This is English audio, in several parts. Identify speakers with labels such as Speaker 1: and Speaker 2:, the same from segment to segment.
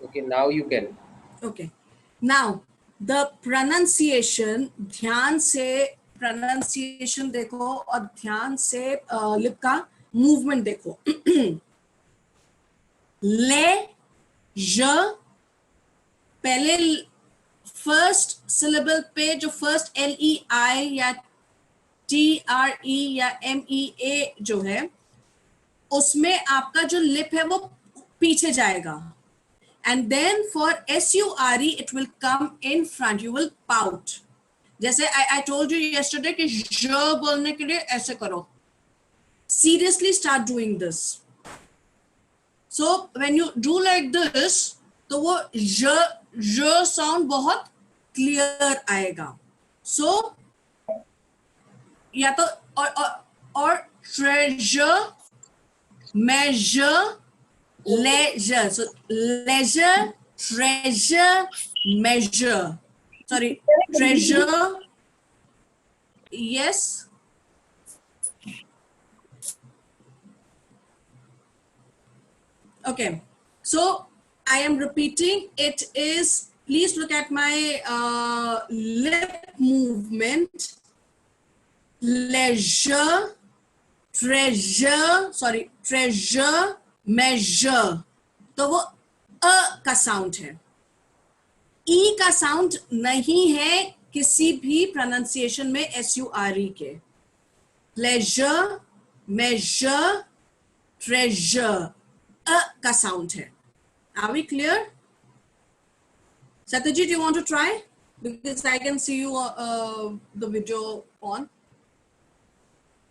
Speaker 1: Okay, now you can.
Speaker 2: Okay. Now, the pronunciation, ध्यान से pronunciation देखो और ध्यान से lip का movement देखो. ले, ज, पहले फर्स्ट syllable पे जो first LEI या TRE या MEA जो है, उसमें आपका जो lip है वो पीछे जाएगा. And then for SURE, it will come in front. You will pout. जैसे I told you yesterday कि j बोलने के लिए ऐसे करो. Seriously start doing this. So when you do like this, तो वो j sound बहुत clear आएगा. So या तो और treasure, measure, leisure. So leisure, treasure, measure. Sorry, treasure. Yes. Okay. So I am repeating. It is. Please look at my lip movement. Leisure, treasure. Sorry, treasure, measure. तो वो अ का sound है. ई का sound नहीं है किसी भी प्रोनाउंसिएशन में SURE के. प्लेजर, मेजर, ट्रेजर, अ का साउंड है. Are we clear? Satyajit, you want to try? Because I can see you the video on.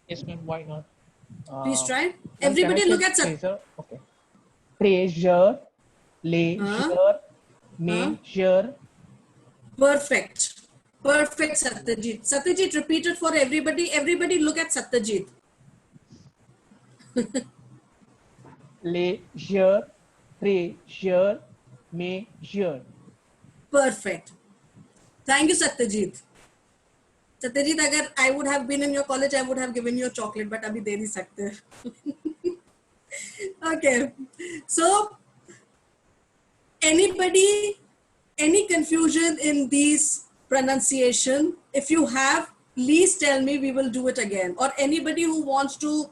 Speaker 3: Yes, ma'am. Why not?
Speaker 2: Please try.
Speaker 3: Ma'am,
Speaker 2: Everybody
Speaker 3: can I
Speaker 2: look
Speaker 3: say
Speaker 2: at Sat.
Speaker 3: treasure? Okay. Treasure, leisure, measure.
Speaker 2: Perfect. Perfect, Satyajit. Satyajit, repeat it for everybody. Everybody look at Satyajit.
Speaker 3: Leisure, treasure, measure.
Speaker 2: Perfect. Thank you, Satyajit. Satyajit, अगर I would have been in your college, I would have given you a chocolate, but अभी दे नहीं सकते. Okay. So, anybody, any confusion in these pronunciation? If you have, please tell me, we will do it again. Or anybody who wants to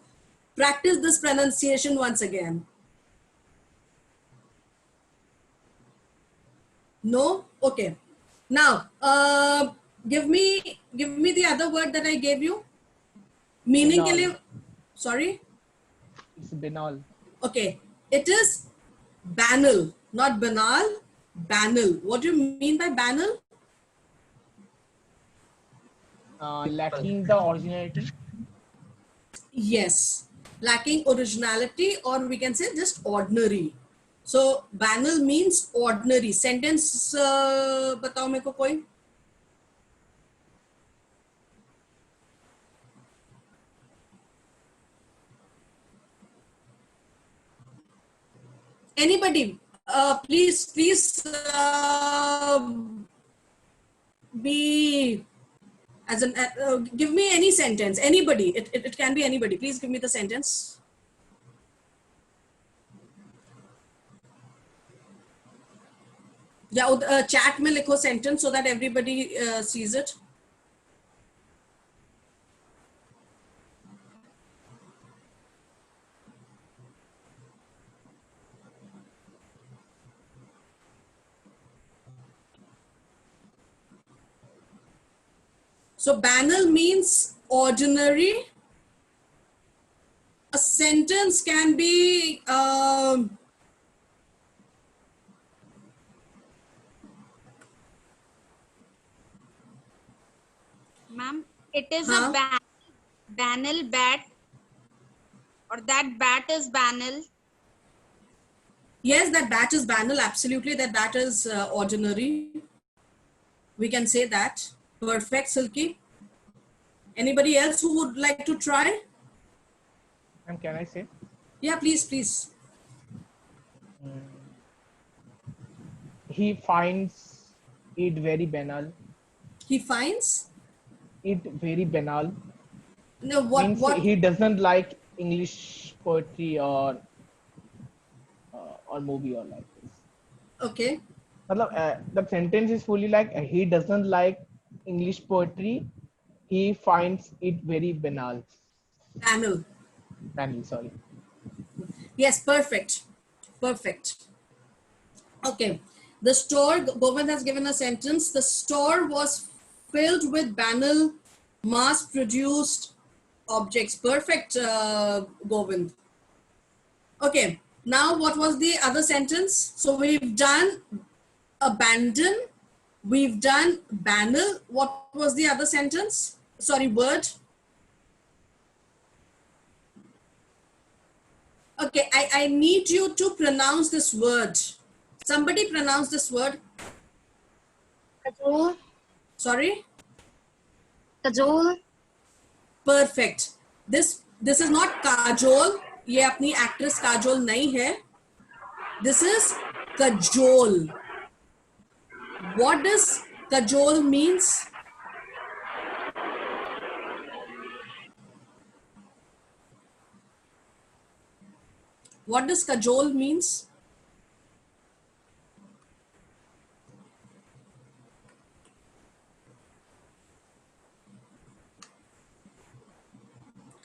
Speaker 2: practice this pronunciation once again. No? Okay. Now, give me the other word that I gave you. Meaning के लिए, sorry?
Speaker 3: It's banal.
Speaker 2: Okay. It is banal, not banal, banal. What do you mean by banal?
Speaker 3: Lacking the originality.
Speaker 2: Yes. Lacking originality, or we can say just ordinary. So banal means ordinary. Sentence बताओ मेरे को कोई. Anybody, please be as an give me any sentence. Anybody, it can be anybody. Please give me the sentence. या chat में लिखो sentence so that everybody sees it. So banal means ordinary. A sentence can be
Speaker 4: Ma'am, it is a banal bat, or that bat is banal.
Speaker 2: Yes, that bat is banal. Absolutely, that bat is ordinary. We can say that. Perfect, Silky. Anybody else who would like to try?
Speaker 3: And can I say?
Speaker 2: Yeah, please.
Speaker 3: He finds it very banal.
Speaker 2: He finds
Speaker 3: it very banal.
Speaker 2: No, what?
Speaker 3: He doesn't like English poetry or movie or like this.
Speaker 2: Okay.
Speaker 3: The sentence is fully like he doesn't like English poetry. He finds it very banal.
Speaker 2: Panel.
Speaker 3: Banal, sorry.
Speaker 2: Yes, perfect. Perfect. Okay. The store, Govind has given a sentence. The store was filled with banal, mass-produced objects. Perfect, Govind. Okay. Now, what was the other sentence? So we've done abandon. We've done banal. What was the other sentence? Sorry, word. Okay, I need you to pronounce this word. Somebody pronounce this word.
Speaker 1: Kajol.
Speaker 2: Sorry.
Speaker 1: Kajol.
Speaker 2: Perfect. This is not Kajol. ये अपनी actress Kajol नहीं है. This is Kajol. What does Kajol means? What does Kajol means?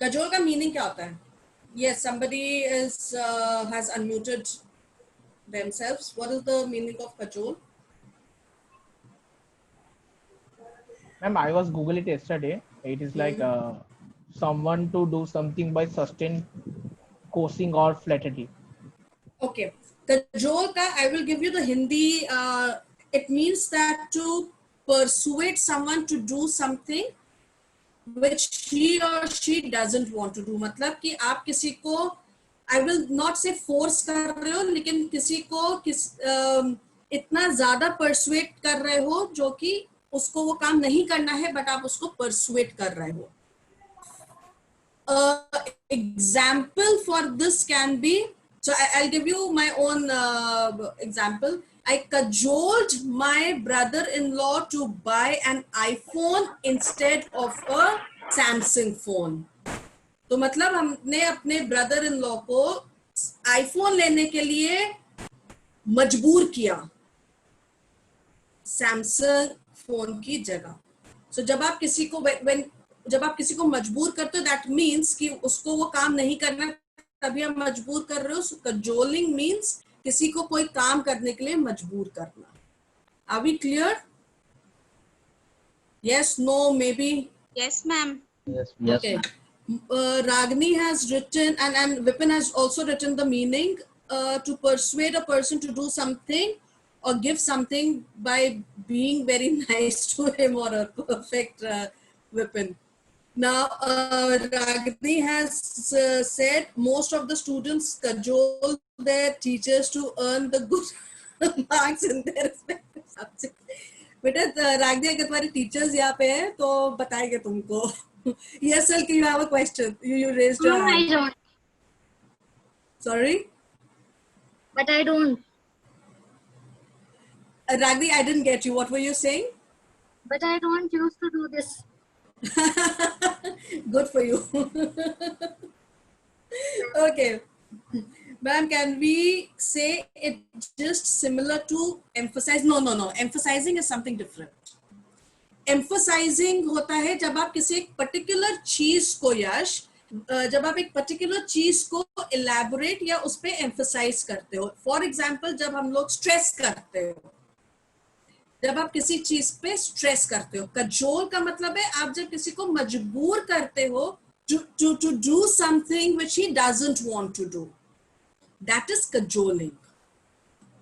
Speaker 2: Kajol का meaning क्या होता है? Yes, somebody has unmuted themselves. What is the meaning of Kajol?
Speaker 3: Ma'am, I was Google it yesterday. It is like someone to do something by sustain, coaxing or flattery.
Speaker 2: Okay. Kajol ka, I will give you the Hindi. It means that to persuade someone to do something which he or she doesn't want to do. मतलब कि आप किसी को, I will not say force कर रहे हो, लेकिन किसी को इतना ज़्यादा persuade कर रहे हो जो कि उसको वो काम नहीं करना है, but आप उसको persuade कर रहे हो. Example for this can be, so I'll give you my own example. I cajoled my brother-in-law to buy an iPhone instead of a Samsung phone. तो मतलब हमने अपने brother-in-law को iPhone लेने के लिए मजबूर किया Samsung phone की जगह. So जब आप किसी को जब आप किसी को मजबूर करते हो, that means कि उसको वो काम नहीं करना, तभी आप मजबूर कर रहे हो. So cajoling means किसी को कोई काम करने के लिए मजबूर करना. Are we clear? Yes, no, maybe.
Speaker 4: Yes, ma'am.
Speaker 3: Yes.
Speaker 2: Okay. Ragini has written, and Vipin has also written the meaning, to persuade a person to do something or give something by being very nice to him or her. Perfect, Vipin. Now, Ragini has said most of the students cajole their teachers to earn the good marks in their respective subjects. बेटा रागनी, अगर तुम्हारे teachers यहाँ पे हैं तो बताएंगे तुमको. Yes, sir, you have a question. You raised your
Speaker 1: No, I
Speaker 2: hand.
Speaker 1: don't.
Speaker 2: Sorry?
Speaker 1: But I don't.
Speaker 2: Ragni, I didn't get you. What were you saying?
Speaker 1: But I don't used to do this.
Speaker 2: Good for you. Okay. Ma'am, can we say it just similar to emphasize? No. Emphasizing is something different. Emphasizing होता है जब आप किसी एक particular चीज को जब आप एक particular चीज को elaborate या उस पे emphasize करते हो. For example, जब हम लोग stress करते हो, जब आप किसी चीज पे stress करते हो. Cajole का मतलब है आप जब किसी को मजबूर करते हो to do something which he doesn't want to do. That is cajoling.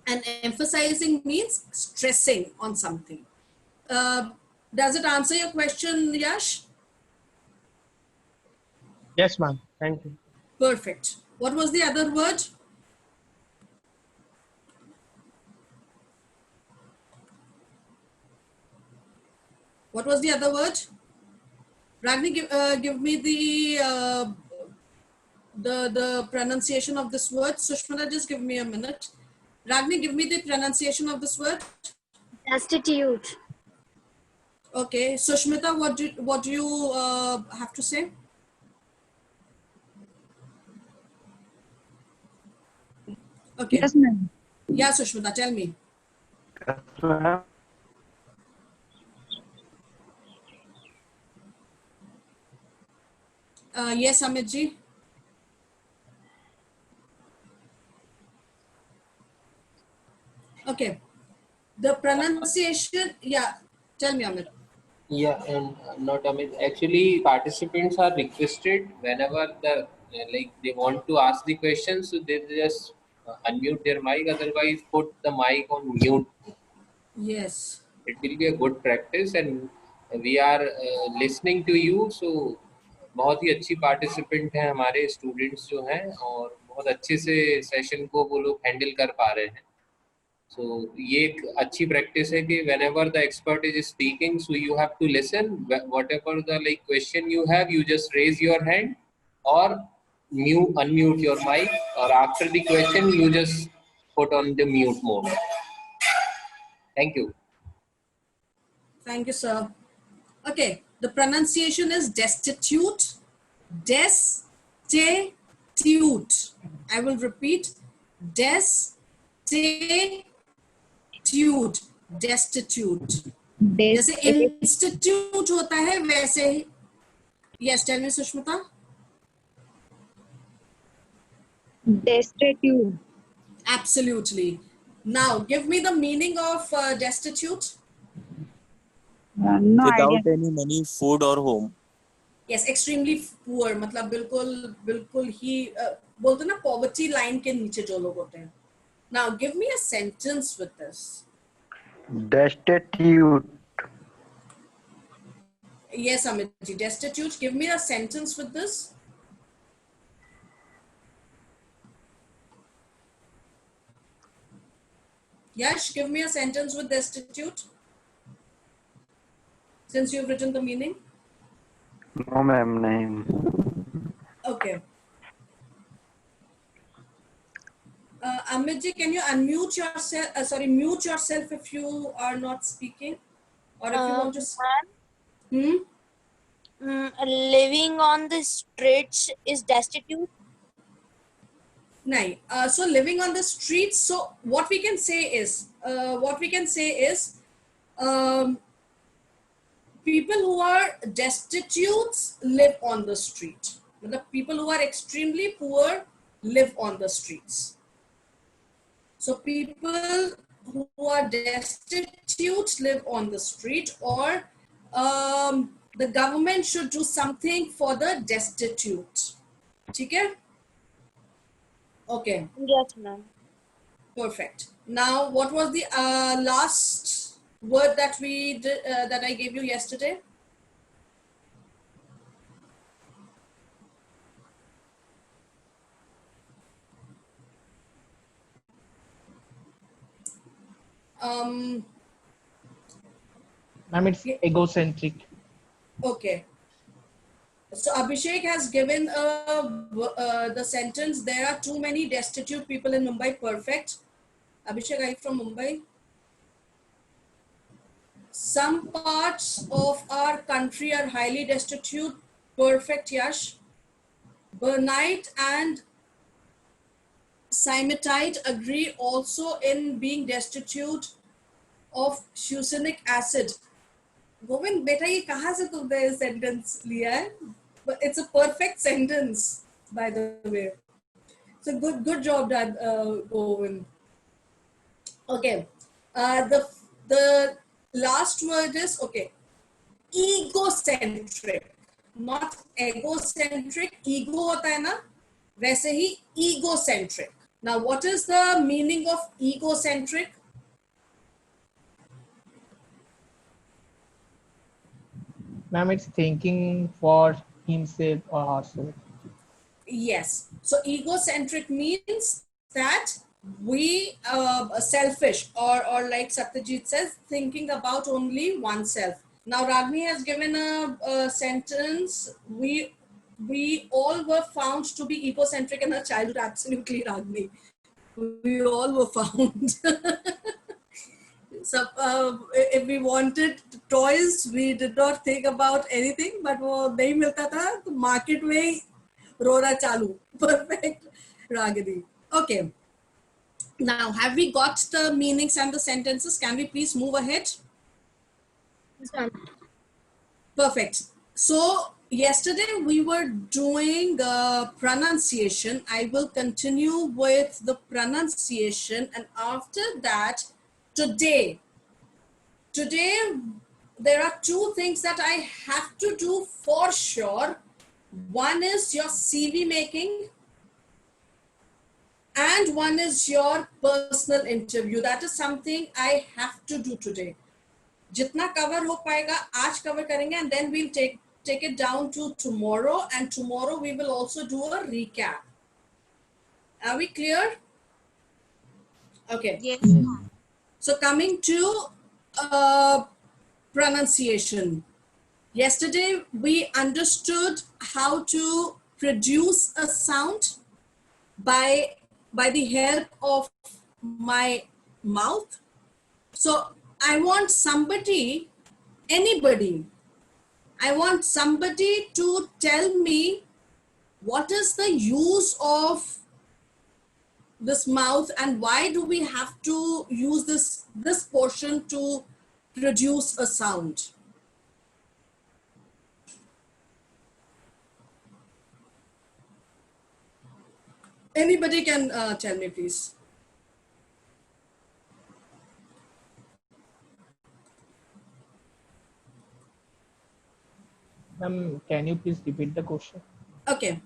Speaker 2: And emphasizing means stressing on something. Does it answer your question, Yash?
Speaker 5: Yes, ma'am. Thank you.
Speaker 2: Perfect. What was the other word? What was the other word? Ragni, give me the pronunciation of this word. Sushmita, just give me a minute. Ragni, give me the pronunciation of this word.
Speaker 1: Destitute.
Speaker 2: Okay, Sushmita, what do you have to say? Okay.
Speaker 6: Yes, ma'am.
Speaker 2: Yeah, Sushmita, tell me.
Speaker 5: ma'am.
Speaker 2: Yes, Amit ji. Okay. The pronunciation, yeah. Tell me, Amit.
Speaker 6: Yeah, and not actually, participants are requested whenever like they want to ask the question, so they just unmute their mic. Otherwise, put the mic on mute.
Speaker 2: Yes.
Speaker 6: It will be a good practice, and we are listening to you. So बहुत ही अच्छी participant हैं हमारे students जो हैं और बहुत अच्छे से सेशन को वो लोग हैंडल कर पा रहे हैं. So ये एक अच्छी practice है कि whenever the expert is speaking, so you have to listen. Whatever the like question you have, you just raise your hand or unmute your mic, or after the question you just put on the mute mode. Thank you.
Speaker 2: Thank you, sir. Okay, the pronunciation is destitute. Destitute. I will repeat. Destitute. Destitute. जैसे institute होता है वैसे ही. Yes, tell me, Sushmita.
Speaker 7: Destitute.
Speaker 2: Absolutely. Now, give me the meaning of destitute.
Speaker 7: No
Speaker 8: Without
Speaker 7: idea.
Speaker 8: any money, food or home.
Speaker 2: Yes, extremely poor. मतलब बिल्कुल ही बोलते ना poverty line के नीचे जो लोग होते हैं. Now, give me a sentence with this.
Speaker 5: Destitute.
Speaker 2: Yes, Amit ji. Destitute. Give me a sentence with this. Yash, give me a sentence with destitute. Since you've written the meaning.
Speaker 5: No, ma'am, nahin.
Speaker 2: Okay. Amit ji, can you unmute yourself? Mute yourself if you are not speaking, or if you want to.
Speaker 7: Living on the streets is destitute.
Speaker 2: No. So living on the streets. So what we can say is, people who are destitute live on the street. The people who are extremely poor live on the streets. So people who are destitute live on the street, or the government should do something for the destitute. Okay? Okay.
Speaker 7: Yes, ma'am.
Speaker 2: Perfect. Now, what was the last word that we did, that I gave you yesterday?
Speaker 3: Ma'am, it's egocentric.
Speaker 2: Okay. So Abhishek has given the sentence, there are too many destitute people in Mumbai. Perfect. Abhishek, are you from Mumbai? Some parts of our country are highly destitute. Perfect, Yash. Bernite and Cimetite agree also in being destitute of succinic acid. Govind, beta, ye kahan se tumne sentence liya hai? But it's a perfect sentence, by the way. So good job done, Govind. Okay. The last word is, okay, egocentric, not egocentric. Ego hota hai na, वैसे ही egocentric. Now, what is the meaning of egocentric?
Speaker 3: Ma'am, it's thinking for himself or herself.
Speaker 2: Yes. So egocentric means that we selfish, or like Satyajit says, thinking about only oneself. Now Ragni has given a sentence. We all were found to be egocentric in our childhood. Absolutely, Ragni. We all were found. So if we wanted toys, we did not think about anything. But वो नहीं मिलता था, तो market में रोना चालू. Perfect, Ragini. Okay. Now, have we got the meanings and the sentences? Can we please move ahead?
Speaker 1: Yes, ma'am.
Speaker 2: Perfect. So yesterday we were doing the pronunciation. I will continue with the pronunciation, and after that, today there are two things that I have to do for sure. One is your CV making, and one is your personal interview. That is something I have to do today. जितना cover हो पाएगा आज cover करेंगे, and then we'll take it down to tomorrow, and tomorrow we will also do a recap. Are we clear? Okay.
Speaker 4: Yes.
Speaker 2: So coming to pronunciation. Yesterday we understood how to produce a sound by the help of my mouth. So I want somebody, anybody, I want somebody to tell me what is the use of this mouth and why do we have to use this portion to produce a sound. Anybody can tell me, please.
Speaker 3: Ma'am, can you please repeat the question?
Speaker 2: Okay.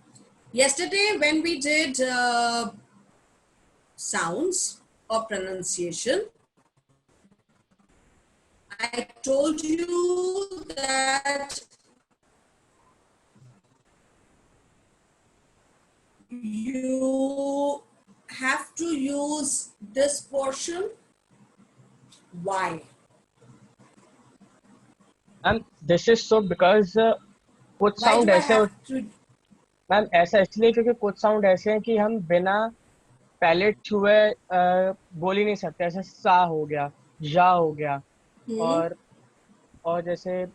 Speaker 2: Yesterday when we did sounds or pronunciation, I told you that you have to use this portion. Why?
Speaker 8: Ma'am this is so because कुछ
Speaker 2: Why
Speaker 8: sound
Speaker 2: do I
Speaker 8: ऐसे
Speaker 2: have to?
Speaker 8: Ma'am ऐसा इसलिए क्योंकि कुछ sound ऐसे हैं कि हम बिना पैलेट छुए बोल ही नहीं सकते. ऐसे सा हो गया, या हो गया, और जैसे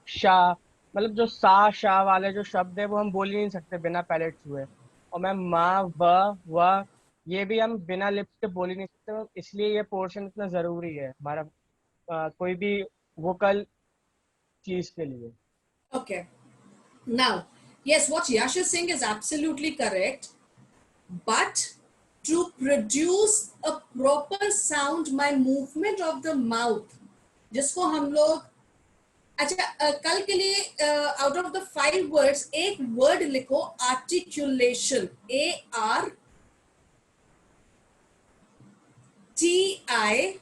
Speaker 8: शाह, मतलब जो सा शाह वाले जो शब्द है वो हम बोल ही नहीं सकते बिना पैलेट छुए. और मैम माँ व ये भी हम बिना लिप्स के बोल ही नहीं सकते मैम. इसलिए ये पोर्शन इतना जरूरी है हमारा कोई भी वोकल चीज के लिए.
Speaker 2: Okay. Now, yes, what Yash is saying is absolutely correct. But to produce a proper sound, my movement of the mouth, जिसको हम लोग अच्छा कल के लिए आउट ऑफ द 5 वर्ड्स एक वर्ड लिखो, articulation. ARTICULATE.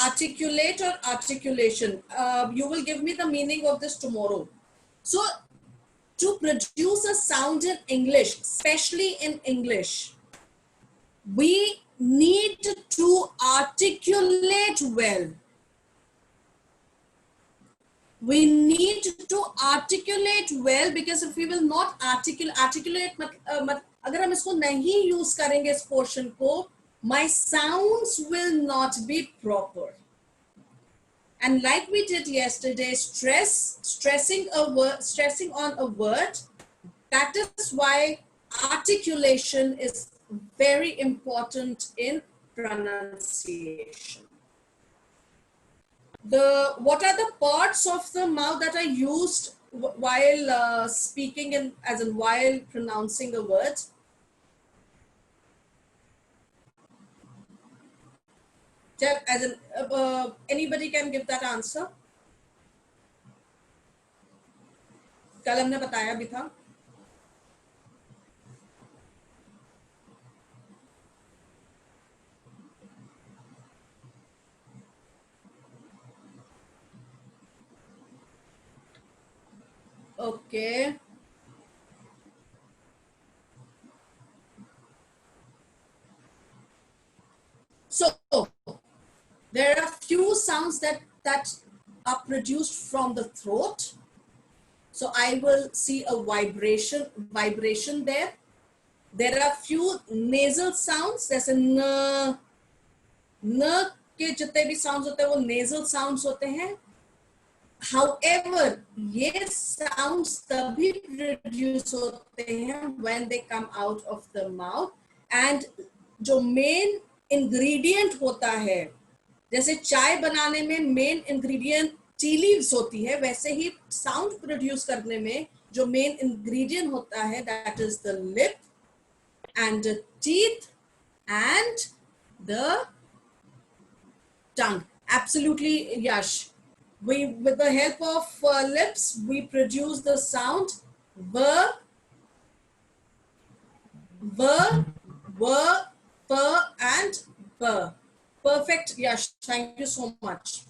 Speaker 2: Articulate or articulation. You will give me the meaning of this tomorrow. So to produce a sound in English, especially in English, we need to articulate well. We need to articulate well, because if we will not articulate, अगर हम इसको नहीं use करेंगे इस portion को, my sounds will not be proper. And like we did yesterday, stressing on a word, that is why articulation is very important in pronunciation. What are the parts of the mouth that are used while speaking and while pronouncing a word? Anybody can give that answer? कल हमने बताया भी था. Okay. So there are few sounds that are produced from the throat. So I will see a vibration there. There are few nasal sounds. There's a न के जितने भी sounds होते हैं वो nasal sounds होते हैं. however ये sounds तभी produce होते हैं when they come out of the mouth, and जो main ingredient होता है, जैसे चाय बनाने में मेन इंग्रेडिएंट टी लीव्स होती है, वैसे ही साउंड प्रोड्यूस करने में जो मेन इंग्रेडिएंट होता है, that is the lip and the teeth and the tongue. Absolutely, Yash. We, with the help of lips, we produce the sound v, p, and p. Perfect, Yash. Thank you so much.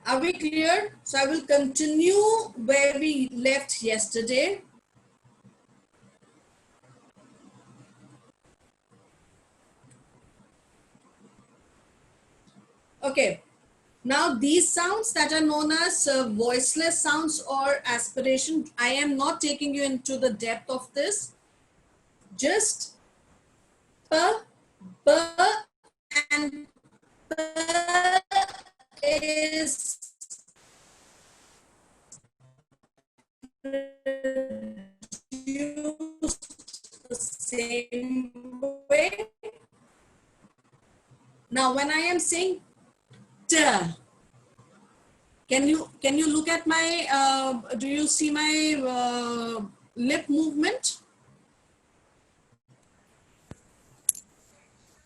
Speaker 2: Are we clear? So I will continue where we left yesterday. Okay. Now these sounds that are known as voiceless sounds or aspiration, I am not taking you into the depth of this. Just p, b, and p is produced the same way. Now when I am saying t, can you look at my do you see my lip movement?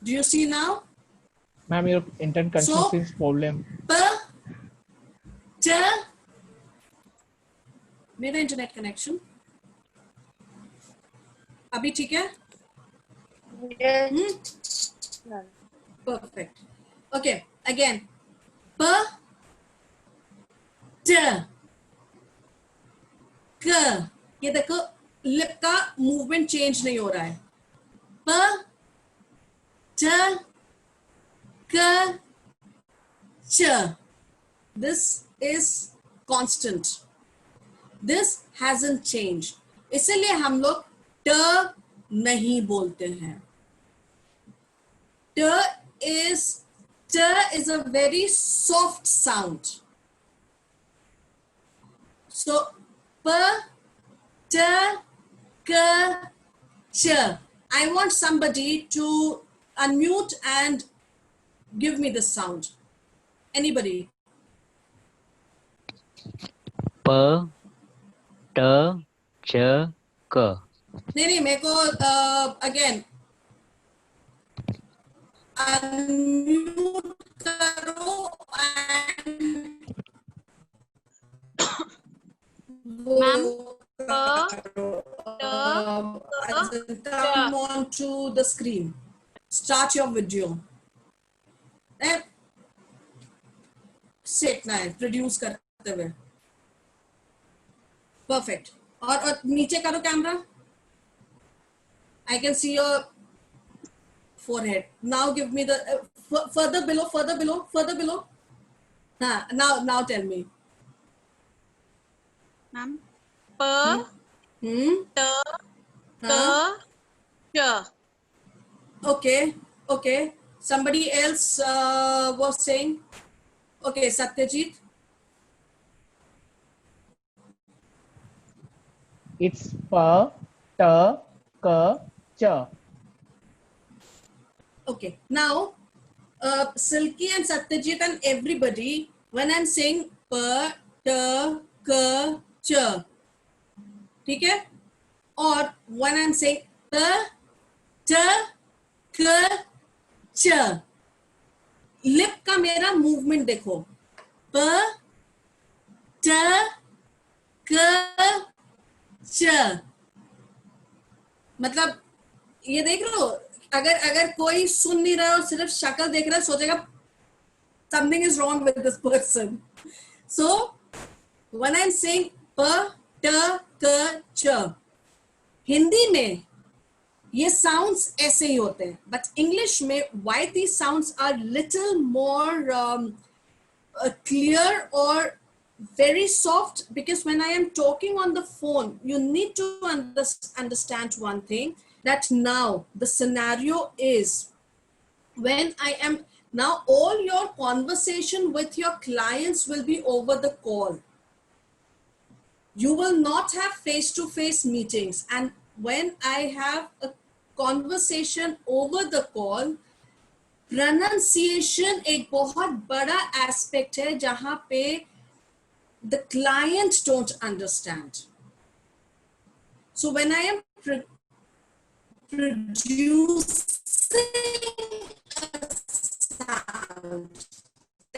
Speaker 2: Do you see now?
Speaker 3: Ma'am, your internet connection is problem.
Speaker 2: p, t, मेरा internet connection अभी ठीक है? Perfect. Okay, again. P, t, k. ये देखो lip का movement change नहीं हो रहा है. P, t, k, ch. This is constant. This hasn't changed. इसलिए हम लोग ट नहीं बोलते हैं. T is a very soft sound. So p, t, k, ch. I want somebody to unmute and give me the sound. Anybody?
Speaker 9: P, t, ch, k.
Speaker 2: नहीं मेरे को again unmute करो and
Speaker 4: Ma'am,
Speaker 2: come on to the screen. Start your video. सीखना है produce करते हुए. Perfect. और नीचे करो camera. I can see your forehead. Now give me the further below. Now tell me.
Speaker 4: ma'am, p, t, k, ch.
Speaker 2: Okay. Somebody else was saying. Okay, Satyajit.
Speaker 3: It's p, t, k, ch.
Speaker 2: Okay, now Silky and Satyajit and everybody, when I'm saying p, t, k, ch, ठीक है? और when I'm saying p, t, k, ch, lip का मेरा movement देखो. p, t, k, ch. मतलब ये देख लो, अगर कोई सुन नहीं रहा और सिर्फ शक्ल देख रहा है, सोचेगा something is wrong with this person. So when I'm saying p, t, k, ch, Hindi में ये साउंड्स ऐसे ही होते हैं, बट इंग्लिश में why these sounds are little more clear or very soft, because when I am talking on the phone, you need to understand one thing, that now the scenario is when I am Now all your conversation with your clients will be over the call. You will not have face-to-face meetings, and when I have a conversation over the call, pronunciation एक बहुत बड़ा aspect है जहाँ पे the client don't understand. So when I am producing a sound,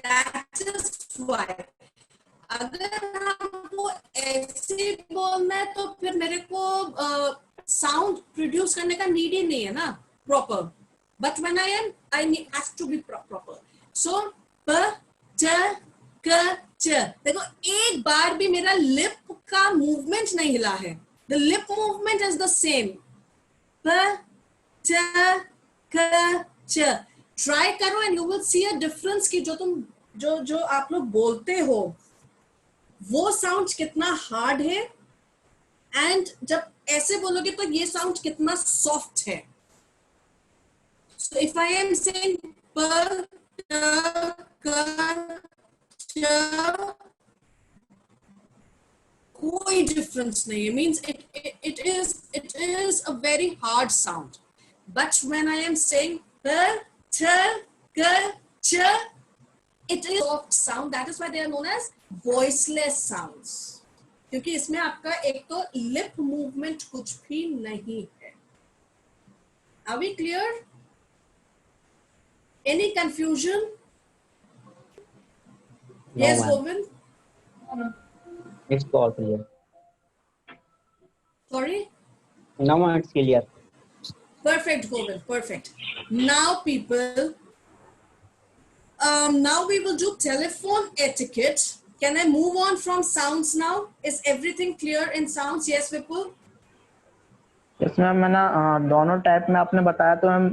Speaker 2: that is why अगर हमको ऐसे बोलना है तो फिर मेरे को साउंड प्रोड्यूस करने का नीड ही नहीं है ना proper. But when I have to be proper. So प च क च. देखो एक बार भी मेरा लिप का मूवमेंट नहीं हिला है. The lip movement is the same. प च क च. ट्राई करो and you will see a difference कि जो आप लोग बोलते हो वो साउंड कितना हार्ड है, एंड जब ऐसे बोलोगे तो ये साउंड कितना सॉफ्ट है. So if I am saying प क च, कोई डिफरेंस नहीं है. Means it is a very hard sound. But when I am saying p th k ch, it is soft sound. That is why they are known as voiceless sounds. क्योंकि इसमें आपका एक तो लिप मूवमेंट कुछ भी नहीं है. Are we clear? Any confusion?
Speaker 9: No,
Speaker 2: Yes,
Speaker 9: ma'am.
Speaker 2: Govind?
Speaker 9: It's all clear.
Speaker 2: Sorry?
Speaker 9: No, ma'am, it's clear.
Speaker 2: Perfect, Govind. Perfect. Now, people, now we will do telephone etiquette. Can I move on from sounds now? Is everything clear in sounds? Yes, Vipul?
Speaker 3: Yes ma'am. मैंने दोनों type में आपने बताया तो ma'am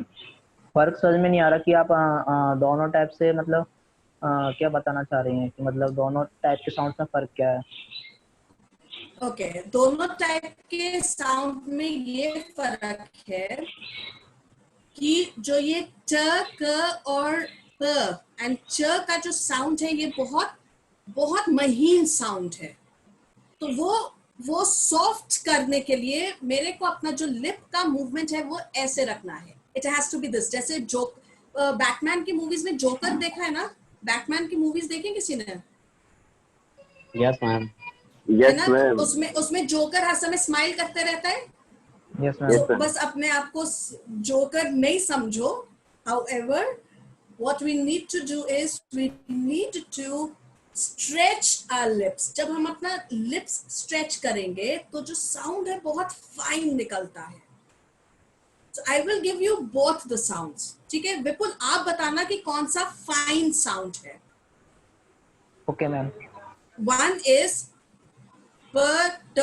Speaker 3: फर्क समझ में नहीं आ रहा कि आप दोनों टाइप से मतलब क्या बताना चाह रही हैं कि मतलब दोनों टाइप के साउंड में फर्क क्या है.
Speaker 2: ओके, दोनों टाइप के साउंड में ये फर्क है कि जो ये ट क और प एंड च का जो साउंड है ये बहुत महीन साउंड है. तो वो सॉफ्ट करने के लिए मेरे को अपना जो लिप का मूवमेंट है वो ऐसे रखना है. It has to be this. जैसे बैटमैन की मूवीज में जोकर देखा है ना? बैटमैन की मूवीज देखी किसी ने?
Speaker 9: Yes, ma'am.
Speaker 5: Yes,
Speaker 2: है ना?
Speaker 5: ma'am.
Speaker 2: उसमें जोकर हर समय स्माइल करते रहता है.
Speaker 3: Yes
Speaker 5: Yes,
Speaker 3: ma'am.
Speaker 5: ma'am.
Speaker 2: बस अपने आप को जोकर नहीं समझो. However, what we need to do is we need to stretch our lips. जब हम अपना lips stretch करेंगे तो जो sound है बहुत fine निकलता है. So I will give you both the sounds. ठीक है विपुल, आप बताना कि कौन सा fine sound है.
Speaker 3: Okay ma'am.
Speaker 2: One is p t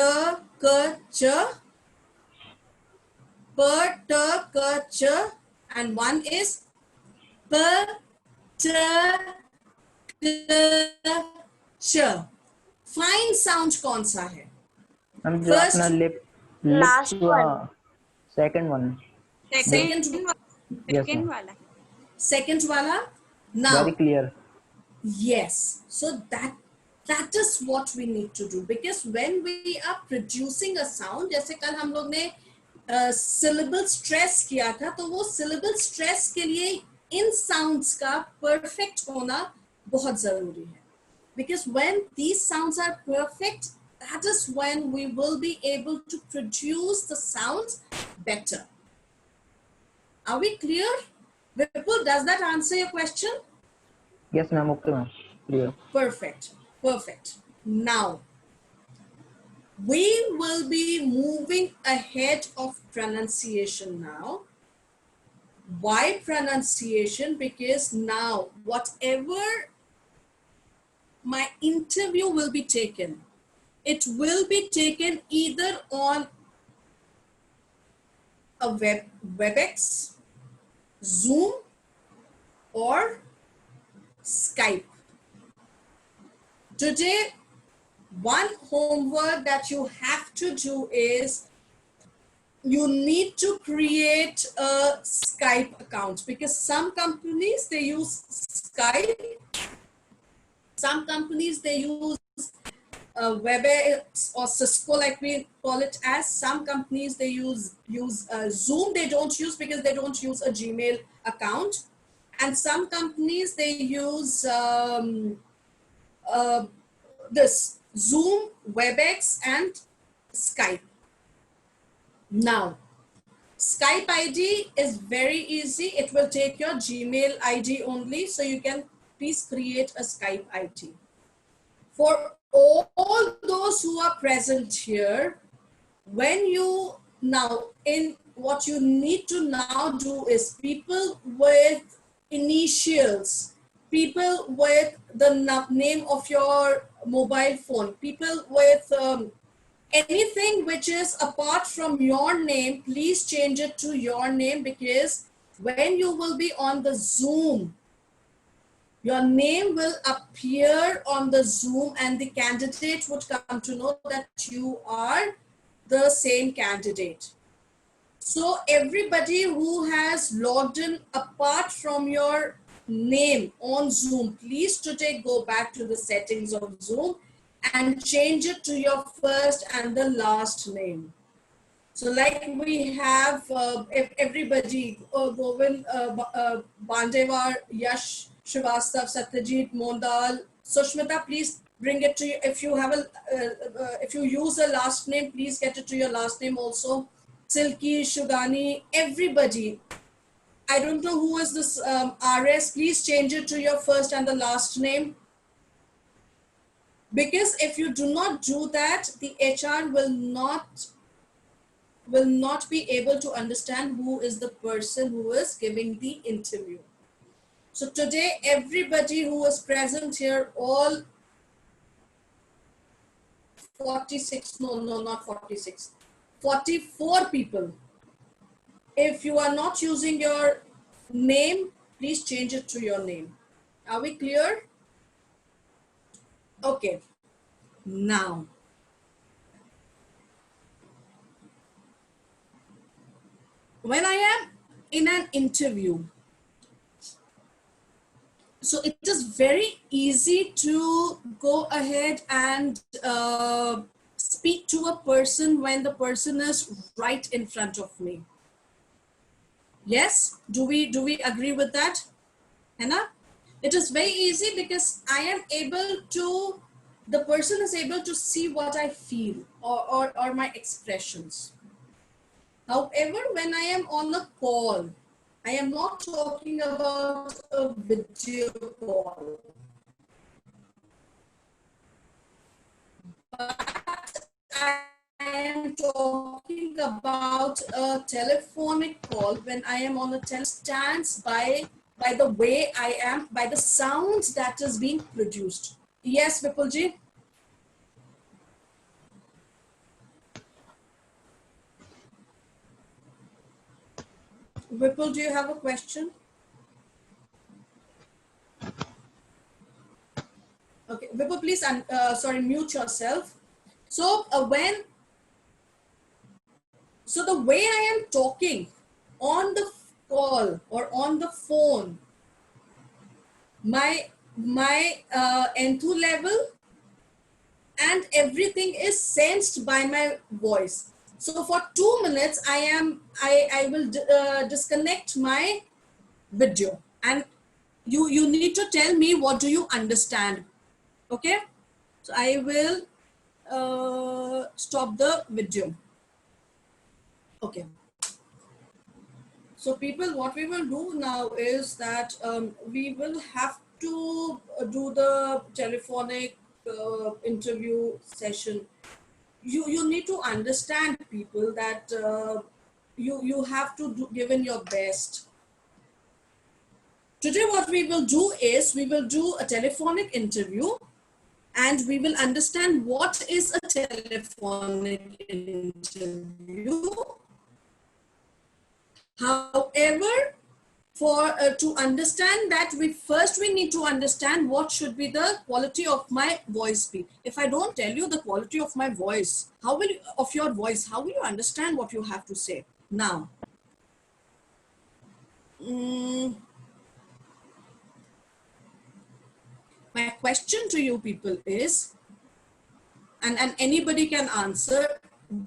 Speaker 2: k ch, p t k ch, and one is p t k ch. Fine sound कौन सा है?
Speaker 3: मैम जो
Speaker 2: First-
Speaker 3: अपना lip
Speaker 7: Last one.
Speaker 3: Second one.
Speaker 2: Second
Speaker 4: second वाला.
Speaker 2: second वाला. Now
Speaker 3: very clear.
Speaker 2: yes, so that is what we need to do, because when we are producing a sound, जैसे कल हम लोग ने syllable stress किया था, तो वो syllable stress के लिए इन sounds का perfect होना बहुत जरूरी है. Because when these sounds are perfect, that is when we will be able to produce the sounds better. Are we clear? Vipul, does that answer your question?
Speaker 3: Yes ma'am. Okay ma'am. Clear.
Speaker 2: Perfect. Now, we will be moving ahead of pronunciation now. Why pronunciation? Because now, whatever my interview will be taken, it will be taken either on a WebEx, Zoom, or Skype. Today, one homework that you have to do is you need to create a Skype account, because some companies they use Skype, some companies they use WebEx or Cisco, like we call it as. Some companies they use Zoom. They don't use, because they don't use a Gmail account, and some companies they use this Zoom, WebEx, and Skype. Now, Skype ID is very easy. It will take your Gmail ID only, so you can please create a Skype ID. For all those who are present here, when you now, in what you need to now do is, people with initials, people with the name of your mobile phone, people with anything which is apart from your name, please change it to your name, because when you will be on the Zoom, your name will appear on the Zoom and the candidate would come to know that you are the same candidate. So everybody who has logged in apart from your name on Zoom, please today go back to the settings of Zoom and change it to your first and the last name. So like we have everybody, Govind Bandevar, Yash Srivastav, Satyajit, Mondal, Sushmita, please bring it to you. If you have if you use a last name, please get it to your last name also. Silky, Shugani, everybody. I don't know who is this RS. Please change it to your first and the last name. Because if you do not do that, the HR will not be able to understand who is the person who is giving the interview. So today, everybody who is present here, all 46, no, not 46, 44 people. If you are not using your name, please change it to your name. Are we clear? Okay. Now, when I am in an interview, so it is very easy to go ahead and speak to a person when the person is right in front of me. Yes, do we agree with that, Hannah? It is very easy because I am able to, the person is able to see what I feel or my expressions. However, when I am on a call, I am not talking about a video call, but I am talking about a telephonic call. When I am on a telephone, stands by the way I am, by the sounds that is being produced. Yes, Vipulji? Vipul, do you have a question? Okay, Vipul, please, mute yourself. So the way I am talking on the call or on the phone, my enthu level and everything is sensed by my voice. So for 2 minutes, I will disconnect my video, and you need to tell me what do you understand. Okay, so I will stop the video. Okay. So people, what we will do now is that we will have to do the telephonic interview session. You need to understand, people, that you have to give in your best. Today what we will do is we will do a telephonic interview, and we will understand what is a telephonic interview. However, to understand that, we need to understand what should be the quality of my voice be. If I don't tell you the quality of my voice, how will you understand what you have to say? Now, my question to you people is, and anybody can answer,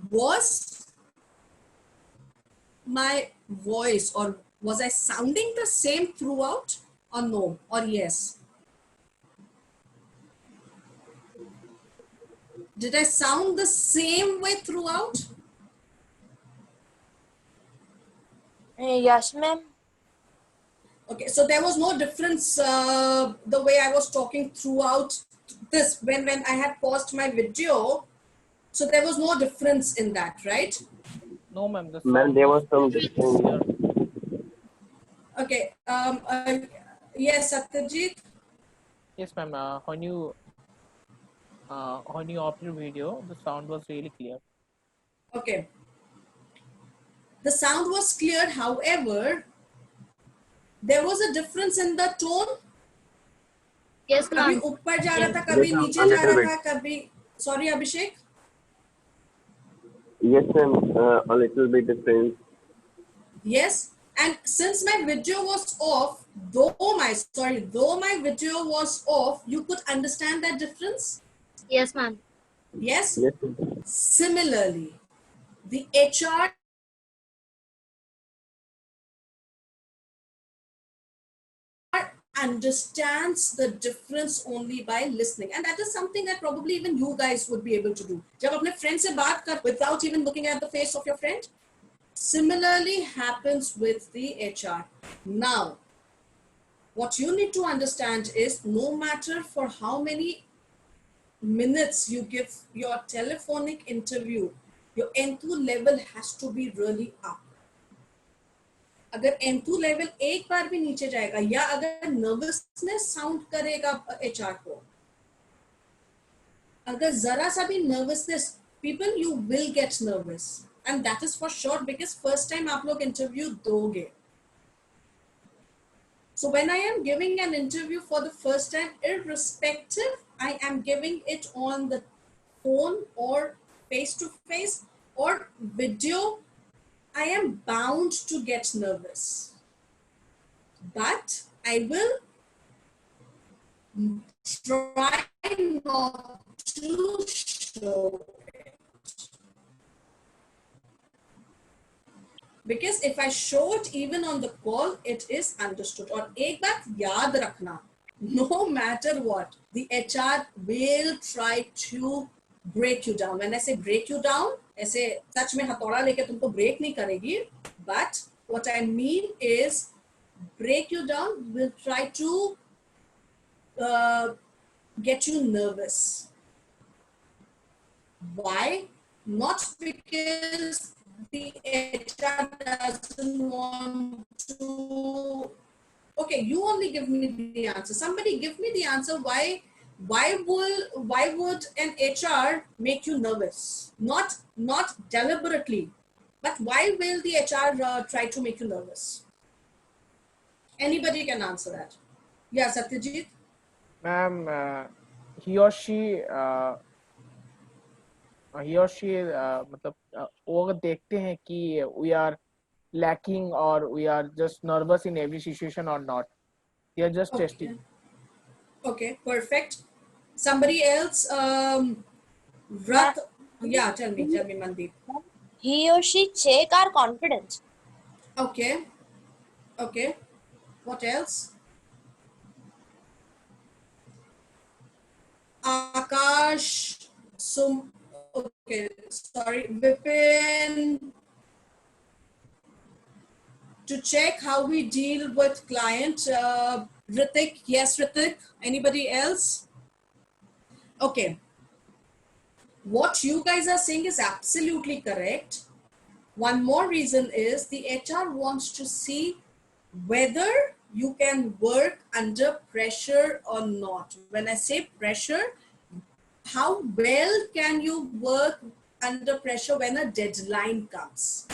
Speaker 2: was my voice, or was I sounding the same throughout, or no, or yes? Did I sound the same way throughout?
Speaker 7: Yes, ma'am.
Speaker 2: Okay, so there was no difference the way I was talking throughout this, when I had paused my video. So there was no difference in that, right?
Speaker 8: No, ma'am. The
Speaker 5: Ma'am,
Speaker 8: sound
Speaker 5: there
Speaker 8: was
Speaker 5: was some
Speaker 8: crystal clear.
Speaker 5: difference.
Speaker 2: Okay. Yes, Satyajit.
Speaker 8: Yes, ma'am. When you opened video, the sound was really clear.
Speaker 2: Okay. The sound was clear. However, there was a difference in the tone.
Speaker 1: Yes,
Speaker 2: कभी
Speaker 1: ma'am.
Speaker 2: ऊपर जा रहा था,
Speaker 5: Yes,
Speaker 2: कभी
Speaker 5: ma'am,
Speaker 2: नीचे
Speaker 5: a
Speaker 2: जा
Speaker 5: little
Speaker 2: रहा
Speaker 5: bit.
Speaker 2: था, कभी. Sorry, Abhishek.
Speaker 5: Yes, ma'am, a little bit difference.
Speaker 2: Yes, and since my video was off, though my video was off, you could understand that difference.
Speaker 1: Yes, ma'am.
Speaker 2: Yes.
Speaker 5: Yes, ma'am.
Speaker 2: Similarly, the HR understands the difference only by listening, and that is something that probably even you guys would be able to do. जब अपने friend से बात कर without even looking at the face of your friend, similarly happens with the HR. Now, what you need to understand is, no matter for how many minutes you give your telephonic interview, your N2 level has to be really up. अगर N2 level एक बार भी नीचे जाएगा, या अगर nervousness sound करेगा HR को, अगर जरा सा भी nervousness, people, you will get nervous, and that is for sure, because first time आप लोग इंटरव्यू दोगे. So when I am giving an interview for the first time, irrespective, I am giving it on the phone or face to face or video, I am bound to get nervous. But I will try not to show it. Because if I show it even on the call, it is understood. और एक बात याद रखना, no matter what, the HR will try to break you down. When I say break you down, ऐसे सच में हथौड़ा लेके तुमको break नहीं करेगी, but what I mean is break you down, will try to get you nervous. Why? Not because the HR doesn't want to. Okay, you only give me the answer. Somebody give me the answer. Why would an HR make you nervous? Not deliberately, but why will the HR try to make you nervous? Anybody can answer that. Yeah, Satyajit.
Speaker 8: Ma'am, he or she मतलब वो अगर देखते हैं कि we are lacking or we are just nervous in every situation or not, they are just testing.
Speaker 2: Okay, perfect. Somebody else, Rat. Yeah, tell me, Mandeep.
Speaker 7: He or she check our confidence.
Speaker 2: Okay. What else? Akash, okay, sorry, Vipin. To check how we deal with client, Ritik. Yes, Ritik. Anybody else? Okay. What you guys are saying is absolutely correct. One more reason is the HR wants to see whether you can work under pressure or not. When I say pressure, how well can you work under pressure when a deadline comes?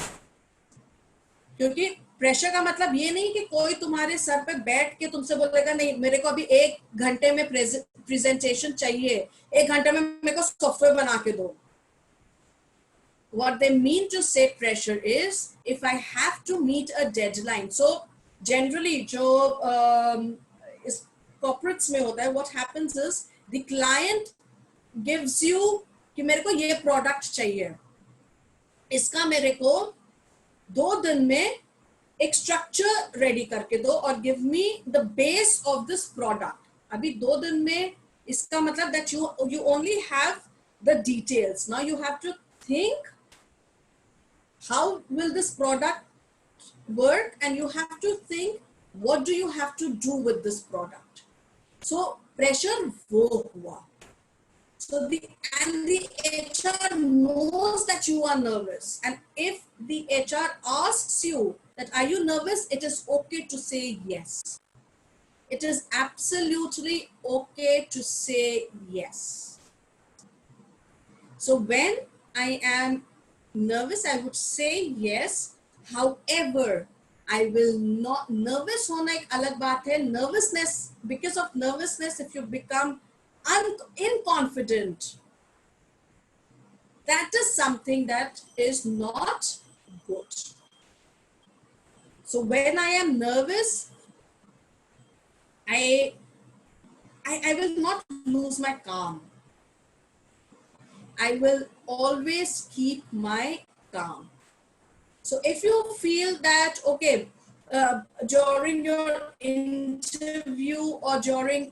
Speaker 2: क्योंकि pressure का मतलब ये नहीं कि कोई तुम्हारे sir पे बैठ के तुमसे बोलेगा नहीं मेरे को अभी 1 घंटे में प्रेजेंटेशन चाहिए, 1 घंटे में मेरे को सॉफ्टवेयर बना के दो. What they mean to say pressure is if I have to meet a deadline. So generally जो इस corporates में होता है, what happens is the client gives you कि मेरे को ये product चाहिए, इसका मेरे को 2 दिन में एक स्ट्रक्चर रेडी करके दो और give me the base of this product. अभी 2 दिन में इसका मतलब that you only have the details. Now you have to think how will this product work and you have to think what do you have to do with this product. So pressure वो हुआ. So the HR knows that you are nervous, and if the HR asks you that are you nervous, it is okay to say yes. It is absolutely okay to say yes. So when I am nervous, I would say yes. However, I will not. Nervous होना एक अलग बात है. Nervousness, because of nervousness, if you become inconfident, that is something that is not good. So when I am nervous, I will not lose my calm. I will always keep my calm. So if you feel that okay, during your interview or during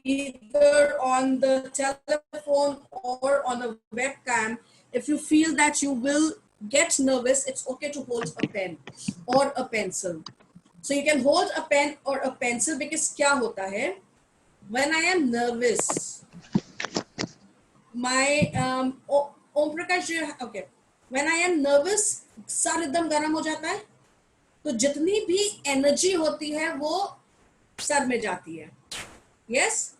Speaker 2: either on the telephone or on a webcam, if you feel that you will get nervous, it's okay to hold a pen or a pencil. So you can hold a pen or a pencil because क्या होता है, when I am nervous, my Om Prakash, okay, when I am nervous, sir एकदम गर्म हो जाता है, तो जितनी भी एनर्जी होती है वो सर में जाती है. Yes,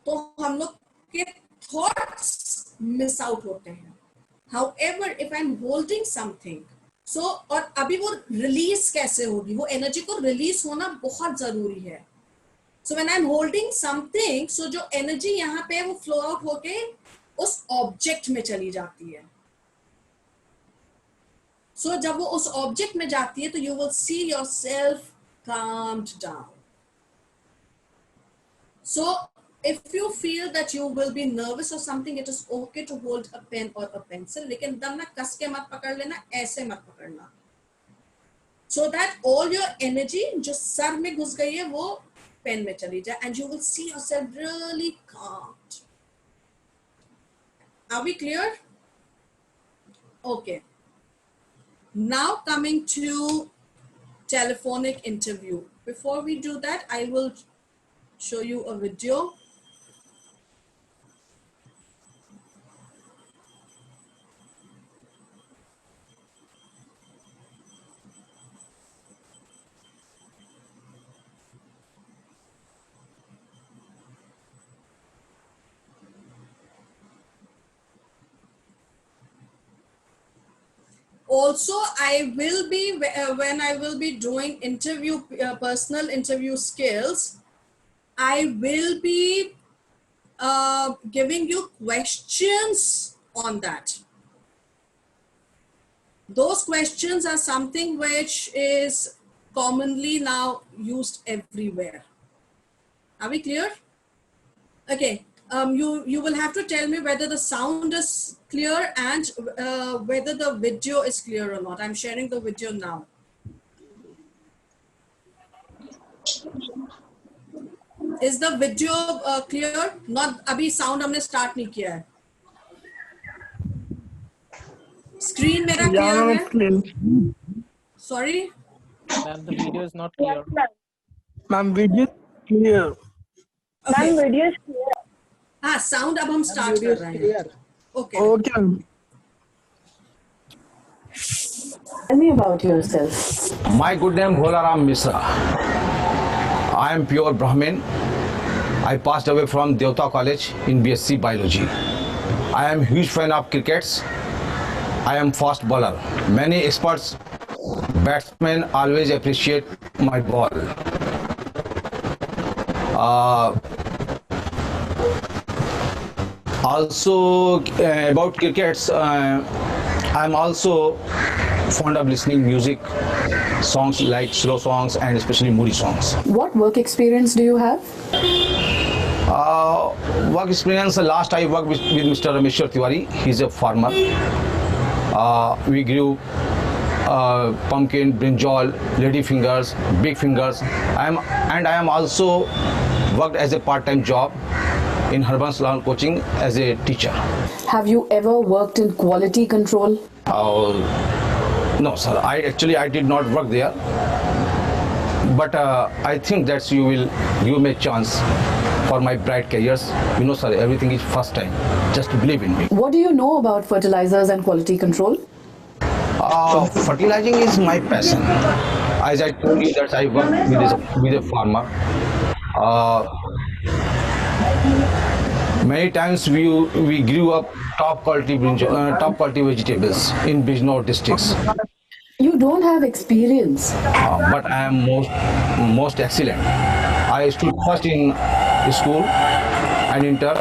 Speaker 2: तो हम लोग के थॉट्स मिस आउट होते हैं. However, if I'm holding something, so और अभी वो रिलीज कैसे होगी, वो एनर्जी को रिलीज होना बहुत जरूरी है. So when I'm holding something, so जो एनर्जी यहाँ पे वो फ्लो आउट होके उस ऑब्जेक्ट में चली जाती है. So जब वो उस ऑब्जेक्ट में जाती है तो you will see yourself calmed down. So if you feel that you will be nervous or something, it is okay to hold a pen or a pencil. लेकिन दम ना कस के मत पकड़ लेना, ऐसे मत पकड़ना. So that all your energy जो सर में घुस गई है वो पेन में चली जाए, and you will see yourself really calmed. Are we clear? Okay. Now coming to telephonic interview. Before we do that, I will show you a video. Also, I will be, when I will be doing interview, personal interview skills, I will be giving you questions on that. Those questions are something which is commonly now used everywhere. Are we clear? Okay. You will have to tell me whether the sound is clear and whether the video is clear or not. I'm sharing the video now. Is the video clear? Not अभी sound हमने start नहीं किया है. Screen मेरा clear है? Sorry?
Speaker 10: Ma'am, the video is not clear.
Speaker 11: Ma'am, video is clear.
Speaker 2: Okay.
Speaker 11: Ma'am, video is clear.
Speaker 2: हाँ, sound अब हम start कर रहे हैं. Okay.
Speaker 11: Okay.
Speaker 12: Tell me about yourself.
Speaker 13: My good name Bholaram Misra. I am pure Brahmin. I passed away from Devta College in BSc Biology. I am huge fan of crickets. I am fast bowler. Many experts batsmen always appreciate my ball. Also about crickets, I'm also fond of listening music, songs like slow songs and especially moody songs.
Speaker 12: What work experience do you have?
Speaker 13: Work experience, last I worked with Mr. Rameshwar Tiwari. He's a farmer. We grew pumpkin, brinjal, lady fingers, big fingers. I am also worked as a part-time job in Harban Salon coaching as a teacher.
Speaker 12: Have you ever worked in quality control?
Speaker 13: No, sir. I did not work there. But I think that you will give me a chance for my bright careers. You know, sir, everything is first time. Just believe in me.
Speaker 12: What do you know about fertilizers and quality control?
Speaker 13: Fertilizing is my passion. As I told you that I work with a farmer. Many times we grew up top quality vegetables in Bijnor districts.
Speaker 12: You don't have experience.
Speaker 13: But I am most excellent. I stood first in school and inter.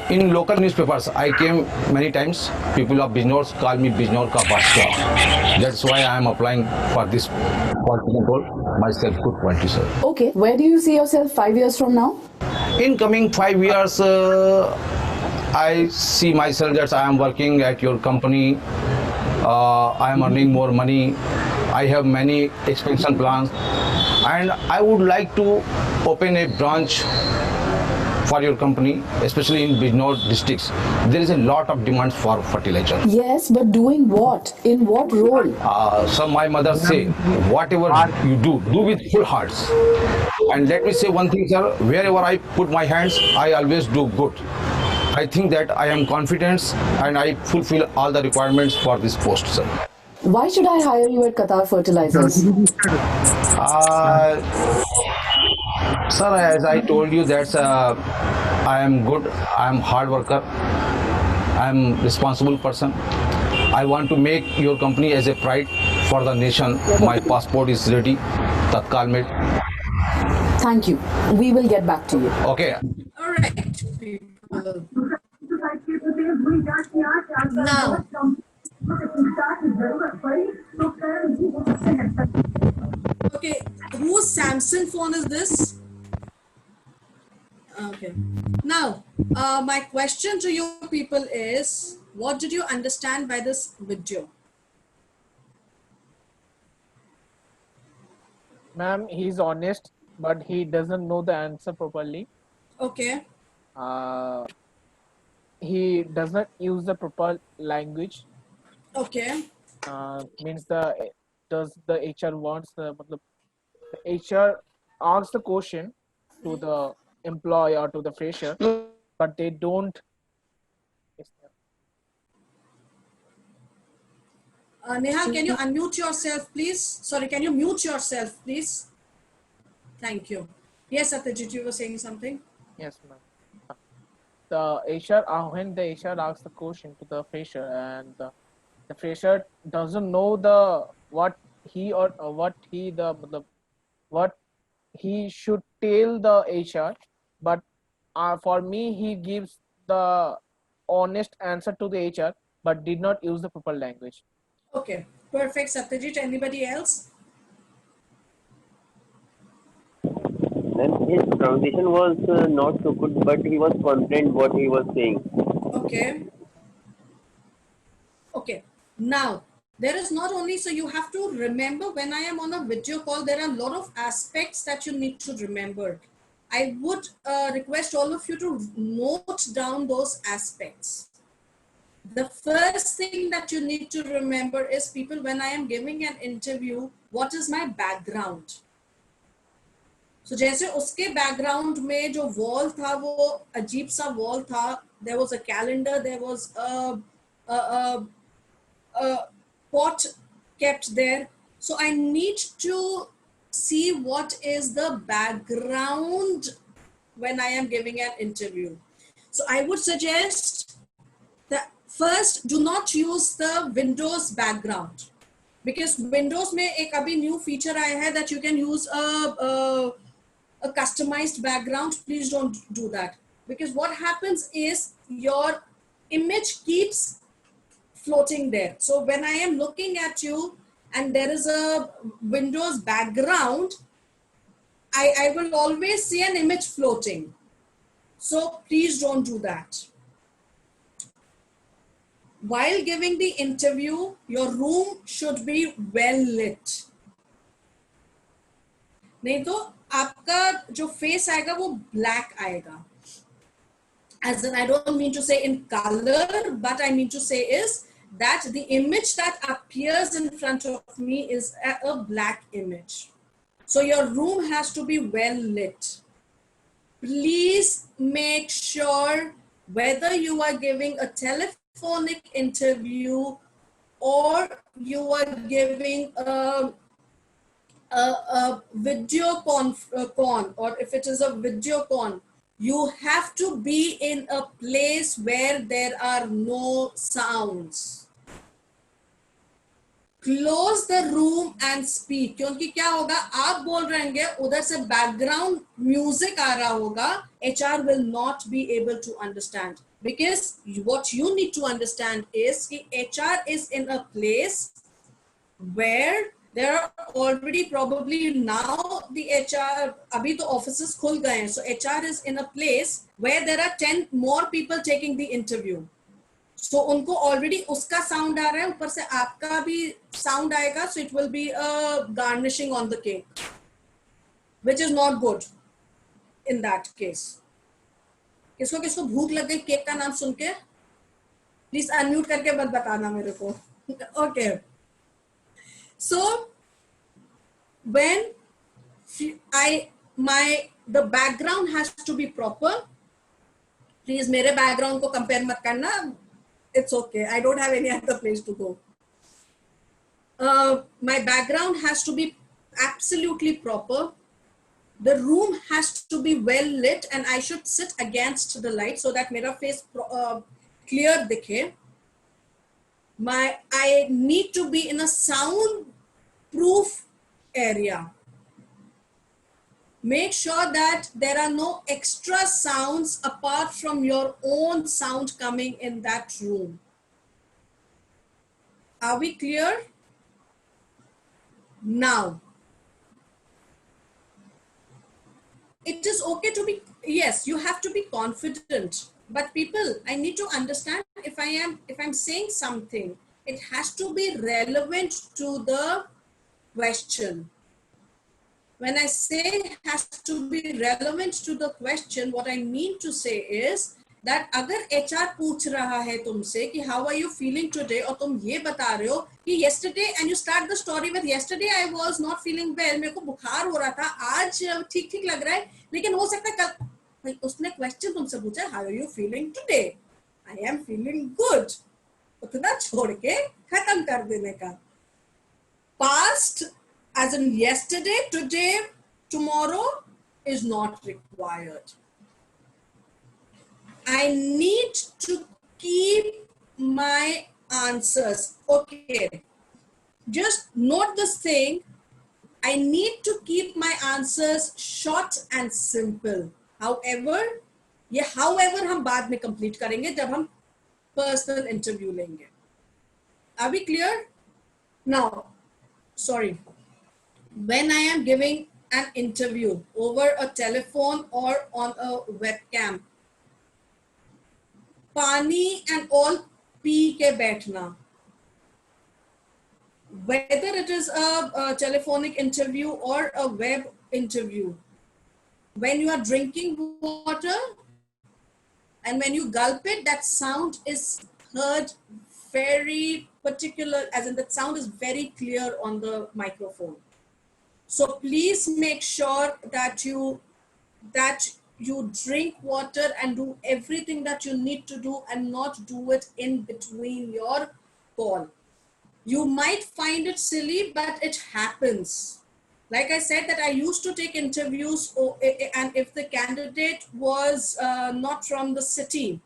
Speaker 13: In local newspapers, I came many times. People of Bijnor call me Bijnor ka Badshah. That's why I am applying for this quality control myself, good quality, sir.
Speaker 12: Okay, where do you see yourself 5 years from now?
Speaker 13: In coming 5 years, I see myself that I am working at your company. I am earning more money. I have many expansion plans, and I would like to open a branch for your company, especially in Bijnor districts. There is a lot of demand for fertilizer.
Speaker 12: Yes, but doing what? In what role?
Speaker 13: So my mother say, whatever you do with full hearts. And let me say one thing, sir, wherever I put my hands, I always do good. I think that I am confident and I fulfill all the requirements for this post, sir.
Speaker 12: Why should I hire you at Qatar Fertilizers?
Speaker 13: Sir, as I told you, that's I am good, I am hard worker, I am responsible person. I want to make your company as a pride for the nation. My passport is ready. Tatkal mein.
Speaker 12: Thank you. We will get back to you.
Speaker 13: Okay.
Speaker 2: All right, people. Now, okay, whose Samsung phone is this? Okay. Now, my question to you people is, what did you understand by this video?
Speaker 10: Ma'am, he's honest, but he doesn't know the answer properly.
Speaker 2: Okay.
Speaker 10: He does not use the proper language.
Speaker 2: Okay.
Speaker 10: Means the HR wants the HR asks the question to the employee or to the fresher, but they don't.
Speaker 2: Nehal, can you unmute yourself, please? Sorry, can you mute yourself, please? Thank you. Yes, Satyajit, you were saying something?
Speaker 10: Yes, ma'am. The HR, when the HR asks the question to the fresher, and the fresher doesn't know what he should tell the HR, but for me he gives the honest answer to the HR, but did not use the proper language.
Speaker 2: Okay, perfect. Satyajit, anybody else?
Speaker 5: And his pronunciation was not so good, but he was confident what he was saying.
Speaker 2: Okay. Okay. Now, there is not only, so you have to remember when I am on a video call, there are a lot of aspects that you need to remember. I would request all of you to note down those aspects. The first thing that you need to remember is, people, when I am giving an interview, what is my background? So जैसे उसके background में जो wall था वो अजीब सा wall था. There was a calendar, there was a pot kept there. So I need to see what is the background when I am giving an interview. So I would suggest that first, do not use the Windows background. because Windows में एक अभी new feature आया है that you can use a customized background. Please don't do that, because what happens is your image keeps floating there. So when I am looking at you and there is a Windows background, I will always see an image floating. So please don't do that. While giving the interview, your room should be well lit. नहीं तो आपका जो face आएगा वो black आएगा. As in, I don't mean to say in color, but I mean to say is that the image that appears in front of me is a black image. So your room has to be well lit. Please make sure whether you are giving a telephonic interview or you are giving a video con, or if it is a video con, you have to be in a place where there are no sounds. Close the room and speak. क्योंकि क्या होगा, आप बोल रहे होंगे, उधर से background music आ रहा होगा, HR will not be able to understand. Because what you need to understand is कि HR is in a place where there are already probably now the HR, अभी तो offices खुल गए हैं, so HR is in a place where there are 10 more people taking the interview. So उनको already उसका sound आ रहा है, ऊपर से आपका भी sound आएगा, so it will be a garnishing on the cake, which is not good in that case. किसको किसको भूख लग गई केक का नाम सुन के? Please unmute करके मत बताना मेरे को. Okay. So when the background has to be proper. Please मेरे background को compare मत करना. It's okay. I don't have any other place to go. My background has to be absolutely proper. The room has to be well lit, and I should sit against the light so that मेरा face clear दिखे. I need to be in a sound-proof area. Make sure that there are no extra sounds apart from your own sound coming in that room. Are we clear? Now, it is okay to be, yes, you have to be confident. But people, I need to understand if I'm saying something, it has to be relevant to the question. When I say has to be relevant to the question, what I mean to say is that अगर HR पूछ रहा है तुमसे कि how are you feeling today, और तुम ये बता रहे हो कि yesterday, and you start the story with yesterday I was not feeling well, मेरे को बुखार हो रहा था, आज ठीक ठीक लग रहा है, लेकिन हो सकता है कल उसने question तुमसे पूछा how are you feeling today, I am feeling good, उतना छोड़ के खत्म कर देने का. Past as in yesterday, today, tomorrow is not required. I need to keep my answers. Okay, just note this thing. I need to keep my answers short and simple. However, हम बाद में complete करेंगे जब हम personal interview लेंगे. Are we clear? Now, sorry. When I am giving an interview over a telephone or on a webcam, पानी and all P के बैठना. Whether it is a telephonic interview or a web interview, when you are drinking water and when you gulp it, that sound is heard very particular, as in that sound is very clear on the microphone. So please make sure that you drink water and do everything that you need to do and not do it in between your call. You might find it silly, but it happens. Like I said that I used to take interviews, and if the candidate was not from the city,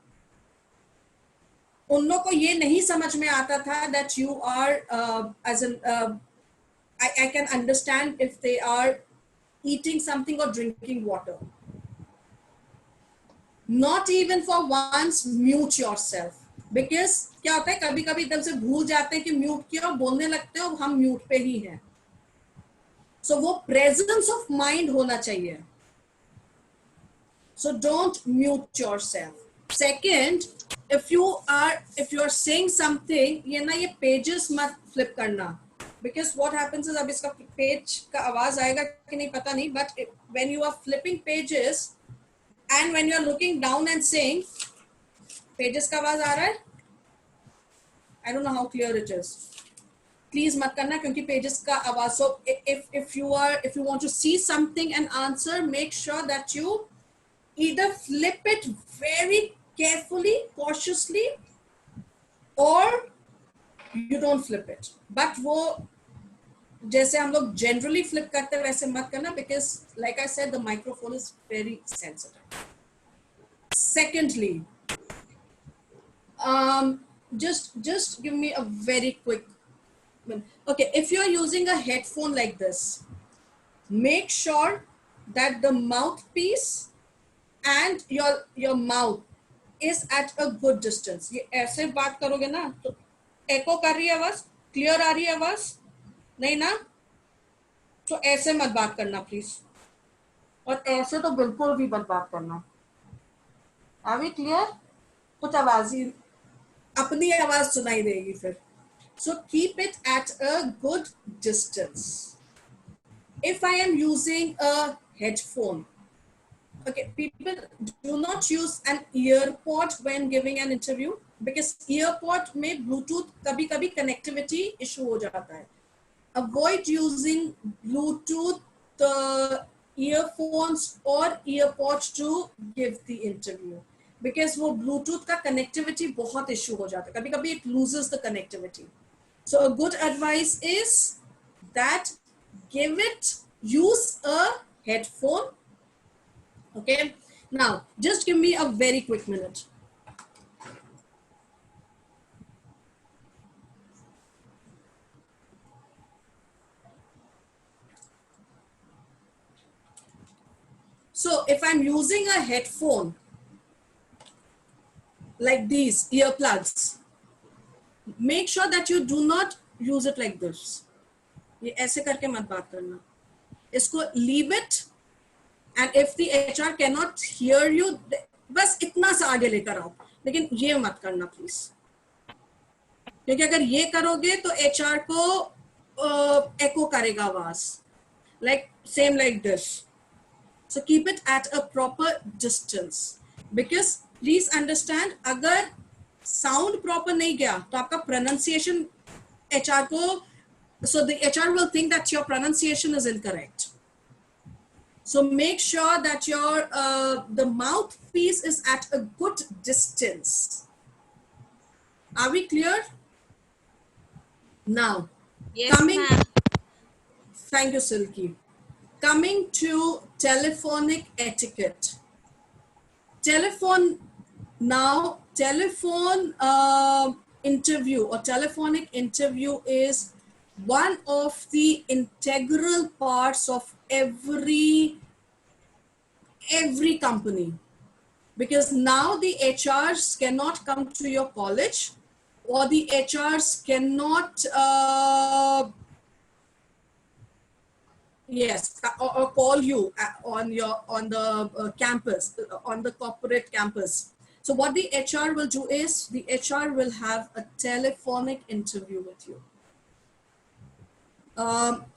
Speaker 2: उन लोग को ये नहीं समझ में आता था that you are as an I can understand if they are eating something or drinking water. Not even for once mute yourself, because क्या होता है कभी कभी एकदम से भूल जाते हैं कि म्यूट किया और बोलने लगते हैं और हम म्यूट पे ही हैं. So वो presence of mind होना चाहिए. So don't mute yourself. Second, if you are saying something, ये ना ये pages मत flip करना, because what happens is अब इसका page का आवाज आएगा कि नहीं पता नहीं, but when you are flipping pages and when you are looking down and saying, pages का आवाज आ रहा है? I don't know how clear it is. Please मत करना क्योंकि pages का आवाज. So if you want to see something and answer, make sure that you either flip it very carefully, cautiously, or you don't flip it. But वो जैसे हम लोग generally flip करते हैं वैसे मत करना, because like I said, the microphone is very sensitive. Secondly, just give me a very quick minute. Okay, if you're using a headphone like this, make sure that the mouthpiece and your mouth is at a good distance. ये ऐसे बात करोगे ना तो echo कर रही है आवाज, clear आ रही है आवाज नहीं ना, तो ऐसे मत बात करना प्लीज, और ऐसे तो बिल्कुल भी मत बात करना. Are we clear? कुछ आवाज ही अपनी आवाज सुनाई देगी फिर. So keep it at a good distance. If I am using a headphone, okay, people do not use an earpod when giving an interview, because earpod में Bluetooth कभी-कभी connectivity issue हो जाता है. Avoid using Bluetooth earphones or earpods to give the interview, because वो Bluetooth का connectivity बहुत issue हो जाता है. कभी-कभी it loses the connectivity. So a good advice is that use a headphone. Okay, now just give me a very quick minute. So if I'm using a headphone like these earplugs, make sure that you do not use it like this. ये ऐसे करके मत बात करना. इसको leave it, and if the HR cannot hear you, बस इतना सा आगे लेकर आओ, लेकिन ये मत करना प्लीज, क्योंकि अगर ये करोगे तो HR को echo करेगा आवाज, like same like this. So keep it at a proper distance, because please understand, अगर sound proper नहीं गया तो आपका pronunciation HR को, so the HR will think that your pronunciation is incorrect. So make sure that your the mouthpiece is at a good distance. Are we clear? Now,
Speaker 4: yes, ma'am.
Speaker 2: Thank you, Silky. Coming to telephonic etiquette. Telephone interview or telephonic interview is one of the integral parts of every company, because now the HRs cannot come to your college, or the HRs cannot or call you on the campus, on the corporate campus. So what the HR will do is the HR will have a telephonic interview with you.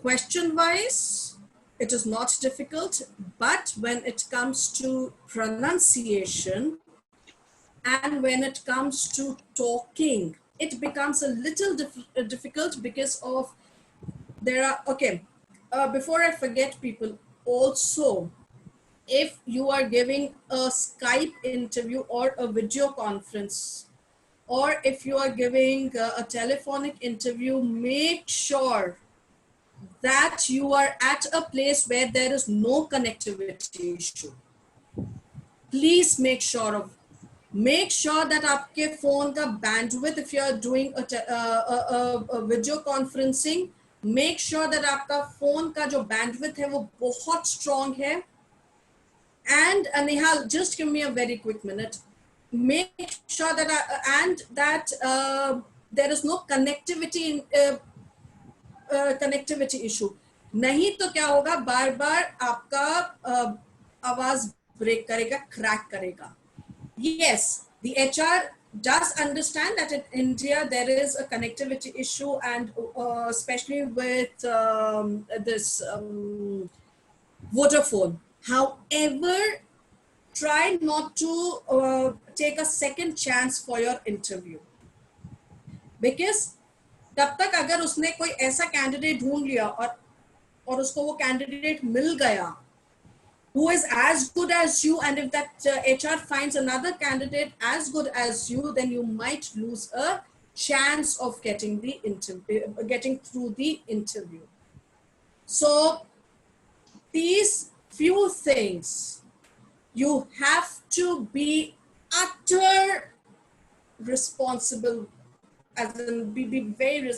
Speaker 2: Question wise, it is not difficult, but when it comes to pronunciation and when it comes to talking, it becomes a little difficult, because of before I forget, people, also if you are giving a Skype interview or a video conference, or if you are giving a telephonic interview, make sure that you are at a place where there is no connectivity issue. Please make sure of Make sure that आपके phone का bandwidth, if you are doing a video conferencing, make sure that आपका phone का जो bandwidth है वो बहुत strong है. And Nihal, just give me a very quick minute. Make sure that there is no connectivity issue. नहीं तो क्या होगा, बार बार आपका आवाज ब्रेक करेगा, क्रैक करेगा. Yes, the HR does understand that in India there is a connectivity issue, and especially with this Vodafone. However, try not to take a second chance for your interview, because तब तक अगर उसने कोई ऐसा candidate ढूंढ लिया और उसको वो कैंडिडेट मिल गया who is as good as you, and if that HR finds another candidate as good as you, then you might lose a chance of getting the getting through the interview. So these few things, you have to be utter responsible, as in be very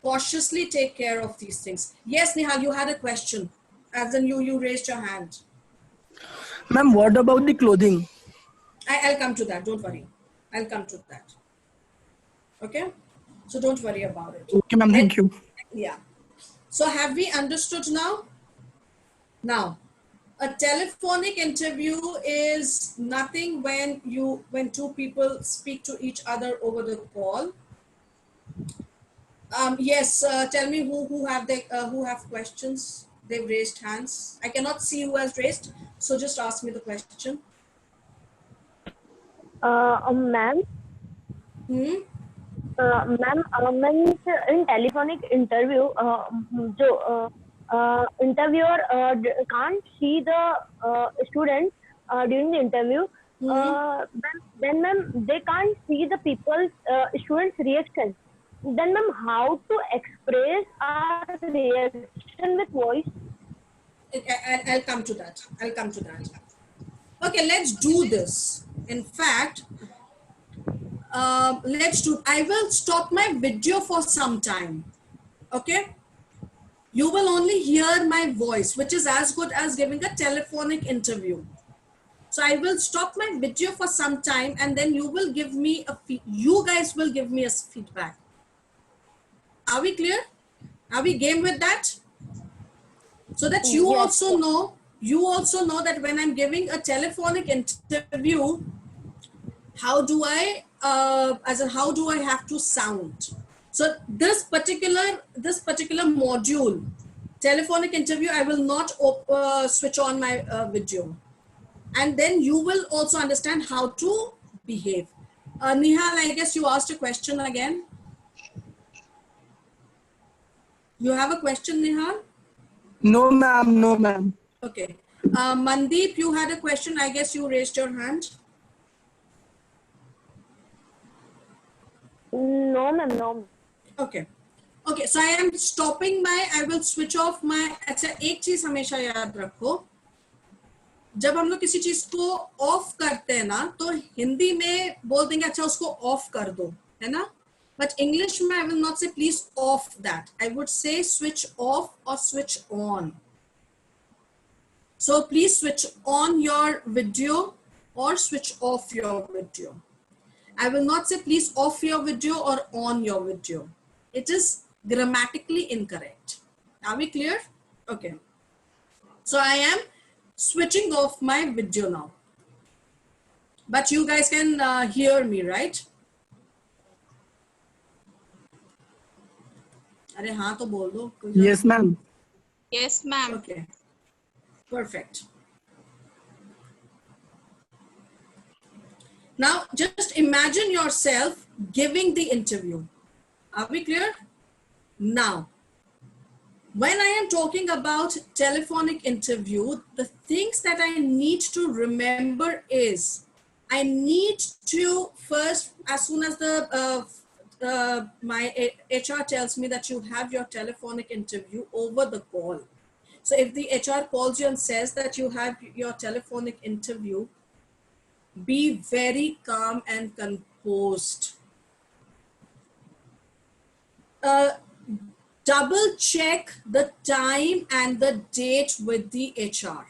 Speaker 2: cautiously take care of these things. Yes, Nihal, you had a question. As in you raised your hand.
Speaker 11: Ma'am, what about the clothing?
Speaker 2: I'll come to that. Don't worry. I'll come to that. Okay? So don't worry about it.
Speaker 11: Okay, ma'am. Thank you.
Speaker 2: Yeah. So have we understood now? Now, a telephonic interview is nothing when two people speak to each other over the call. Yes. Tell me who have questions. They've raised hands. I cannot see who has raised, so just ask me the question.
Speaker 14: Ma'am. Ma'am, in telephonic interview, interviewer can't see the student during the interview. Then ma'am, they can't see the students' reaction. Then ma'am, how to express our reaction with voice?
Speaker 2: I'll come to that. Okay, let's do this. In fact, I will stop my video for some time. Okay? You will only hear my voice, which is as good as giving a telephonic interview. So I will stop my video for some time, and then you will give me you guys will give me a feedback. Are we clear? Are we game with that? So that you also know that when I'm giving a telephonic interview, how do I have to sound? So this particular module, telephonic interview, I will not switch on my video, and then you will also understand how to behave. Nihal, I guess you asked a question again. You have a question, Nihal?
Speaker 11: No, ma'am. No, ma'am.
Speaker 2: Okay. Mandeep, you had a question. I guess you raised your hand.
Speaker 14: No, ma'am. No.
Speaker 2: Okay. Okay. So I am stopping I will switch off my. अच्छा, एक चीज हमेशा याद रखो. जब हम लोग किसी चीज को ऑफ करते हैं ना, तो हिंदी में बोल देंगे अच्छा उसको ऑफ कर दो, है ना? But English में I will not say please off that. I would say switch off or switch on. So please switch on your video or switch off your video. I will not say please off your video or on your video. It is grammatically incorrect. Are we clear? Okay. So I am switching off my video now. But you guys can hear me, right? अरे हाँ तो बोल दो.
Speaker 11: Yes, ma'am.
Speaker 4: Yes, ma'am.
Speaker 2: Okay. Perfect. Now, just imagine yourself giving the interview. Are we clear? Now, when I am talking about telephonic interview, the things that I need to remember is, I need to first, as soon as my HR tells me that you have your telephonic interview over the call. So if the HR calls you and says that you have your telephonic interview, Be very calm and composed. Double check the time and the date with the HR.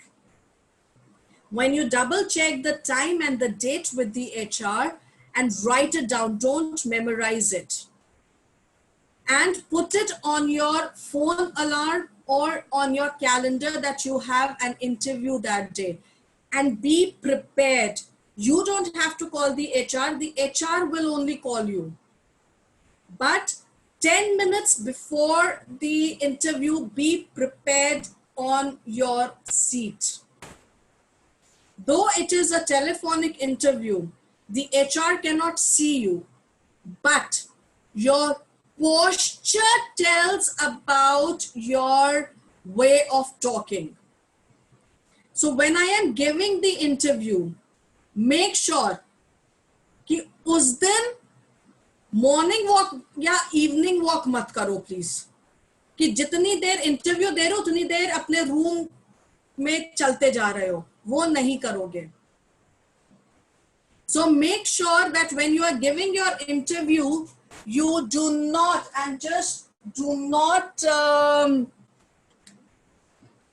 Speaker 2: When you double check the time and the date with the HR and write it down, don't memorize it. And put it on your phone alarm or on your calendar that you have an interview that day. And be prepared. You don't have to call the HR will only call you. But 10 minutes before the interview, be prepared on your seat. Though it is a telephonic interview, the HR cannot see you, but your posture tells about your way of talking. So when I am giving the interview, make sure कि उस दिन morning walk या evening walk मत करो please, कि जितनी देर interview दे रहे हो उतनी देर अपने रूम में चलते जा रहे हो, वो नहीं करोगे. So make sure that when you are giving your interview, you do not and just do not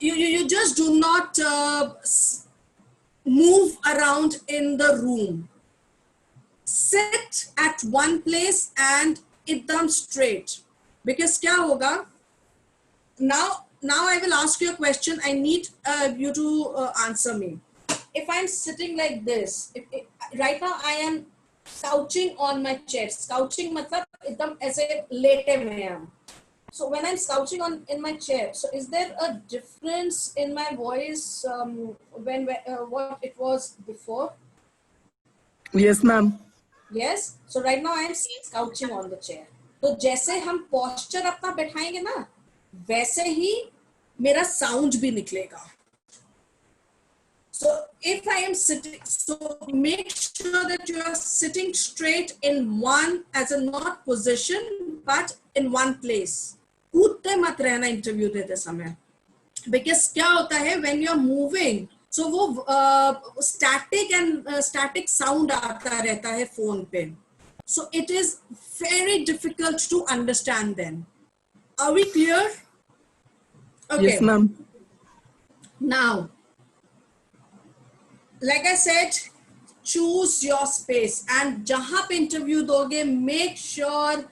Speaker 2: you just do not move around in the room. Sit at one place and एकदम straight. Because क्या होगा? Now I will ask you a question. I need you to answer me. If I'm sitting like this, right now I am couching on my chair. Couching मतलब एकदम ऐसे लेटे हुए हैं. So when I'm couching in my chair, so is there a difference in my voice when what it was before?
Speaker 11: Yes, ma'am.
Speaker 2: Yes. So right now I am couching on the chair. तो जैसे हम posture अपना बैठाएंगे ना, वैसे ही मेरा sound भी निकलेगा. So if I am sitting, so make sure that you are sitting straight in one, as a not position, but in one place. कूदते मत रहना इंटरव्यू देते समय. Because क्या होता है when you are moving, so वो static sound आता रहता है phone पे. So it is very difficult to understand then. Are we clear? Okay.
Speaker 11: Yes, ma'am.
Speaker 2: Now, like I said, choose your space, and जहाँ पे इंटरव्यू दोगे, make sure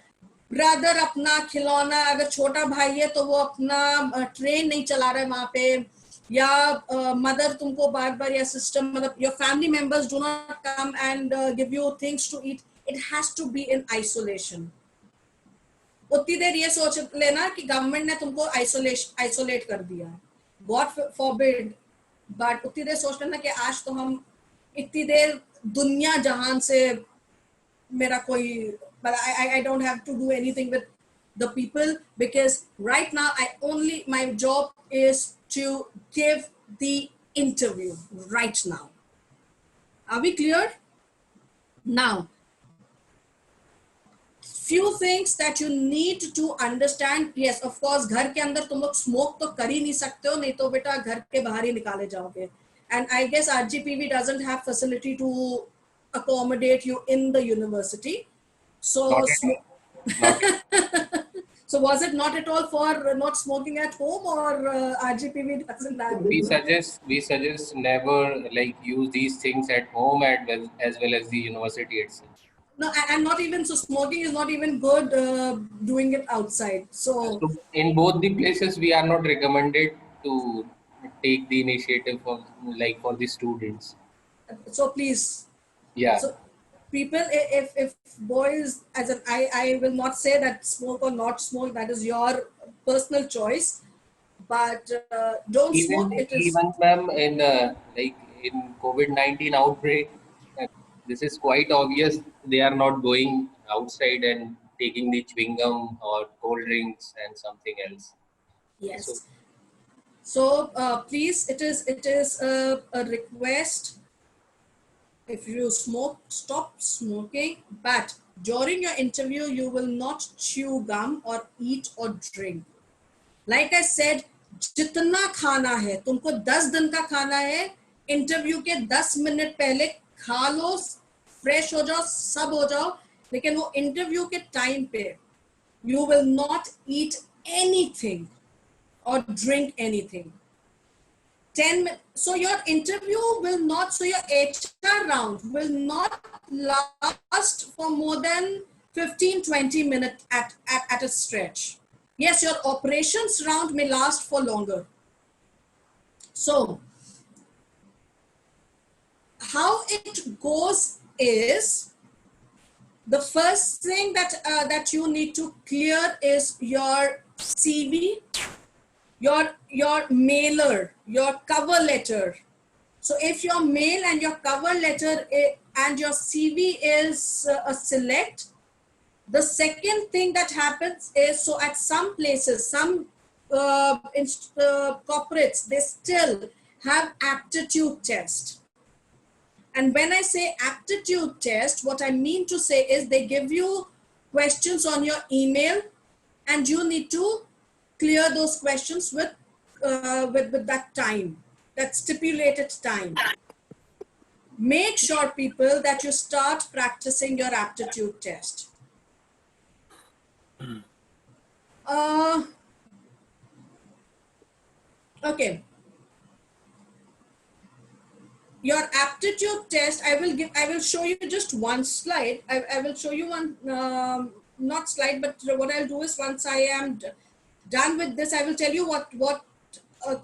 Speaker 2: brother अपना खिलौना, अगर छोटा भाई है तो वो अपना ट्रेन नहीं चला रहा है वहां पे, या मदर तुमको बार बार, या सिस्टम, मतलब your family members do not come and give you things to eat. It has to be in isolation. उतनी देर ये सोच लेना कि गवर्नमेंट ने तुमको आइसोलेट कर दिया, God forbid, बट उतनी देर सोच लेना कि आज तो हम इतनी देर दुनिया जहान से मेरा कोई, but I don't have to do anything with the people, because right now my job is to give the interview right now. Are we clear? Now, few things that you need to understand. Yes, of course, घर के अंदर तुम लोग smoke तो कर ही नहीं सकते हो, नहीं तो बेटा घर के बाहर ही निकाले जाओगे. And I guess RGPV doesn't have facility to accommodate you in the university. So, so was it not at all for not smoking at home, or RGPV doesn't have?
Speaker 6: We suggest never like use these things at home as well as the university itself.
Speaker 2: No, and not even so. Smoking is not even good. Doing it outside. So
Speaker 6: in both the places, we are not recommended to take the initiative for the students.
Speaker 2: So please.
Speaker 6: Yeah.
Speaker 2: So people, if boys, I will not say that smoke or not smoke. That is your personal choice. But don't smoke.
Speaker 6: Even ma'am, in COVID-19 outbreak, this is quite obvious. They are not going outside and taking the chewing gum or cold drinks and something else.
Speaker 2: Yes. So please, it is a request. If you smoke, stop smoking. But during your interview, you will not chew gum or eat or drink. Like I said, जितना खाना है तुमको 10 दिन का खाना है, interview के 10 minute पहले खा लो, फ्रेश हो जाओ, सब हो जाओ, लेकिन वो इंटरव्यू के टाइम पे you will not eat anything or drink anything. 10 minutes. So your interview will not, so your HR round will not last for more than 15-20 minutes at a stretch. Yes, your operations round may last for longer. So how it goes is, the first thing that you need to clear is your CV, your mailer, your cover letter. So if your mail and your cover letter and your CV is a select, the second thing that happens is, so at some places, some corporates, they still have aptitude test. And when I say aptitude test, what I mean to say is they give you questions on your email and you need to clear those questions with that time, that stipulated time. Make sure, people, that you start practicing your aptitude test. Okay. Your aptitude test, I will show you just one slide. I will show you one, not slide, but what I'll do is, once I am done with this, I will tell you what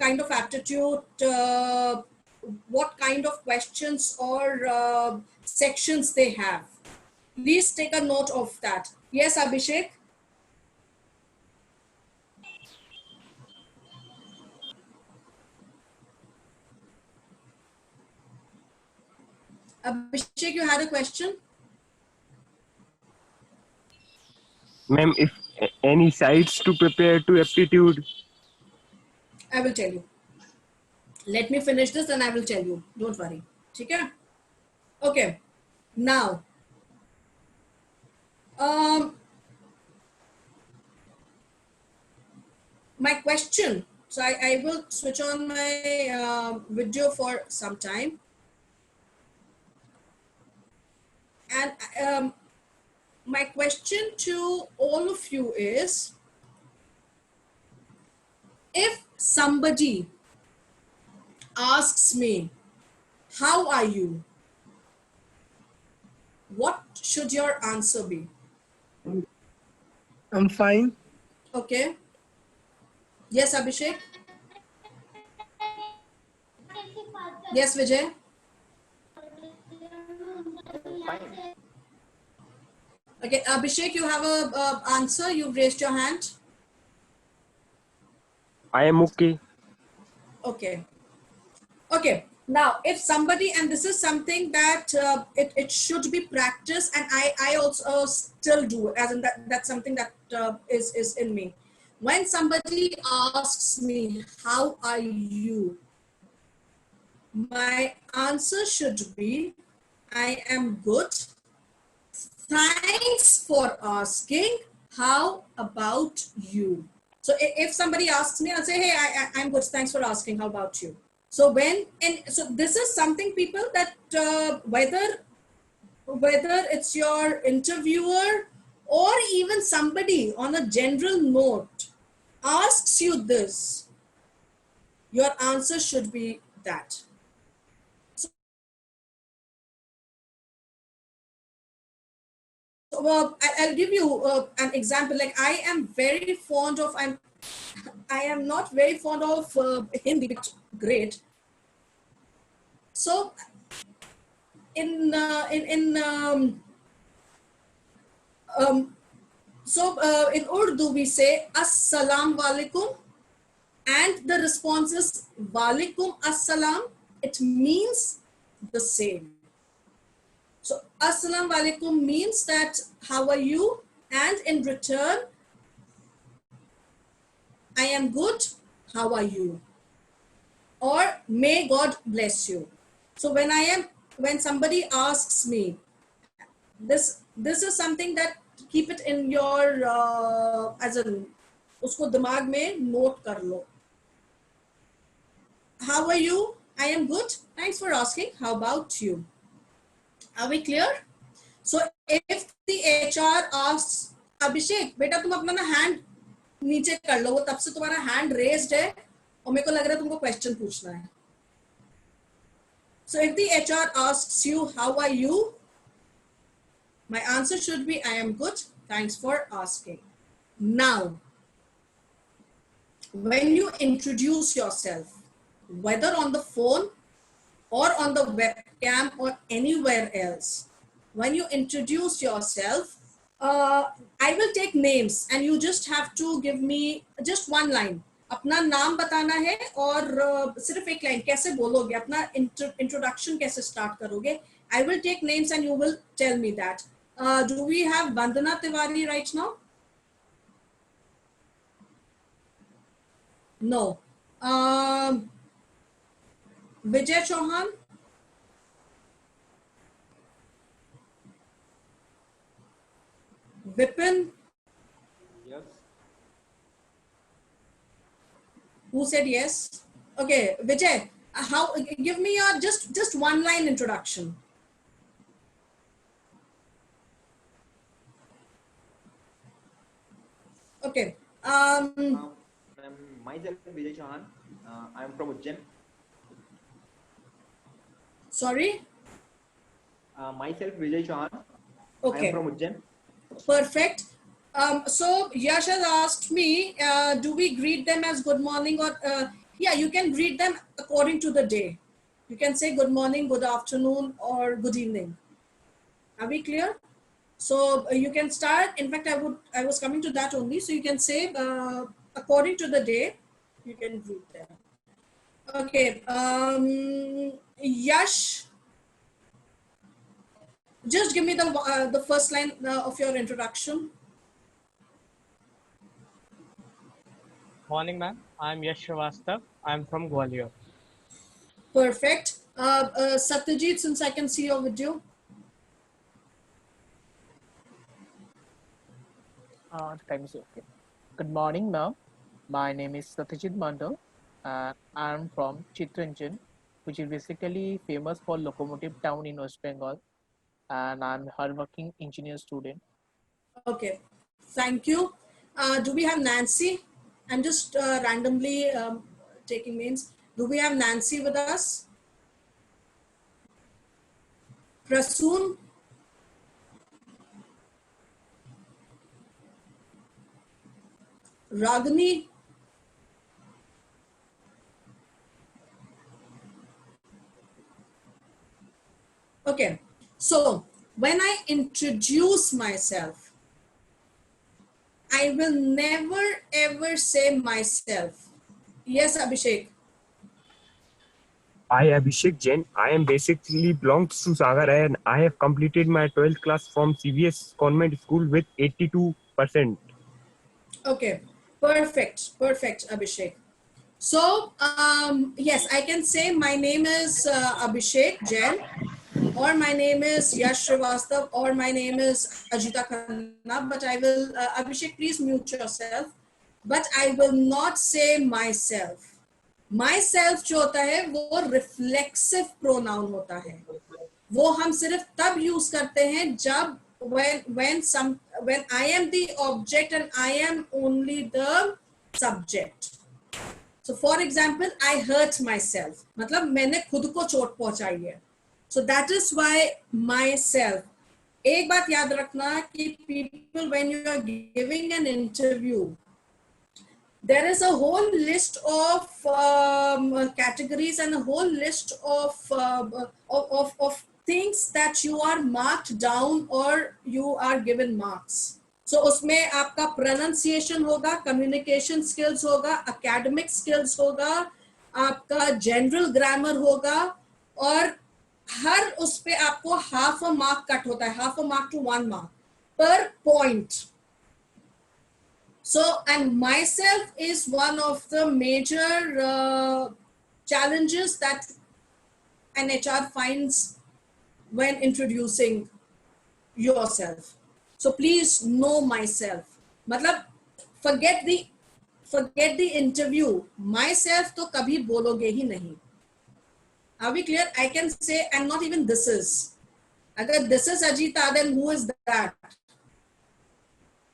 Speaker 2: kind of aptitude, what kind of questions or sections they have. Please take a note of that. Yes, Abhishek? Abhishek, you had a question?
Speaker 15: Ma'am, if any sites to prepare to aptitude?
Speaker 2: I will tell you. Let me finish this and I will tell you. Don't worry. Okay? Okay. Now, my question. So I will switch on my video for some time. And my question to all of you is, if somebody asks me, how are you? What should your answer be?
Speaker 11: I'm fine.
Speaker 2: Okay. Yes, Abhishek? Yes, Vijay?
Speaker 10: Fine.
Speaker 2: Okay, Abhishek, you have a answer. You've raised your hand.
Speaker 15: I am okay.
Speaker 2: Okay. Okay. Now, if somebody, and this is something that it should be practiced, and I also still do, as in that's something that is in me. When somebody asks me, how are you? My answer should be, I am good. Thanks for asking. How about you? So if somebody asks me, I'll say, hey, I'm good. Thanks for asking. How about you? So so this is something, people, that whether it's your interviewer or even somebody on a general note asks you this, your answer should be that. So, I'll give you an example. Like, I am not very fond of Hindi, but great. So in Urdu we say Assalamu alaikum, and the response is Walaikum Assalam. It means the same. So Assalamu alaikum means that how are you, and in return, I am good, how are you? Or may God bless you. So when somebody asks me, this is something that keep it in your as in usko dimag mein note kar lo. How are you? I am good. Thanks for asking. How about you? Are we clear? So if the HR asks, Abhishek, बेटा तुम अपना ना hand नीचे कर लो, वो तब से तुम्हारा hand raised है और मेरे को लग रहा है तुमको question पूछना है. So if the HR asks you, how are you? My answer should be, I am good. Thanks for asking. Now, when you introduce yourself, whether on the phone or on the webcam or anywhere else, when you introduce yourself, I will take names and you just have to give me just one line. अपना नाम बताना है और सिर्फ एक line. कैसे बोलोगे, अपना introduction कैसे start करोगे? I will take names and you will tell me that. Do we have Vandana Tiwari right now? No. Vijay Chauhan? Vipin?
Speaker 16: Yes.
Speaker 2: Who said yes? Okay, Vijay, how? Give me your just one line introduction. Okay.
Speaker 16: Myself Vijay Chauhan. I am from Ujjain.
Speaker 2: Sorry?
Speaker 16: Myself Vijay Chauhan.
Speaker 2: Okay.
Speaker 16: I am from Ujjain.
Speaker 2: Perfect. So Yash has asked me, do we greet them as good morning or yeah, you can greet them according to the day. You can say good morning, good afternoon, or good evening. Are we clear? So you can start. In fact, I was coming to that only. So you can say according to the day, you can greet them. Okay. Yash, just give me the first line of your introduction.
Speaker 8: Morning, ma'am. I'm Yash Srivastav. I'm from Gwalior.
Speaker 2: Perfect. Satyajit, since I can see your video.
Speaker 10: Time is okay. Good morning, ma'am. My name is Satyajit Mandal, and I'm from Chittranjan, which is basically famous for locomotive town in West Bengal, and I'm a hardworking engineer student.
Speaker 2: Okay, thank you. Do we have Nancy? I'm just randomly taking names. Do we have Nancy with us? Prasoon? Ragini? Okay, so when I introduce myself, I will never ever say myself. Yes, Abhishek.
Speaker 15: I, Abhishek Jain, I am basically belongs to Sagar and I have completed my 12th class from CBS convent school with 82%.
Speaker 2: Okay, perfect, perfect, Abhishek. So, yes, I can say my name is Abhishek Jain, or my name is Yash Srivastav, or my name is Ajita Khanna, but I will, Abhishek, please mute yourself, but I will not say myself. Myself जो होता है वो reflexive pronoun होता है, वो हम सिर्फ तब use करते हैं जब when I am the object and I am only the subject. So for example, I hurt myself. मतलब मैंने खुद को चोट पहुंचाई है. So that is why myself. एक बात याद रखना कि people, when you are giving an interview, there is a whole list of categories and a whole list of things that you are marked down or you are given marks. So उसमें आपका pronunciation होगा, communication skills होगा, academic skills होगा, आपका general grammar होगा और हर उस पे आपको half a mark cut होता है, half a mark to 1 mark per point. So, and myself is one of the major challenges that an HR finds when introducing yourself. So please know myself. मतलब forget the interview. Myself तो कभी बोलोगे ही नहीं. Are we clear? I can say, and not even this is. अगर this is Ajita, then who is that?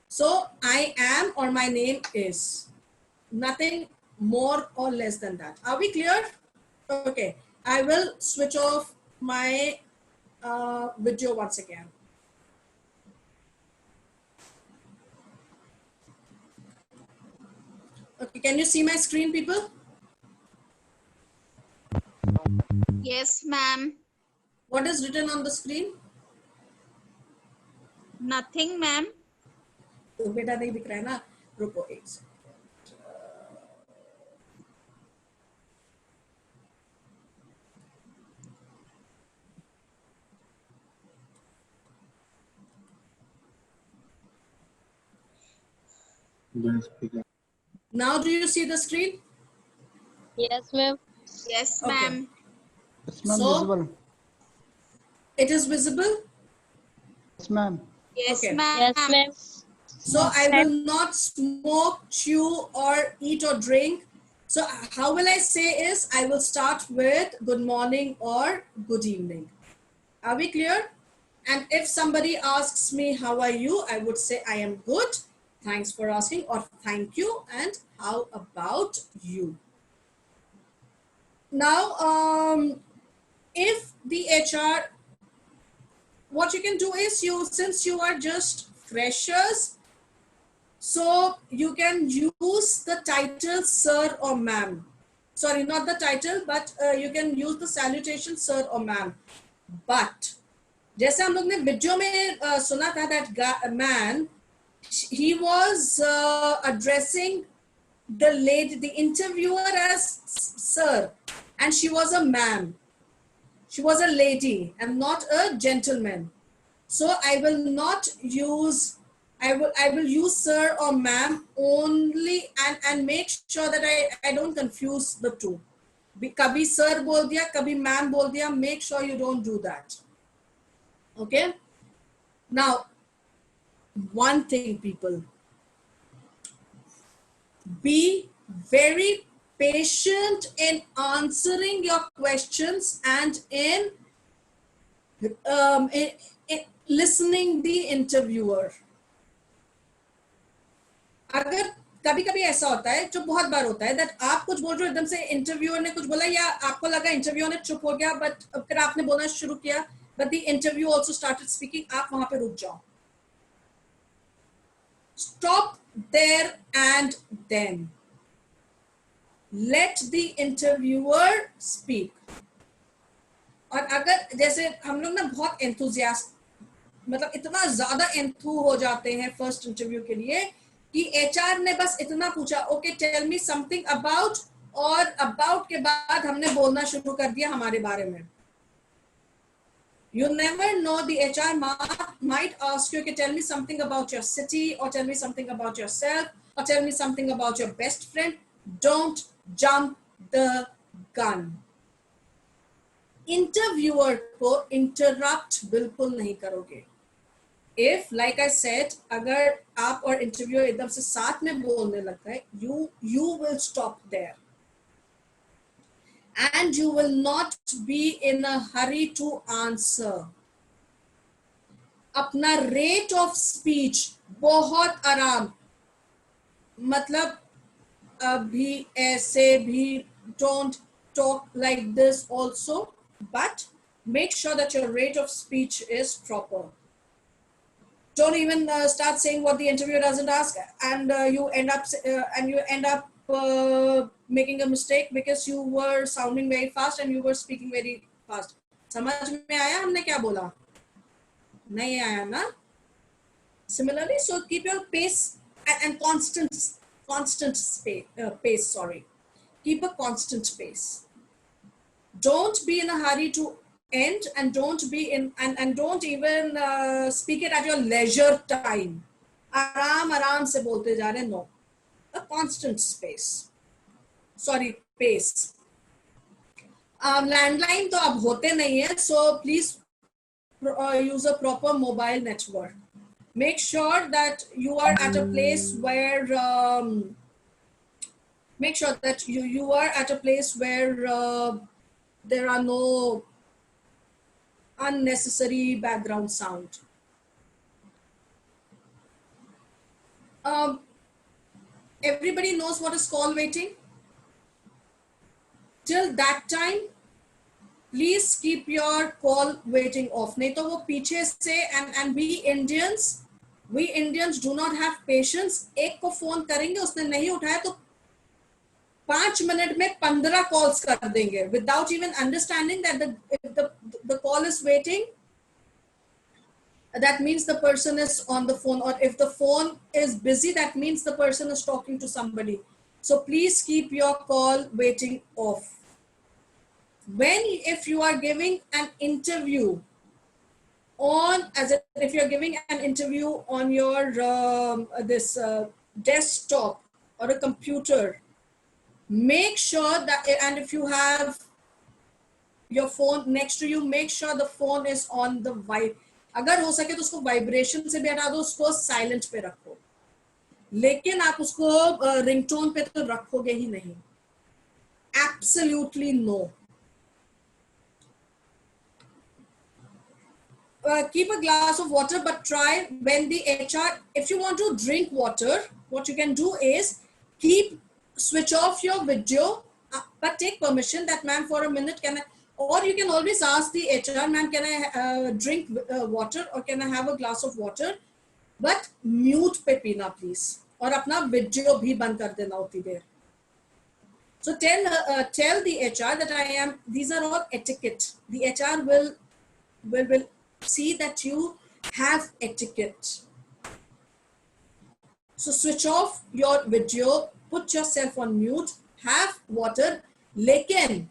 Speaker 2: So I am or my name is. Nothing more or less than that. Are we clear? Okay. I will switch off my video once again. Okay, can you see my screen, people?
Speaker 4: Yes, ma'am.
Speaker 2: What is written on the screen?
Speaker 4: Nothing, ma'am.
Speaker 2: तो बेटा नहीं दिख रहा है ना, रुको एक second. Now do you see the screen?
Speaker 7: Yes, ma'am.
Speaker 4: Yes,
Speaker 2: Okay.
Speaker 4: ma'am.
Speaker 17: Yes, ma'am.
Speaker 2: So
Speaker 17: Visible.
Speaker 2: it is visible?
Speaker 17: Yes, ma'am.
Speaker 4: Yes,
Speaker 2: Okay.
Speaker 4: ma'am.
Speaker 7: Yes, ma'am.
Speaker 2: So I will not smoke, chew, or eat or drink. So how will I say is, I will start with good morning or good evening. Are we clear? And if somebody asks me, how are you? I would say, I am good. Thanks for asking, or thank you. And how about you? Now, if the HR, what you can do is, since you are just freshers, so you can use the title sir or ma'am. Sorry, not the title, but you can use the salutation sir or ma'am. But जैसे हम लोग ने video में सुना था, that man, he was addressing the lady, the interviewer, as sir, and she was a ma'am. She was a lady and not a gentleman. So I will not use, I will use sir or ma'am only, and make sure that I don't confuse the two. Kabhi sir bol diya, kabhi ma'am bol diya. Make sure you don't do that. Okay. Now, one thing, people, be very patient in answering your questions and in listening the interviewer. अगर कभी कभी ऐसा होता है, जो बहुत बार होता है, that आप कुछ बोल रहे हो, एकदम से इंटरव्यूअर ने कुछ बोला, या आपको लगा इंटरव्यूअर ने चुप हो गया, बट फिर आपने बोलना शुरू किया, but the interview also started speaking. आप वहां पे रुक जाओ. Stop there and then. Let the interviewer speak. और अगर जैसे हम लोग ना बहुत एंथुजियास्ट, मतलब इतना ज्यादा एंथू हो जाते हैं फर्स्ट इंटरव्यू के लिए कि एचआर ने बस इतना पूछा, okay tell me something about, और अबाउट के बाद हमने बोलना शुरू कर दिया हमारे बारे में. You never know, the HR might ask you, okay, tell me something about your city, or tell me something about yourself, or tell me something about your best friend. Don't jump the gun. Interviewer को interrupt बिल्कुल नहीं करोगे. If, like I said, अगर आप और interviewer एकदम से साथ में बोलने लगता है, you will stop there. And you will not be in a hurry to answer. अपना rate of speech बहुत आराम, मतलब अभी ऐसे भी, don't talk like this also, but make sure that your rate of speech is proper. Don't even start saying what the interviewer doesn't ask, and you end up making a mistake because you were sounding very fast and you were speaking very fast. समझ में आया हमने क्या बोला? नहीं आया ना? Similarly, so keep your pace and constant pace. Sorry, keep a constant pace. Don't be in a hurry to end, and don't be in and don't even speak it at your leisure time. आराम से बोलते जा रहे. No, a constant pace. Landline तो अब होते नहीं है, so please use a proper mobile network. Make sure that you are at a place where there are no unnecessary background sound. Everybody knows what is call waiting. Till that time, please keep your call waiting off. नहीं तो वो पीछे से and we Indians do not have patience. एक को phone करेंगे, उसने नहीं उठाया तो 5 मिनट में 15 calls कर देंगे without even understanding that if the call is waiting, that means the person is on the phone, or if the phone is busy, that means the person is talking to somebody. So please keep your call waiting off. If you are giving an interview if you're giving an interview on your desktop or a computer, make sure that, and if you have your phone next to you, make sure the phone is on the vibe. अगर हो सके तो उसको vibration से भी हटा दो, उसको साइलेंट पे रखो, लेकिन आप उसको रिंगटोन पे तो रखोगे ही नहीं. Absolutely no. Keep a glass of water, but try when the HR, if you want to drink water, what you can do is switch off your video, but take permission that, ma'am, for a minute, or you can always ask the HR, ma'am, can I drink water, or can I have a glass of water, but mute pe peena please, और अपना video भी बंद कर देना होती देर. So tell the HR that these are all etiquette. The HR will see that you have etiquette. So switch off your video, put yourself on mute, have water, लेकिन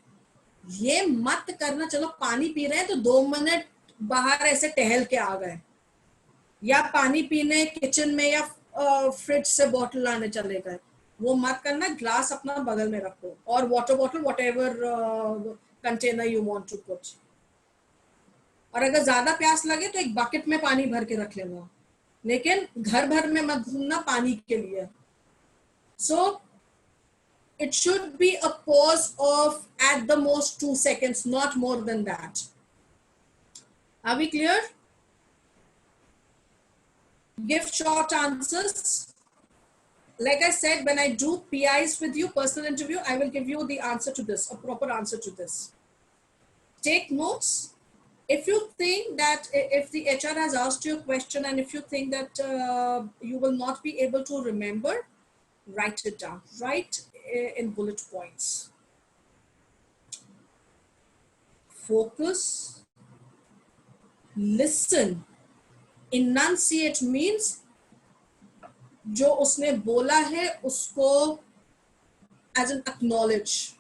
Speaker 2: ये मत करना चलो पानी पी रहे हैं तो 2 मिनट बाहर ऐसे टहल के आ गए, या पानी पीने किचन में या फ्रिज से बॉटल लाने चले गए, वो मत करना. ग्लास अपना बगल में रखो, और water bottle whatever container you want to put. और अगर ज्यादा प्यास लगे तो एक बकेट में पानी भर के रख लेना, लेकिन घर भर में मत घूमना पानी के लिए. So it should be a pause of at the most 2 seconds, not more than that. Are we clear? Give short answers. Like I said, when I do PIs with you, personal interview, I will give you the answer to this, a proper answer to this. Take notes. If you think that if the HR has asked you a question and if you think that you will not be able to remember, write it down. Write in bullet points. Focus. Listen. Enunciate means जो उसने बोला है उसको as an acknowledge.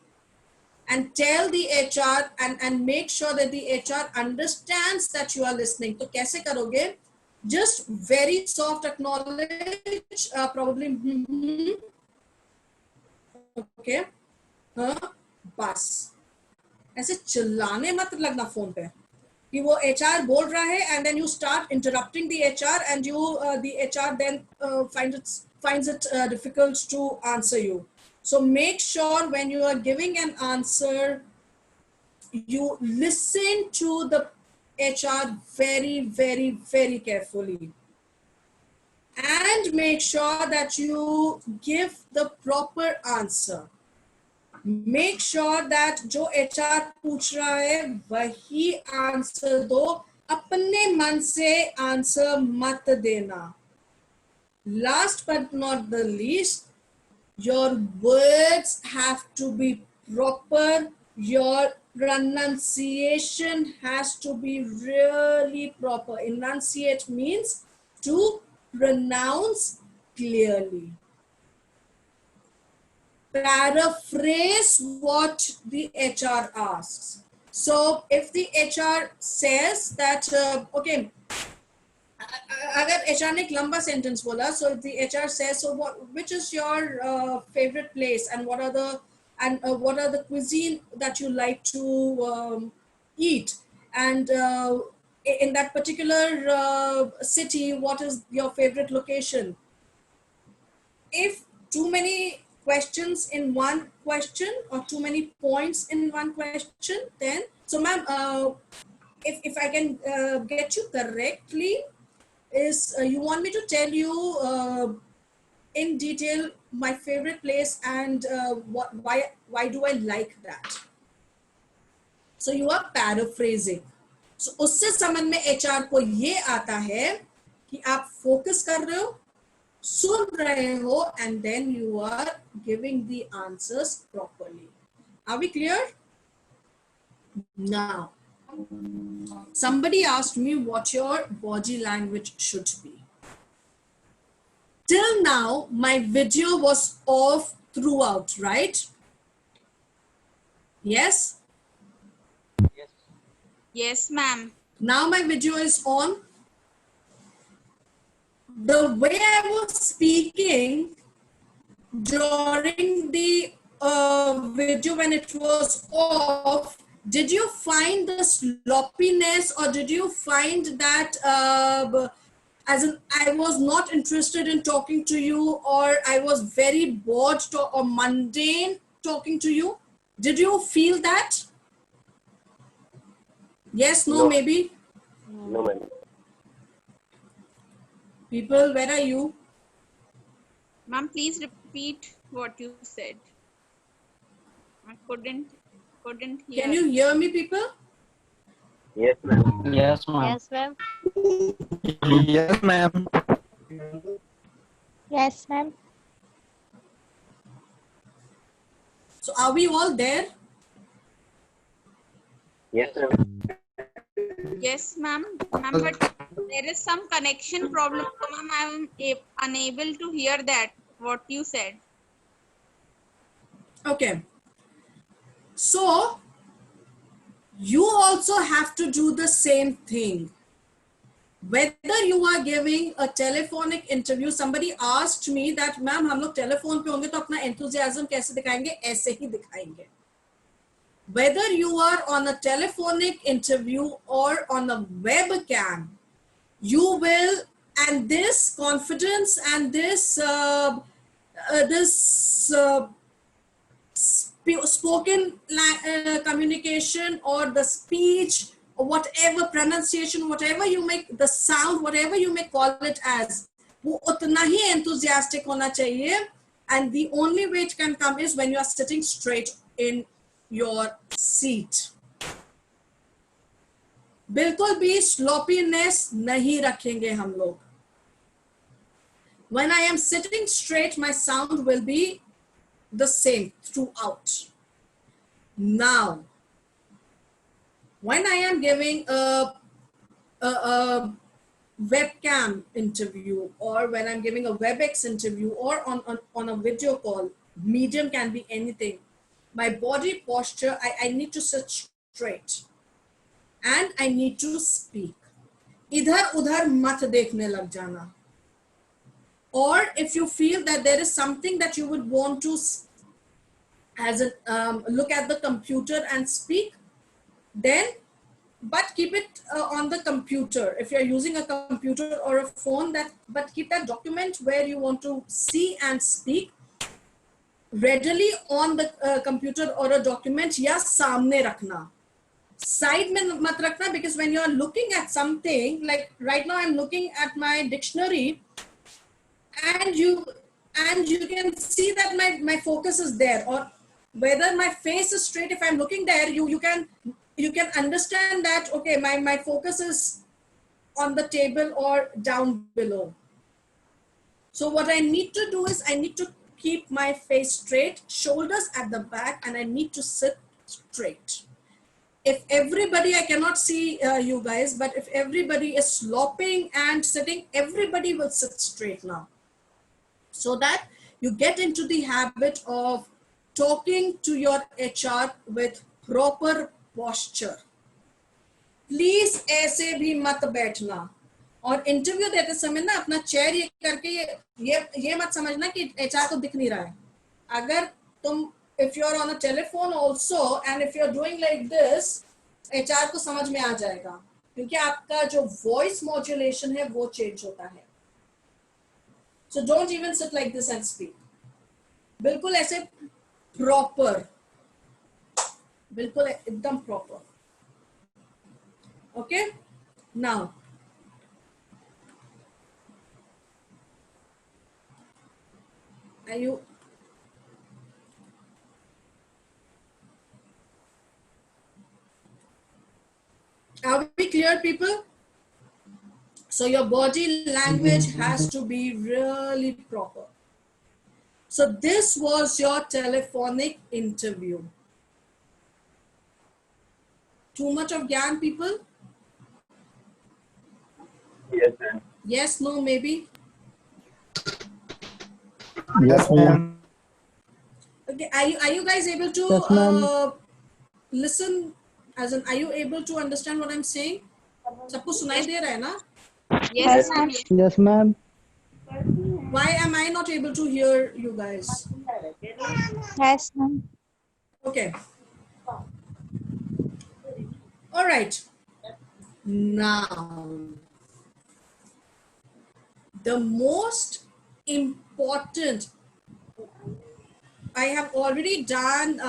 Speaker 2: And tell the HR and make sure that the HR understands that you are listening. तो कैसे करोगे? Just very soft acknowledge, probably okay, हाँ, बस. ऐसे चिल्लाने मत लगना फोन पे कि वो HR बोल रहा है, and then you start interrupting the HR, and the HR then finds it difficult to answer you. So make sure when you are giving an answer, you listen to the HR very, very, very carefully. And make sure that you give the proper answer. Make sure that जो HR पूछ रहा है वही answer दो, अपने मन से answer मत देना. Last but not the least, your words have to be proper. Your pronunciation has to be really proper. Enunciate means to pronounce clearly. Paraphrase what the HR asks. So if the HR says that, okay, अगर HR ने एक लंबा sentence बोला, so if the HR says, so which is your favorite place, and what are the cuisine that you like to eat, and in that particular city, what is your favorite location? If too many questions in one question or too many points in one question, then, so ma'am, if I can get you correctly, is you want me to tell you in detail my favorite place and why do I like that? So you are paraphrasing. So उससे समझ में HR को ये आता है कि आप focus कर रहे हो, सुन रहे हो, and then you are giving the answers properly. Are we clear? Now, somebody asked me what your body language should be. Till now, my video was off throughout, right? Yes?
Speaker 4: Yes, ma'am.
Speaker 2: Now my video is on. The way I was speaking during the video when it was off, did you find the sloppiness, or did you find that as in I was not interested in talking to you, or I was very bored or mundane talking to you? Did you feel that? Yes, no, maybe?
Speaker 5: No, ma'am.
Speaker 2: People, where are you?
Speaker 4: Ma'am, please repeat what you said. I couldn't hear.
Speaker 2: Can you hear me, people?
Speaker 5: Yes, ma'am.
Speaker 9: Yes, ma'am.
Speaker 7: Yes, ma'am.
Speaker 11: Yes, ma'am.
Speaker 7: Yes, ma'am.
Speaker 2: So are we all there?
Speaker 5: Yes, ma'am.
Speaker 4: Yes, ma'am. Ma'am, but there is some connection problem. So, ma'am, I am unable to hear that, what you said.
Speaker 2: Okay. So you also have to do the same thing. Whether you are giving a telephonic interview, somebody asked me that, ma'am, हम लोग telephone पे होंगे तो अपना enthusiasm कैसे दिखाएंगे? ऐसे ही दिखाएंगे. Whether you are on a telephonic interview or on a webcam, you will, and this confidence and this spoken communication or the speech or whatever pronunciation, whatever you make, the sound, whatever you may call it as, वो उतना ही enthusiastic होना चाहिए. And the only way it can come is when you are sitting straight in your seat. बिल्कुल भी sloppiness नहीं रखेंगे हम लोग. When I am sitting straight, my sound will be the same throughout. Now, when I am giving a webcam interview, or when I'm giving a WebEx interview, or on a video call, medium can be anything. My body posture, I need to sit straight and I need to speak. इधर उधर मत देखने लग जाना. Or if you feel that there is something that you would want to as a look at the computer and speak, then but keep it on the computer. If you're using a computer or a phone, but keep that document where you want to see and speak readily on the computer or a document, या सामने रखना. Side में मत रखना, because when you are looking at something, like right now I'm looking at my dictionary, and you can see that my focus is there, or whether my face is straight. If I'm looking there, you can understand that, okay, my focus is on the table or down below. So what I need to do is I need to keep my face straight, shoulders at the back, and I need to sit straight. If everybody, I cannot see you guys, but if everybody is slopping and sitting, everybody will sit straight now, so that you get into the habit of talking to your HR with proper posture. Please ऐसे भी मत बैठना. और interview देते समय ना अपना chair ये करके ये मत समझना कि HR को दिख नहीं रहा है. अगर तुम, if you're on a telephone also and if you're doing like this, HR को समझ में आ जाएगा, क्योंकि आपका जो voice modulation है वो change होता है. So don't even sit like this and speak. बिल्कुल ऐसे proper, बिल्कुल एकदम proper. Okay, now are we clear, people? So your body language has to be really proper. So this was your telephonic interview. Too much of gyan, people?
Speaker 5: Yes, ma'am.
Speaker 2: Yes, no, maybe?
Speaker 11: Yes, ma'am.
Speaker 2: Okay, are you guys able to
Speaker 17: Yes, ma'am.
Speaker 2: listen? As in, are you able to understand what I'm saying? सबको सुनाई दे रहा है ना?
Speaker 4: Yes, ma'am.
Speaker 17: Yes, ma'am.
Speaker 2: Why am I not able to hear you guys?
Speaker 18: Yes, ma'am.
Speaker 2: Okay. All right. Now, the most important, I have already done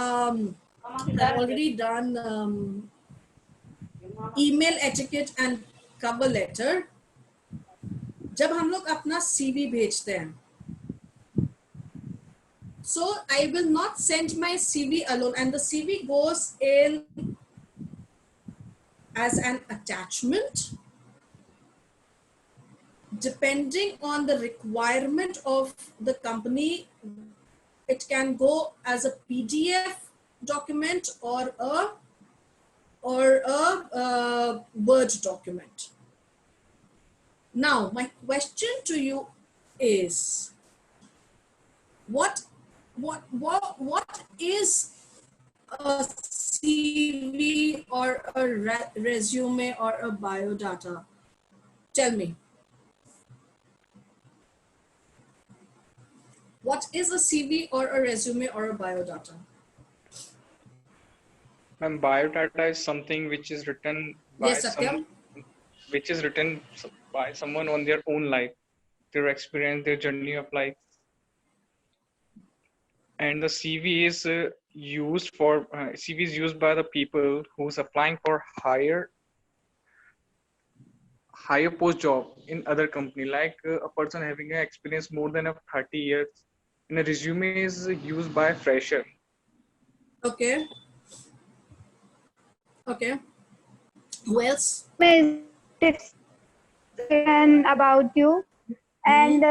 Speaker 2: email etiquette and cover letter. जब हम लोग अपना CV भेजते हैं, so I will not send my CV alone, and the CV goes in as an attachment. Depending on the requirement of the company, it can go as a PDF document or a Word document. Now, my question to you is, what is a CV or a resume or a biodata? Tell me. What is a CV or a resume or a biodata?
Speaker 19: Ma'am, biodata is something which is written by
Speaker 2: Yes, Satyam.
Speaker 19: someone on their own life, their experience, their journey of life. And the CV is used by the people who's applying for higher post job in other company, like a person having an experience more than 30 years. And a resume is used by a fresher.
Speaker 2: Okay. Okay. Who else?
Speaker 18: It's written about you, and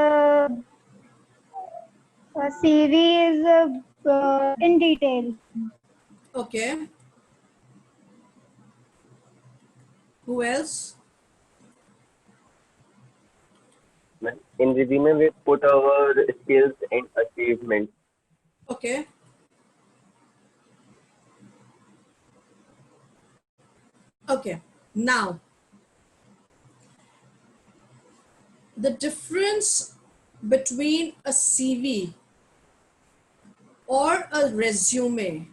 Speaker 18: CV is in detail.
Speaker 2: Okay. Who else?
Speaker 5: In resume, we put our skills and achievements.
Speaker 2: Okay. Okay. Now, the difference between a CV or a resume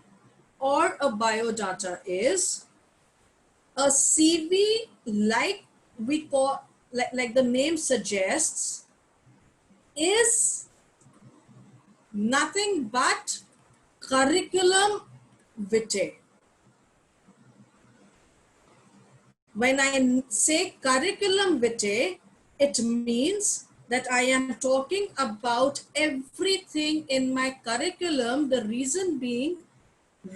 Speaker 2: or a biodata is a CV, like the name suggests, is nothing but curriculum vitae. When I say curriculum vitae, it means that I am talking about everything in my curriculum. The reason being,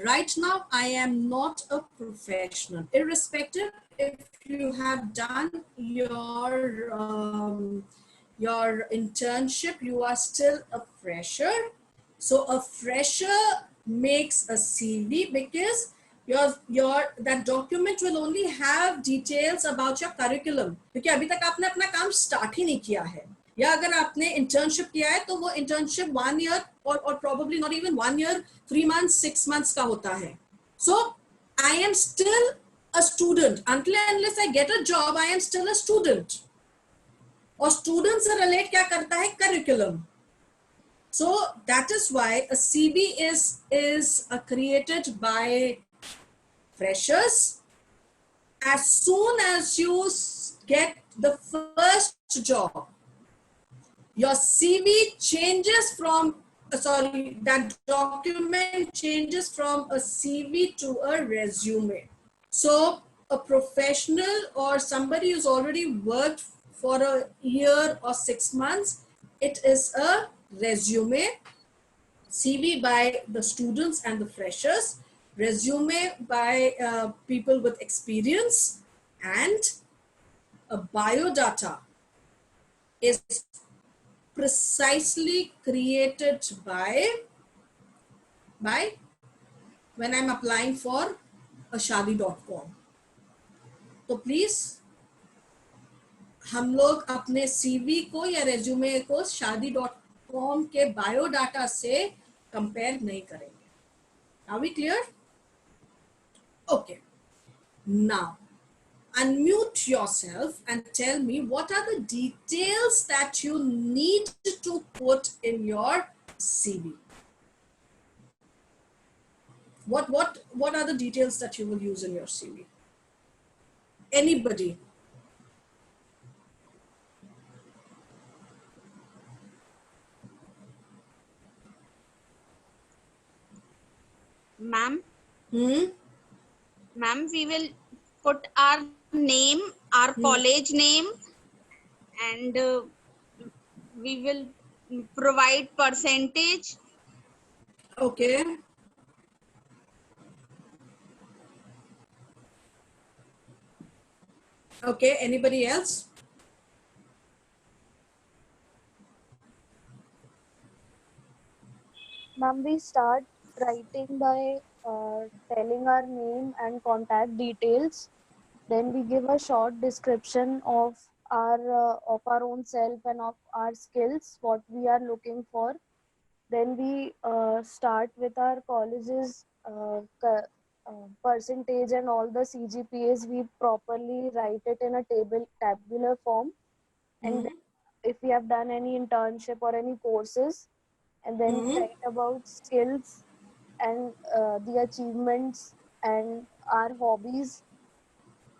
Speaker 2: right now I am not a professional. Irrespective if you have done your internship, you are still a fresher. So a fresher makes a CV because that document will only have details about your curriculum. क्योंकि अभी तक आपने अपना काम start ही नहीं किया है, या अगर आपने इंटर्नशिप किया है तो वो इंटर्नशिप 1 year और probably not even 1 year, 3 months, 6 months का होता है. So I am still a student. Until and unless I get a job, I am still a student. और student से relate क्या करता है? Curriculum. So that is why a CV is created by freshers. As soon as you get the first job, your CV changes from, that document changes from a CV to a resume. So a professional or somebody who's already worked for a year or 6 months, it is a resume. CV by the students and the freshers, resume by people with experience, and a biodata is precisely created by when I'm applying for a shadi.com. तो please हम लोग अपने CV को या resume को shadi.com के biodata से compare नहीं करेंगे. Are we clear? Okay. Now, unmute yourself and tell me what are the details that you need to put in your CV. What are the details that you will use in your CV? Anybody?
Speaker 4: Ma'am,
Speaker 2: Hmm?
Speaker 4: ma'am, we will put our name, our college name, and we will provide percentage.
Speaker 2: Okay. Okay, anybody else?
Speaker 20: Ma'am, we start writing by telling our name and contact details. Then we give a short description of our own self and of our skills, what we are looking for. Then we start with our college's percentage and all the CGPAs. We properly write it in a tabular form. And then if we have done any internship or any courses, and then we write about skills and the achievements and our hobbies,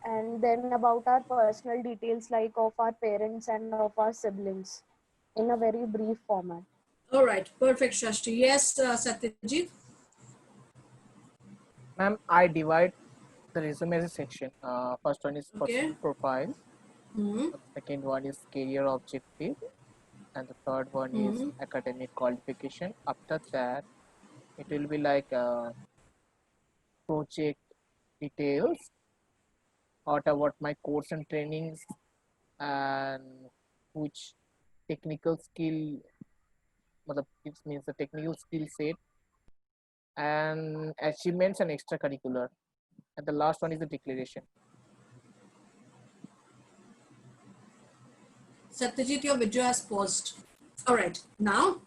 Speaker 20: and then about our personal details like of our parents and of our siblings in a very brief format.
Speaker 2: All right, perfect, Shashti. Yes, Satyajit.
Speaker 10: Ma'am, I divide the resume as a section. First one is
Speaker 2: Okay.
Speaker 10: personal profile.
Speaker 2: Hmm.
Speaker 10: Second one is career objective, and the third one is academic qualification. After that, it will be like project details, what about my course and trainings, and which technical skill, it means the technical skill set, and achievements and extracurricular. And the last one is the declaration.
Speaker 2: Satyajit, your video has paused. All right, now.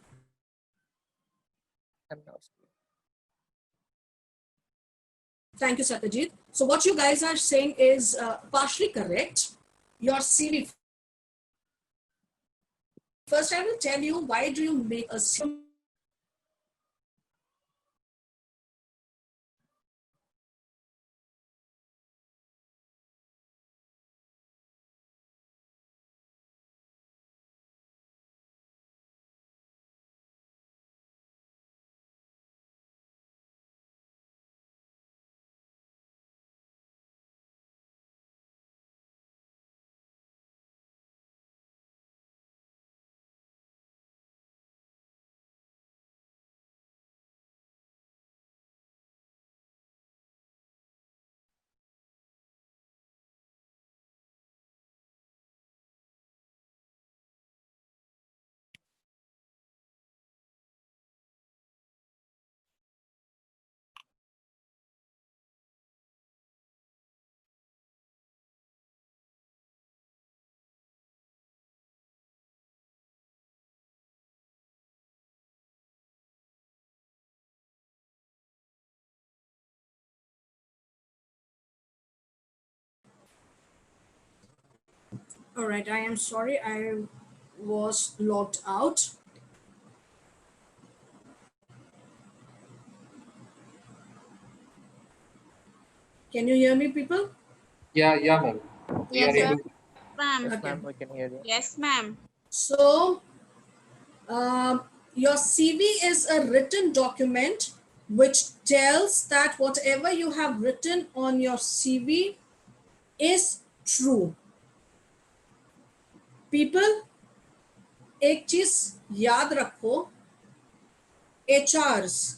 Speaker 2: Thank you, Satyajit. So what you guys are saying is partially correct. Your CV. First, I will tell you why do you make a CV. All right, I am sorry, I was logged out. Can you hear me, people?
Speaker 6: Yeah, ma'am. We are
Speaker 4: Yes,
Speaker 6: able.
Speaker 4: ma'am.
Speaker 10: Yes, ma'am, we can hear you.
Speaker 4: Yes, ma'am.
Speaker 2: So, your CV is a written document which tells that whatever you have written on your CV is true. People, एक चीज याद रखो, HRs,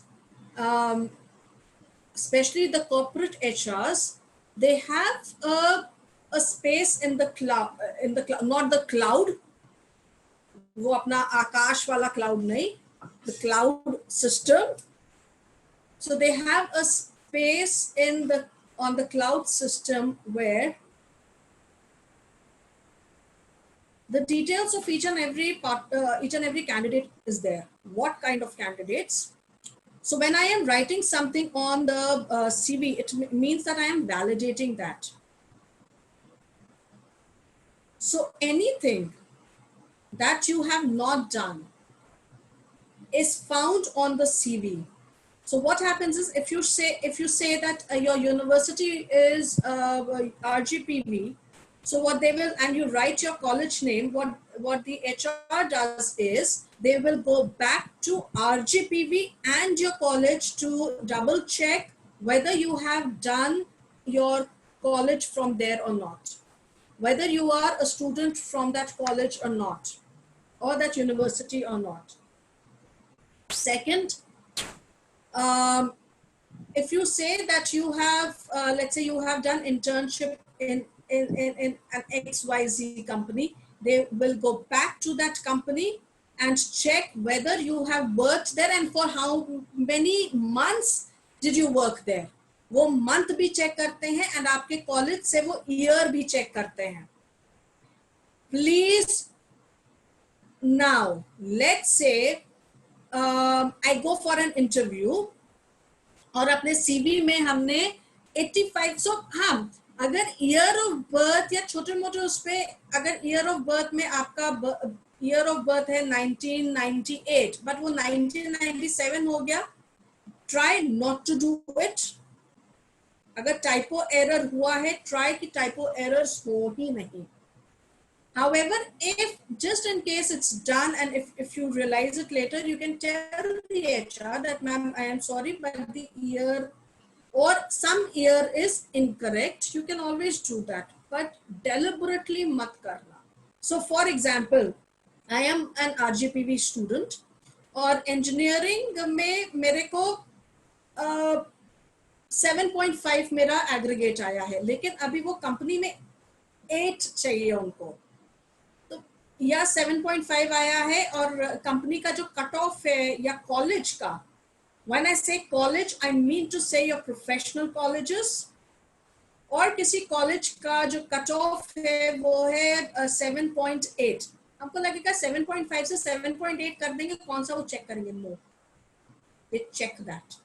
Speaker 2: especially the corporate HRs, they have a space in the cloud, not the cloud, वो अपना आकाश वाला cloud नहीं, the cloud system. So they have a space on the cloud system where the details of each and every candidate is there. What kind of candidates? So when I am writing something on the CV, it means that I am validating that. So anything that you have not done is found on the CV. So what happens is, if you say that your university is RGPV, so what they will, and you write your college name, what the HR does is they will go back to RGPV and your college to double check whether you have done your college from there or not, whether you are a student from that college or not, or that university or not. Second, if you say that you have, let's say you have done internship in an XYZ company, they will go back to that company and check whether you have worked there and for how many months did you work there. वो month भी check करते हैं and आपके college से वो year भी check करते हैं. Please, now let's say I go for an interview और अपने CV में हमने 85, so हाँ, अगर ईयर ऑफ बर्थ या छोटे मोटे उस पे, अगर ईयर ऑफ बर्थ में आपका ईयर ऑफ बर्थ है 1998 बट वो 1997 हो गया, try not to do it. अगर टाइपो एरर हुआ है, ट्राई कि टाइपो एरर्स हो ही नहीं. However, if just in case it's done and if you realize it later, you can tell the HR that, ma'am, I am sorry, but the year or some year is incorrect. You can always do that, but deliberately mat karna. So for example, I am an RGPV student और engineering में मेरे को 7.5 मेरा aggregate आया है, लेकिन अभी वो company में 8 चाहिए उनको, या 7.5 आया है और कंपनी का जो कट ऑफ है या कॉलेज का, when I say college I mean to say your professional colleges, और किसी कॉलेज का जो कट ऑफ है वो है 7.8, हमको लगेगा 7.5 से 7.8 कर देंगे, कौन सा वो चेक करेंगे? No, they check that.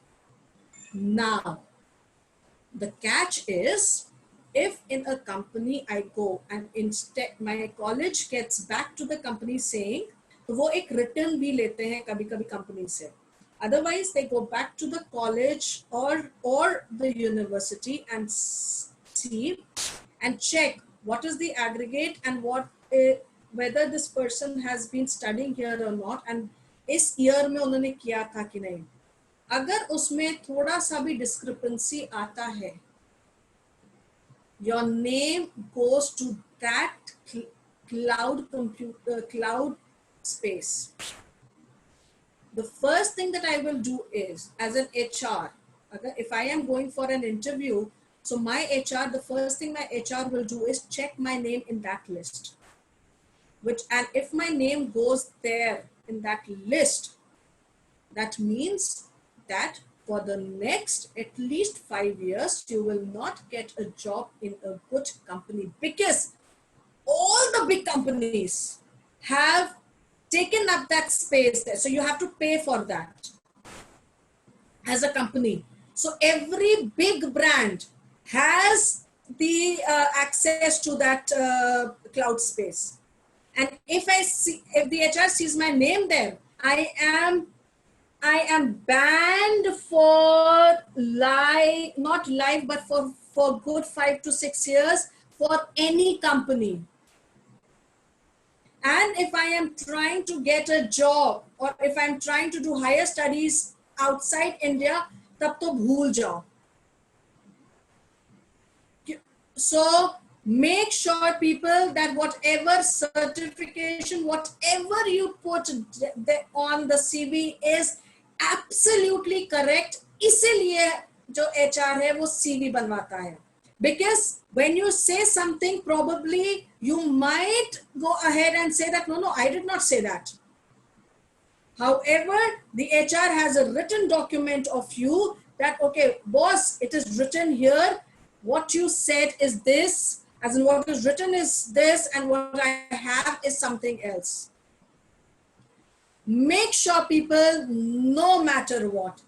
Speaker 2: Now the catch is, if in a company I go and instead my college gets back to the company saying, तो वो एक return भी लेते हैं कभी कभी company से. Otherwise they go back to the college or the university and see and check what is the aggregate and whether this person has been studying here or not and इस year में उन्होंने किया था कि नहीं. अगर उसमें थोड़ा सा भी discrepancy आता है, your name goes to that cloud space. The first thing that I will do is, as an HR, if I am going for an interview, so my HR, the first thing my HR will do is check my name in that list. And if my name goes there in that list, that means that for the next at least 5 years, you will not get a job in a good company, because all the big companies have taken up that space there. So you have to pay for that as a company. So every big brand has the access to that cloud space. And if the HR sees my name there, I am banned for not live, but for good 5 to 6 years for any company. And if I am trying to get a job or if I'm trying to do higher studies outside India, तब तो भूल जाओ. So Make sure people that whatever certification, whatever you put on the CV is absolutely correct. इसीलिए जो HR है वो CV बनवाता है. Because when you say something, probably you might go ahead and say that, no, I did not say that. However, the HR has a written document of you that, okay, boss, it is written here. What you said is this, as in what is written is this, and what I have is something else. Make sure people, no matter what,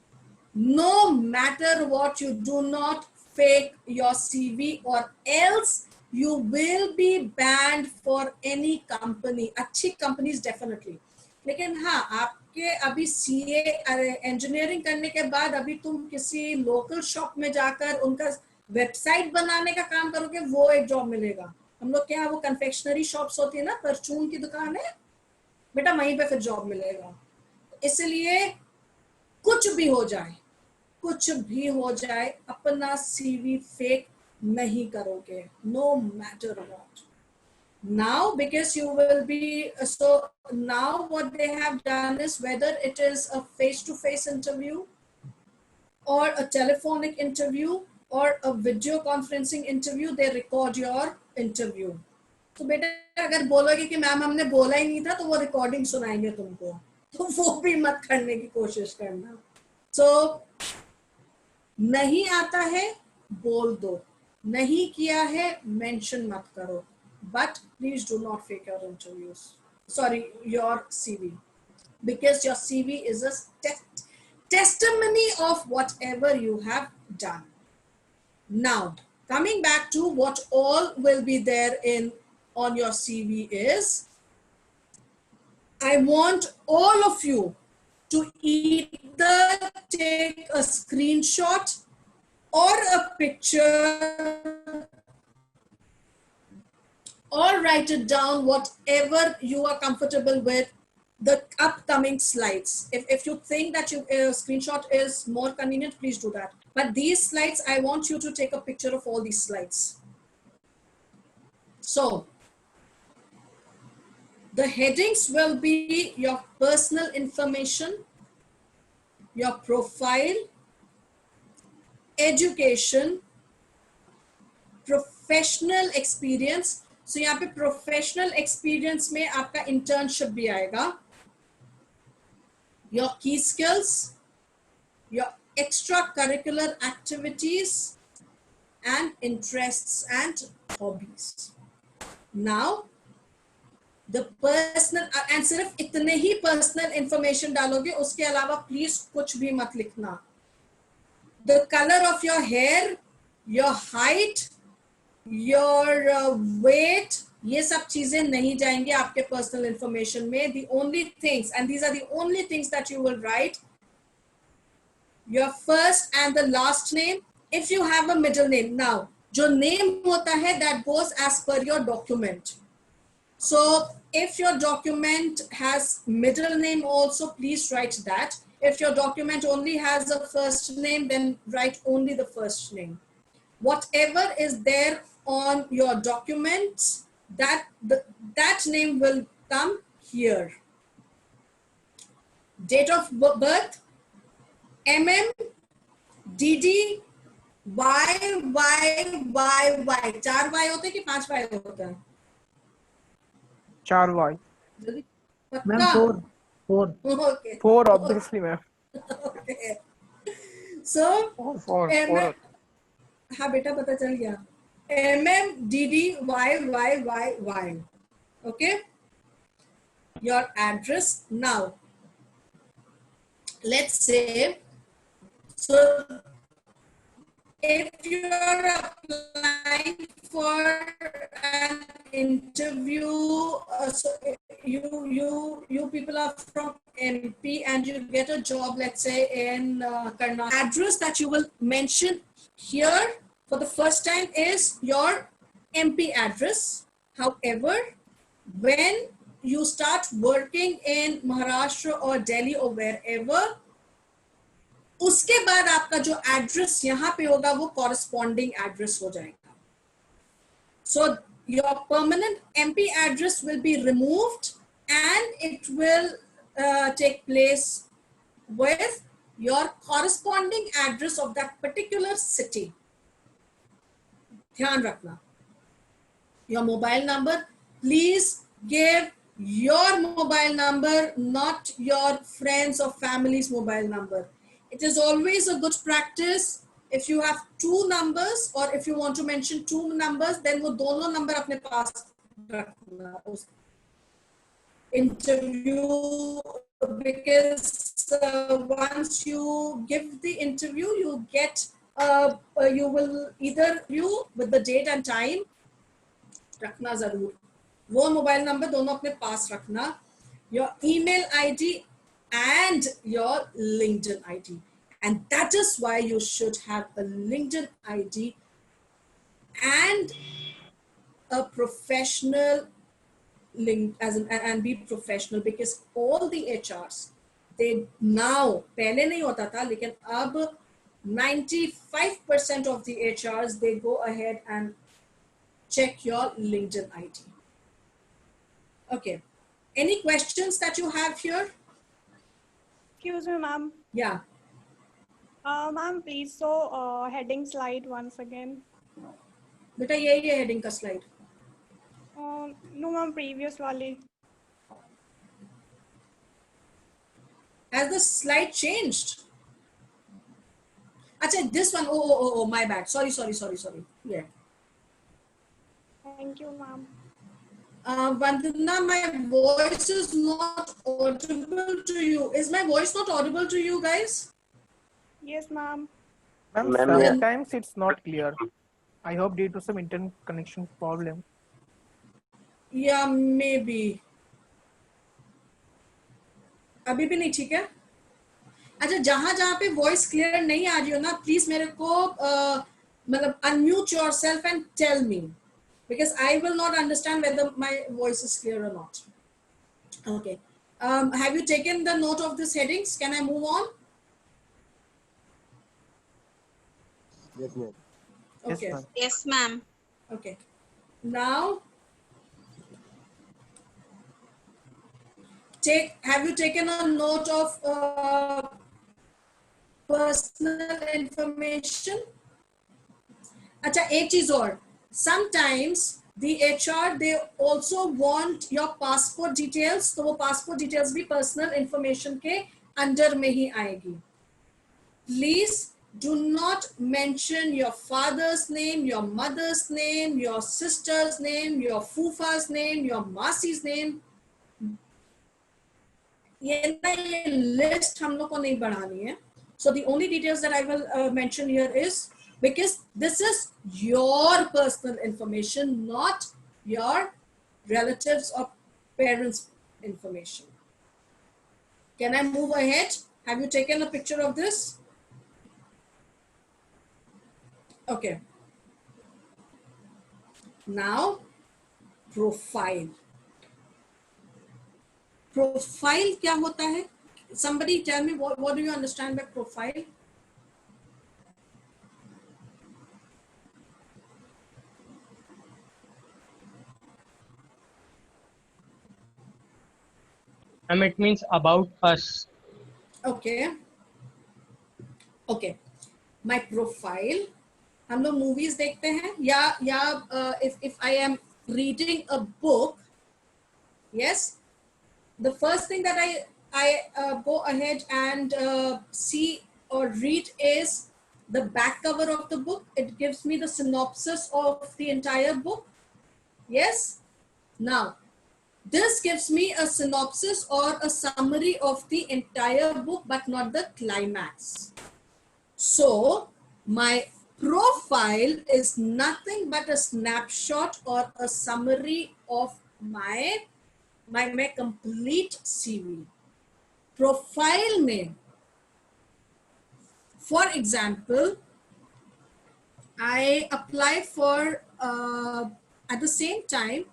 Speaker 2: you do not fake your CV, or else you will be banned for any company. अच्छी companies definitely. लेकिन हाँ, आपके अभी CA engineering करने के बाद अभी तुम किसी local shop में जाकर उनका वेबसाइट बनाने का काम करोगे, वो एक जॉब मिलेगा. हम लोग क्या, वो कन्फेक्शनरी शॉप्स होती है ना, परचून की दुकान है बेटा, वहीं पे फिर जॉब मिलेगा. इसलिए कुछ भी हो जाए, अपना CV फेक नहीं करोगे, no matter what. Now, because you will be, so now what they have done is, whether it is a face-to-face interview or a telephonic interview or a video conferencing interview, they record your interview. तो बेटा अगर बोलोगे कि ma'am हमने बोला ही नहीं था, तो वो रिकॉर्डिंग सुनाएंगे तुमको, तो वो भी मत करने की कोशिश करना. So नहीं आता है बोल दो, नहीं किया है मेंशन मत करो, but please do not fake your interviews. Sorry, your CV, because your CV is a testimony of whatever you have done. Now, coming back to what all will be there on your CV is, I want all of you to either take a screenshot or a picture or write it down, whatever you are comfortable with, the upcoming slides. If you think that a screenshot is more convenient, please do that. But these slides, I want you to take a picture of all these slides. So, the headings will be your personal information, your profile, education, professional experience. So यहाँ पे professional experience में आपका internship भी आएगा, your key skills, your extracurricular activities and interests and hobbies. Now, the personal, and सिर्फ इतने ही personal information डालोगे, उसके अलावा please कुछ भी मत लिखना. The color of your hair, your height, your weight, ये सब चीजें नहीं जाएंगे आपके personal information में. The only things, and these are the only things that you will write, your first and the last name, if you have a middle name. Now, जो name होता है, that goes as per your document. So, if your document has middle name also, please write that. If your document only has a first name, then write only the first name. Whatever is there on your document, that name will come here. Date of birth, DD, Y. 4 Y होते हैं कि 5 Y होता है?
Speaker 10: 4 Y.
Speaker 2: Ma'am,
Speaker 17: 4.
Speaker 2: Okay.
Speaker 10: 4 obviously, ma'am.
Speaker 2: Okay. So,
Speaker 10: 4.
Speaker 2: हाँ बेटा पता चल गया. DD, Y. Okay. Your address. Now, let's say, so if you are applying for an interview, so you people are from MP and you get a job, let's say in Karnataka. Address that you will mention here for the first time is your MP address. However, when you start working in Maharashtra or Delhi or wherever, उसके बाद आपका जो address यहाँ पे होगा वो corresponding address हो जाएगा. So your permanent MP address will be removed and it will take place with your corresponding address of that particular city. ध्यान रखना. Your mobile number, please give your mobile number, not your friends or family's mobile number. It is always a good practice. If you have two numbers or if you want to mention two numbers, then वो दोनों number अपने पास रखना उस interview, because once you give the interview, you get you will either you with the date and time रखना जरूर. वो mobile number दोनों अपने पास रखना. Your email ID and your LinkedIn ID, and that is why you should have a LinkedIn ID and a professional link and be professional, because all the HRs, they now, पहले नहीं होता था लेकिन अब 95% of the HRs, they go ahead and check your LinkedIn ID. Okay. Any questions that you have here?
Speaker 21: Excuse me, ma'am.
Speaker 2: Yeah.
Speaker 21: Ma'am, please show heading slide once again.
Speaker 2: बेटा यही है heading का slide.
Speaker 21: No, ma'am, previous wali.
Speaker 2: Has the slide changed? Achha, this one. Oh, my bad. Sorry. Yeah.
Speaker 21: Thank you, ma'am.
Speaker 2: Vandana, my voice is not audible to you. Is my voice not audible to you guys?
Speaker 21: Yes, ma'am.
Speaker 10: Ma'am, sometimes it's not clear. I hope due to some internet connection problem.
Speaker 2: Yeah, maybe. अभी भी नहीं ठीक है? अच्छा, जहाँ पे voice clear नहीं आ रही हो ना, please मेरे को मतलब unmute yourself and tell me, because I will not understand whether my voice is clear or not. Okay. Have you taken the note of these headings? Can I move on?
Speaker 5: Yes, ma'am.
Speaker 2: Okay.
Speaker 4: Yes, ma'am.
Speaker 2: Okay. Now, have you taken a note of personal information? अच्छा, एक चीज और. Sometimes the HR, they also want your passport details. तो वो passport details भी personal information के under में ही आएगी. Please do not mention your father's name, your mother's name, your sister's name, your fufa's name, your masi's name. ये list हम लोग को नहीं बढ़ानी है. So the only details that I will mention here is, because this is your personal information, not your relatives or parents' information. Can I move ahead? Have you taken a picture of this? Okay. Now, profile. Profile क्या होता है? Somebody tell me what do you understand by profile?
Speaker 8: It means about us.
Speaker 2: Okay. Okay. My profile. हम लोग movies देखते हैं या if I am reading a book, yes, the first thing that I go ahead and see or read is the back cover of the book. It gives me the synopsis of the entire book. Yes. Now, this gives me a synopsis or a summary of the entire book, but not the climax. So, my profile is nothing but a snapshot or a summary of my complete CV. Profile में, for example, I apply for at the same time,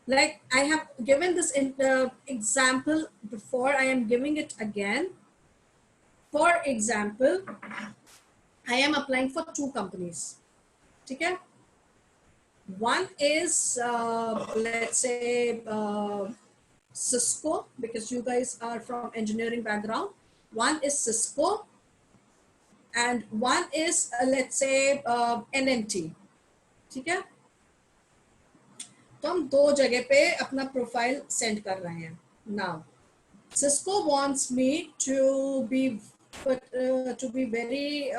Speaker 2: like I have given this example before, I am giving it again. For example, I am applying for 2 companies. ठीक है? One is, let's say, Cisco, because you guys are from engineering background. One is Cisco, and one is, let's say, NNT. ठीक है? तो हम दो जगह पे अपना प्रोफाइल सेंड कर रहे हैं. Now, Cisco wants me to be very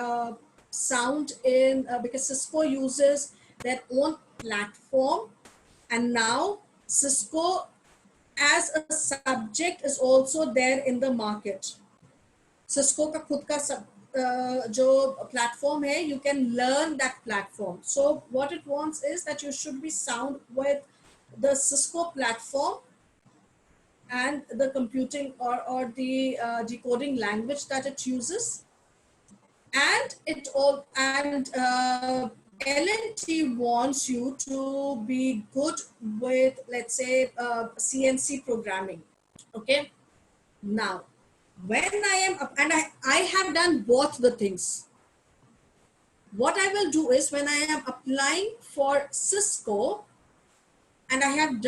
Speaker 2: sound in because Cisco uses their own platform, and now Cisco as a subject is also there in the market. Cisco का खुद का जो platform है, you can learn that platform. So what it wants is that you should be sound with the Cisco platform and the computing or the decoding language that it uses, and L&T wants you to be good with, let's say, CNC programming. Okay, now when I am and I have done both the things. What I will do is, when I am applying for Cisco, and I have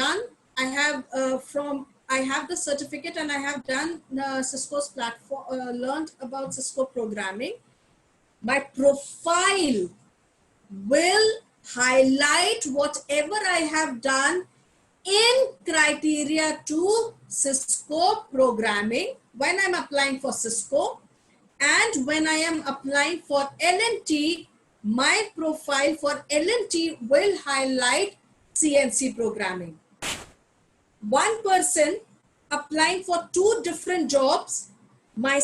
Speaker 2: the certificate, and I have done Cisco's platform, learned about Cisco programming. My profile will highlight whatever I have done in criteria to Cisco programming when I'm applying for Cisco, and when I am applying for L&T, my profile for L&T will highlight CNC programming. One person applying for two different jobs, my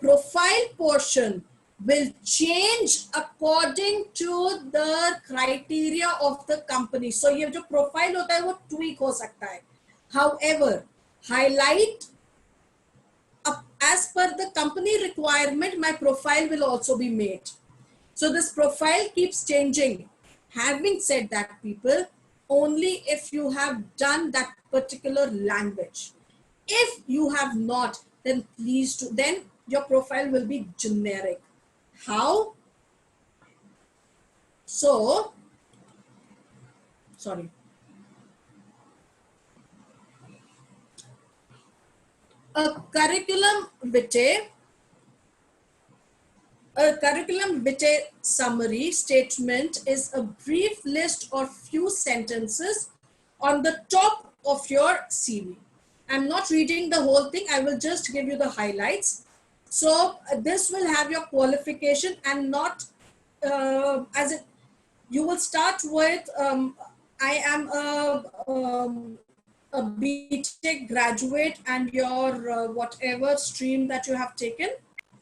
Speaker 2: profile portion will change according to the criteria of the company. So ये जो profile होता है वो tweak हो सकता है. However, highlight as per the company requirement, my profile will also be made. So this profile keeps changing. Having said that, people, only if you have done that particular language. If you have not, then please do, then your profile will be generic. How? So, sorry. A curriculum vitae summary statement is a brief list or few sentences on the top of your CV. I'm not reading the whole thing. I will just give you the highlights. So this will have your qualification, and not as it. You will start with I am a BTech graduate, and your whatever stream that you have taken.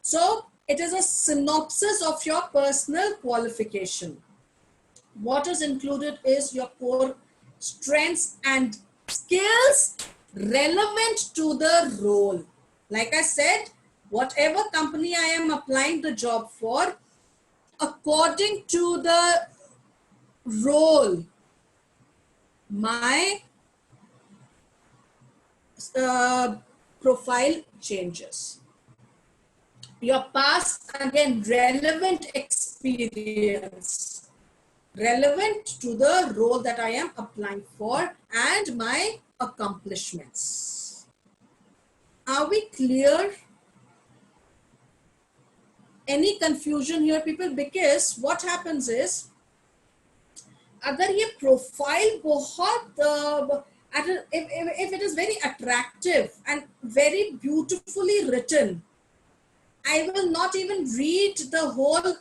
Speaker 2: So it is a synopsis of your personal qualification. What is included is your core strengths and skills relevant to the role. Like I said, whatever company I am applying the job for, according to the role, my profile changes. Your past, again, relevant experience, relevant to the role that I am applying for, and my accomplishments. Are we clear? Any confusion here, people? Because what happens is, अगर ये profile बहुत if it is very attractive and very beautifully written, I will not even read the whole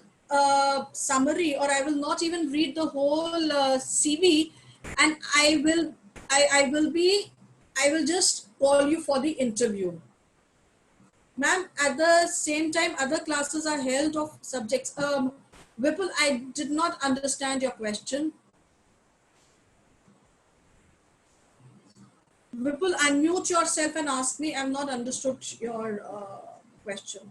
Speaker 2: summary, or I will not even read the whole CV, and I will just call you for the interview. Ma'am, at the same time, other classes are held of subjects. Vipul, I did not understand your question. Vipul, unmute yourself and ask me. I've not understood your question.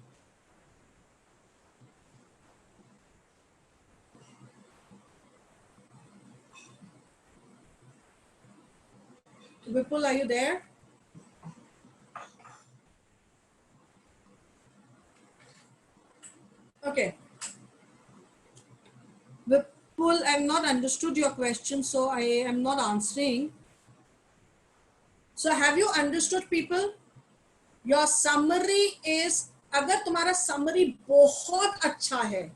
Speaker 2: Vipul, are you there? Okay. I've not understood your question, so I am not answering. So have you understood, people? Your summary is, अगर तुम्हारा summary बहुत अच्छा है,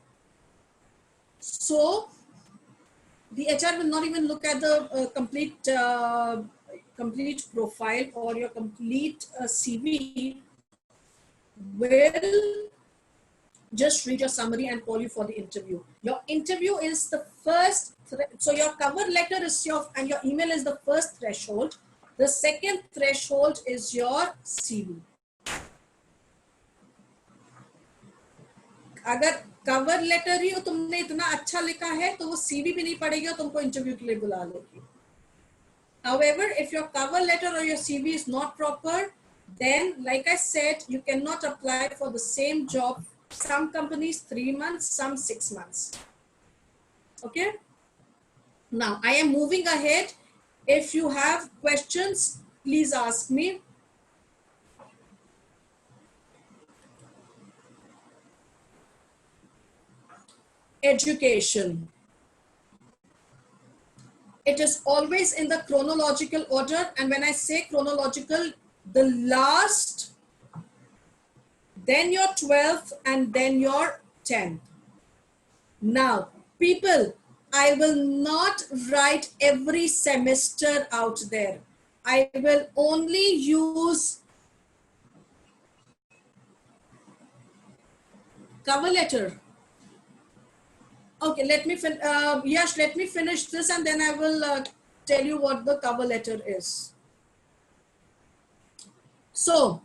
Speaker 2: so the HR will not even look at the complete profile or your complete CV. Will just read your summary and call you for the interview. Your interview is the first, so your cover letter is and your email is the first threshold. The second threshold is your CV. अगर cover letter ही तुमने इतना अच्छा लिखा है तो वो CV भी नहीं पढ़ेगी और तुमको इंटरव्यू के लिए बुला लेगी. However, if your cover letter or your CV is not proper, then like I said, you cannot apply for the same job. Some companies 3 months, some 6 months. Okay. Now I am moving ahead. If you have questions, please ask me. Education. It is always in the chronological order, and when I say chronological, the last, then your 12th, and then your 10th. Now, people, I will not write every semester out there. I will only use cover letter. Okay, let me Yash, let me finish this and then I will tell you what the cover letter is. So,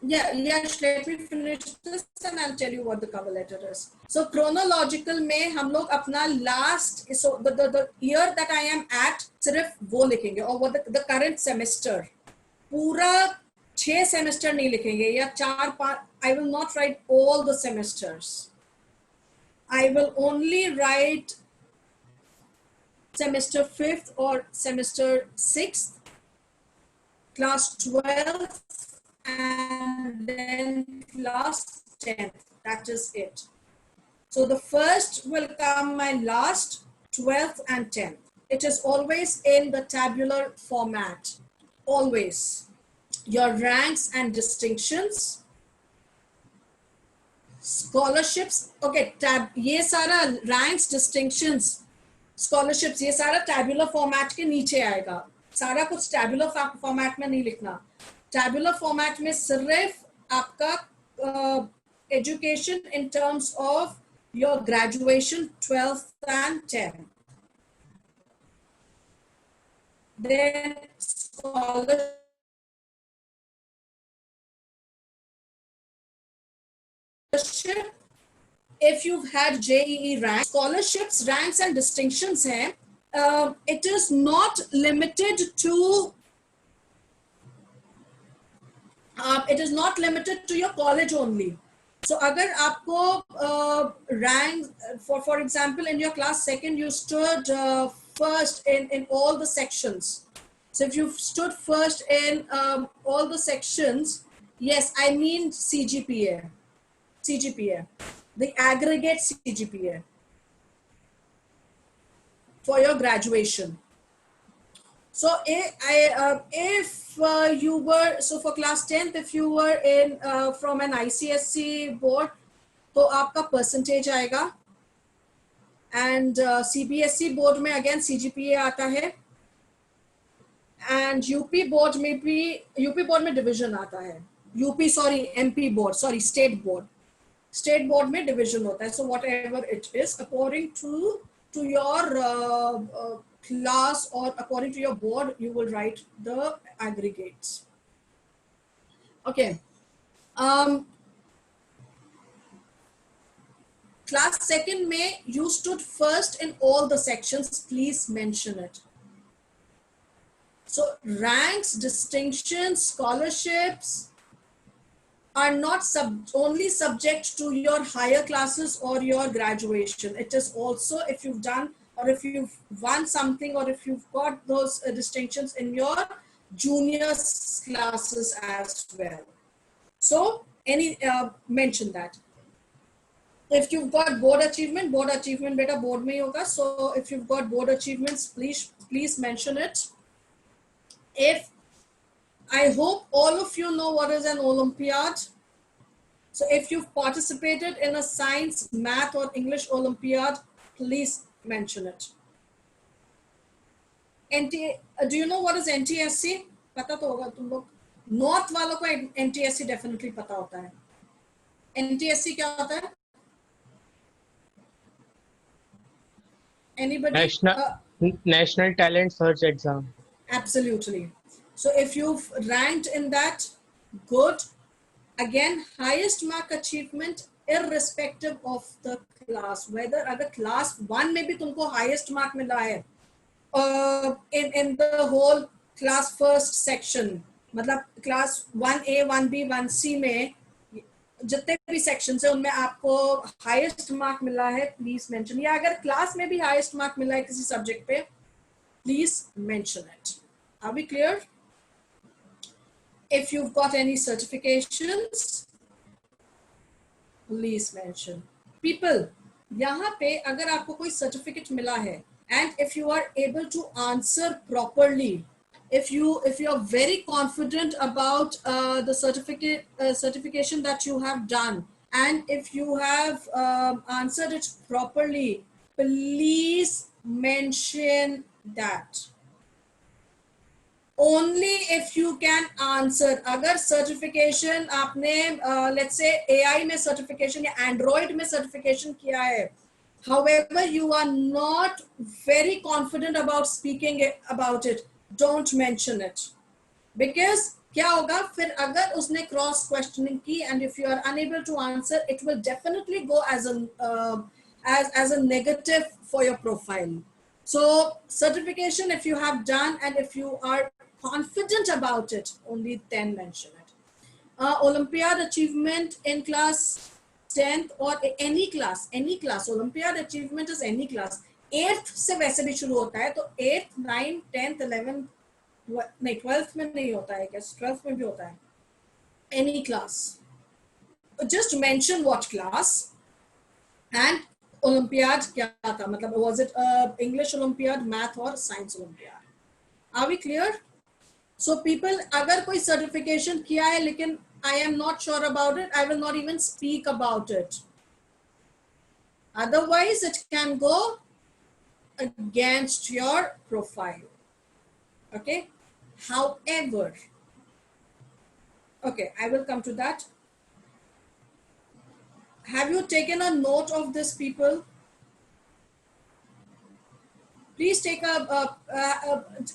Speaker 2: Yash, let me finish this and I'll tell you what the cover letter is. So, chronological में हम लोग अपना last, so the year that I am at, सिर्फ वो लिखेंगे, or what the current semester. पूरा 6 semester नहीं लिखेंगे या 4-5. I will not write all the semesters. I will only write semester 5th or semester 6th, class 12th, and then class 10th. That is it. So the first will come my last, 12th and 10th. It is always in the tabular format. Always. Your ranks and distinctions. Scholarships. Okay, ये सारा ranks, distinctions, scholarships, ये सारा tabular format के नीचे आएगा. सारा कुछ tabular format में नहीं लिखना. Tabular format में सिर्फ आपका education in terms of your graduation, 12th and 10th. Then scholarship. If you've had JEE rank, scholarships, ranks and distinctions hai, it is not limited to your college only. So agar aapko rank, for example, in your class 2nd you stood first in all the sections. So if you stood first in all the sections, yes, I mean CGPA, the aggregate CGPA for your graduation. So if you were, so for class 10th, if you were in from an ICSC board, तो आपका percentage आएगा, and CBSE board में again CGPA आता है, and UP board में division आता है. MP board, state board. State board में division होता है. So whatever it is, according to your class or according to your board, you will write the aggregates. Okay. Class 2nd में you stood first in all the sections. Please mention it. So ranks, distinctions, scholarships are not only subject to your higher classes or your graduation. It is also if you've done or if you've won something or if you've got those distinctions in your junior classes as well. So mention that. If you've got board achievement beta board mein hoga. So if you've got board achievements, please mention it. I hope all of you know what is an Olympiad. So if you've participated in a science, math or English Olympiad, please mention it. Do you know what is NTSC? पता तो होगा तुम लोग. North वालों को NTSC definitely पता होता है. NTSC क्या होता है? Anybody?
Speaker 8: National Talent Search Exam.
Speaker 2: Absolutely. So if you've ranked in that, good. Again, highest mark achievement irrespective of the class. Whether अगर class 1 में भी तुमको highest mark मिला है, in the whole class first section, मतलब class 1A, 1B, 1C में जितने भी sections हैं उनमें आपको highest mark मिला है, please mention. या अगर class में भी highest mark मिला है किसी subject पे, please mention it. Are we clear? If you've got any certifications, please mention. People, यहाँ पे अगर आपको कोई certificate मिला है, and if you are able to answer properly, if you are very confident about the certification that you have done, and if you have answered it properly, please mention that. Only if you can answer. अगर certification आपने let's say AI में certification या Android में certification किया है, however you are not very confident about speaking about it, don't mention it. Because क्या होगा फिर अगर उसने cross questioning की and if you are unable to answer, it will definitely go as a negative for your profile. So certification, if you have done and if you are confident about it, only then mention it. Olympiad achievement in class 10th or any class, Olympiad achievement is any class. 8th से वैसे भी शुरू होता है, तो 8th, 9th, 10th, 11th, नहीं 12th में नहीं होता है, क्या 12th में भी होता है. Any class. Just mention what class and Olympiad क्या था, मतलब was it English Olympiad, math or science Olympiad? Are we clear? So people, अगर कोई certification किया है लेकिन I am not sure about it, I will not even speak about it. Otherwise, it can go against your profile. Okay. However, okay, I will come to that. Have you taken a note of this, people? Please take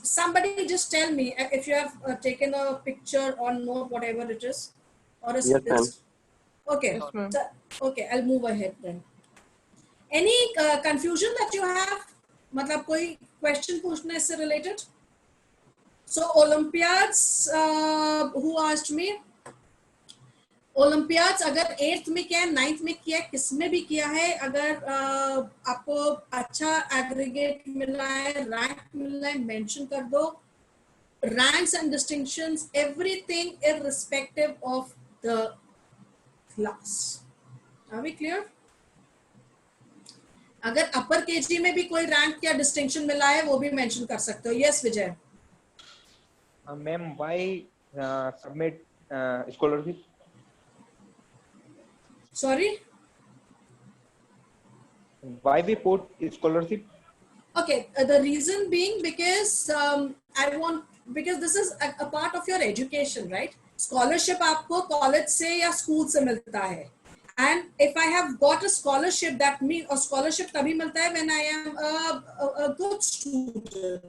Speaker 2: somebody just tell me if you have taken a picture or note, whatever it is. Or a,
Speaker 5: Yes, ma'am.
Speaker 2: Okay.
Speaker 10: Yes,
Speaker 2: So, okay, I'll move ahead then. Any confusion that you have? मतलब कोई question पूछना इससे related? So Olympiads, who asked me? Olympiads अगर 8th में किया है, 9th में किया है, किस में भी किया है, अगर आपको अच्छा aggregate मिला है, rank मिला है, mention कर दो. Ranks and distinctions, everything irrespective of the class. Are we clear? अगर upper KG में भी कोई rank या distinction मिला है, वो भी mention कर सकते हो. Yes, Vijay.
Speaker 16: Ma'am, why submit scholarship?
Speaker 2: Sorry?
Speaker 16: Why we put scholarship?
Speaker 2: Okay, the reason being because because this is a part of your education, right? Scholarship आपको college से या school से मिलता है. And if I have got a scholarship, that means a scholarship तभी मिलता है when I am a good student.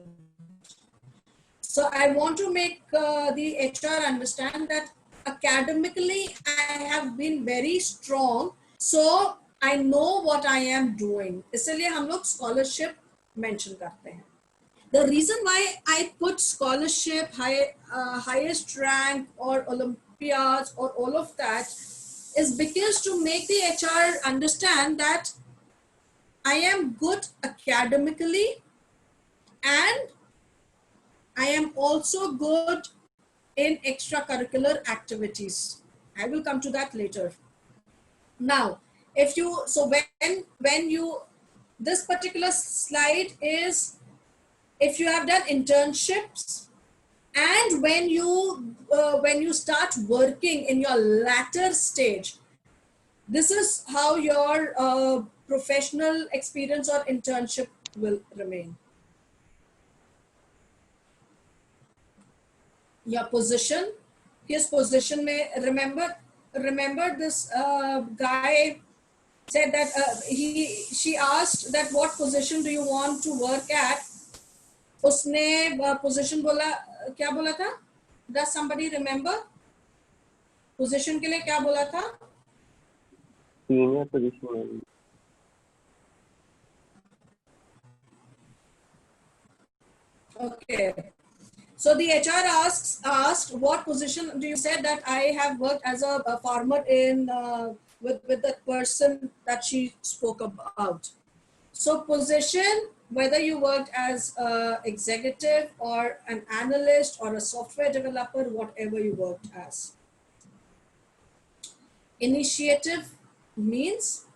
Speaker 2: So I want to make the HR understand that academically I have been very strong, so I know what I am doing. इसलिए हम लोग scholarship mention करते हैं. The reason why I put scholarship, highest rank or Olympiads or all of that is because to make the HR understand that I am good academically and I am also good in extracurricular activities. I will come to that later. Now, if you, so when you, this particular slide is if you have done internships and when you start working in your latter stage, this is how your professional experience or internship will remain. Your position, his position may remember this guy said that she asked that what position do you want to work at. उसने position बोला, क्या बोला था? Does somebody remember? Position के लिए क्या बोला था?
Speaker 5: Senior position.
Speaker 2: Okay. So the HR asked what position do you said that I have worked as a farmer in with the person that she spoke about. So position, whether you worked as an executive or an analyst or a software developer, whatever you worked as. Initiative means,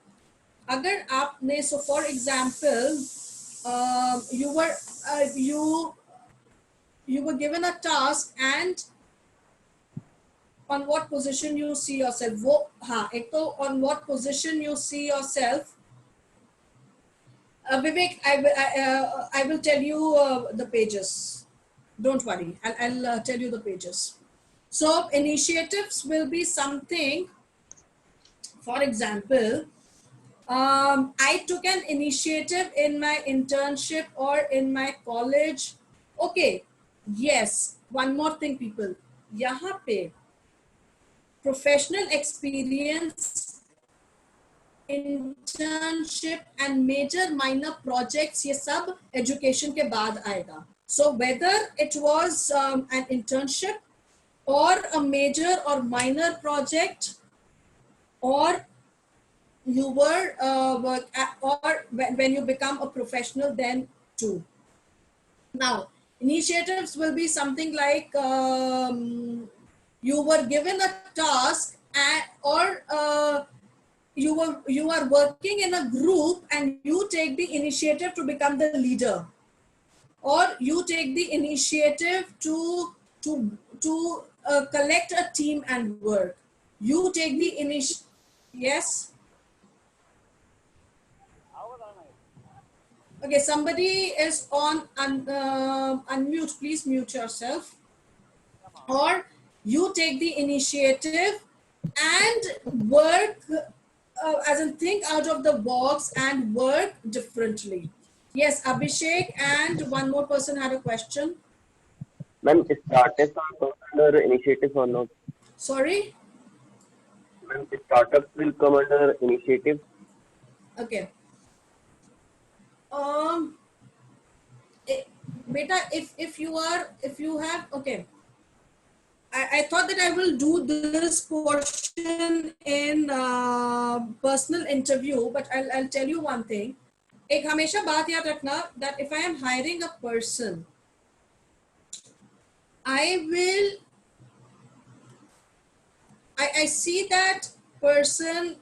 Speaker 2: agar aapne, so for example, you were given a task and on what position you see yourself. On what position you see yourself. Vivek, I will tell you the pages. Don't worry, I'll tell you the pages. So initiatives will be something, for example, I took an initiative in my internship or in my college. Okay, yes, one more thing people, यहाँ पे professional experience, internship and major minor projects, ये सब education के बाद आएगा. So whether it was an internship or a major or minor project, or you were or when you become a professional then too. Now initiatives will be something like you were given a task or you are working in a group and you take the initiative to become the leader, or you take the initiative to collect a team and work. You take the initiative. Yes. Okay, somebody is on unmute. Please mute yourself. Or you take the initiative and work, as in think out of the box and work differently. Yes, Abhishek and one more person had a question.
Speaker 5: Ma'am, startups are under initiatives or not?
Speaker 2: Sorry?
Speaker 5: Ma'am, startups will come under initiatives.
Speaker 2: Okay. Beta, if you have, okay. I thought that I will do this portion in personal interview, but I'll tell you one thing. एक हमेशा बात याद रखना that if I am hiring a person, I see that person.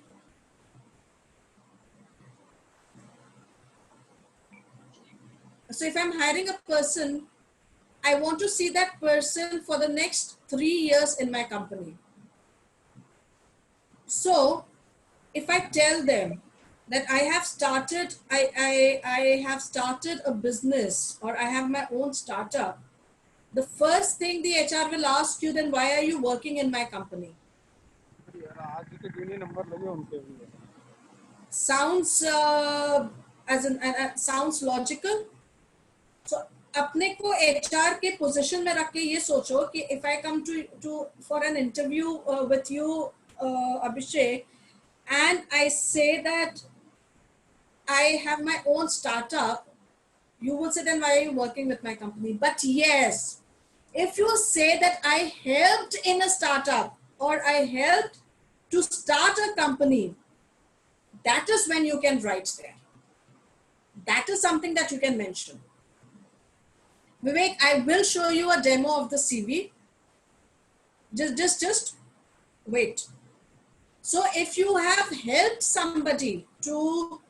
Speaker 2: So if I'm hiring a person, I want to see that person for the next 3 years in my company. So if I tell them that I have started, I have started a business or I have my own startup, the first thing the HR will ask you, then why are you working in my company? Sounds sounds logical. So अपने को HR के position में रख के ये सोचो कि if I come to for an interview with you, Abhishek, and I say that I have my own startup, you will say, then why are you working with my company? But yes, if you say that I helped in a startup or I helped to start a company, that is when you can write there. That is something that you can mention. Vivek, I will show you a demo of the CV. Just wait. So if you have helped somebody to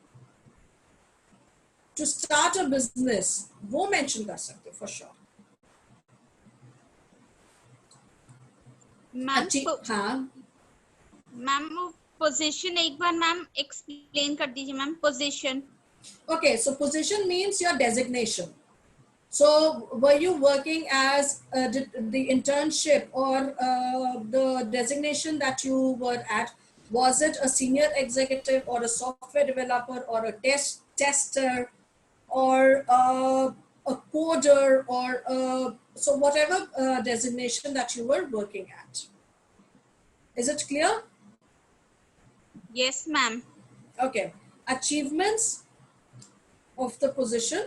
Speaker 2: start a business, वो mention कर सकते हो for sure.
Speaker 4: Ma'am
Speaker 2: हाँ.
Speaker 4: Ma'am वो position एक बार ma'am explain कर दीजिए ma'am. Position.
Speaker 2: Okay, so position means your designation. So were you working as the internship or the designation that you were at? Was it a senior executive or a software developer or a tester or a coder or so whatever designation that you were working at? Is it clear?
Speaker 4: Yes, ma'am.
Speaker 2: Okay. Achievements of the position.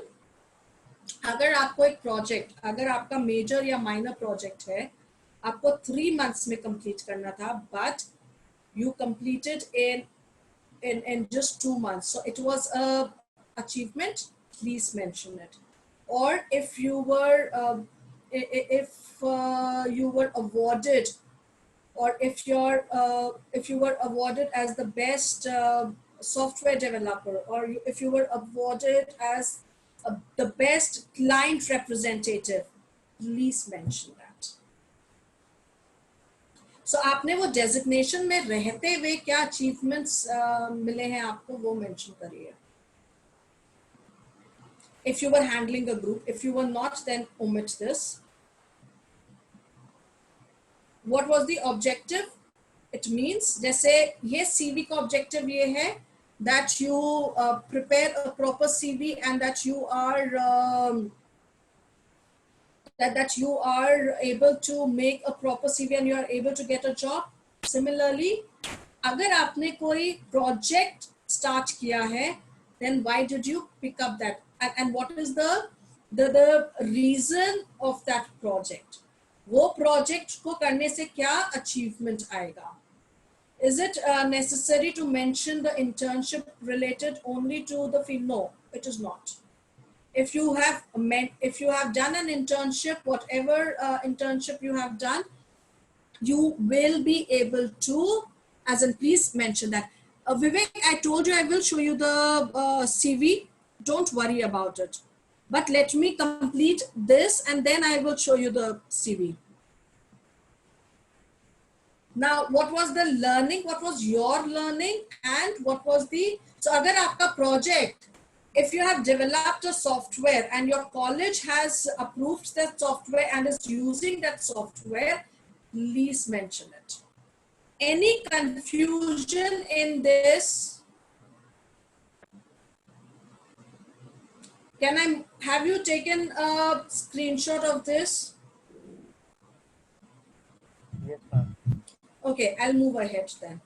Speaker 2: अगर आपको एक project, अगर आपका major या minor project है, आपको 3 months में complete करना था, but you completed in just 2 months, so it was a achievement, please mention it. Or if you were you were awarded, or if you were awarded as the best software developer, or if you were awarded as the best client representative, please mention that. So आपने वो designation में रहते हुए क्या achievements मिले हैं आपको, वो mention करिए. If you were handling a group, if you were not, then omit this. What was the objective? It means जैसे ये CV का objective ये है that you prepare a proper CV and that you are that you are able to make a proper CV and you are able to get a job. Similarly, अगर आपने कोई project start किया है, then why did you pick up that? And what is the reason of that project? वो project को करने से क्या achievement आएगा? Is it necessary to mention the internship related only to the field? No, it is not. If you have done an internship, whatever internship you have done, you will be able to, as in please mention that. Vivek, I told you I will show you the CV. Don't worry about it. But let me complete this and then I will show you the CV. Now, what was the learning? What was your learning? And what was the... So, agar aapka project, if you have developed a software and your college has approved that software and is using that software, please mention it. Any confusion in this? Have you taken a screenshot of this?
Speaker 8: Yes, ma'am.
Speaker 2: Okay, I'll move ahead then.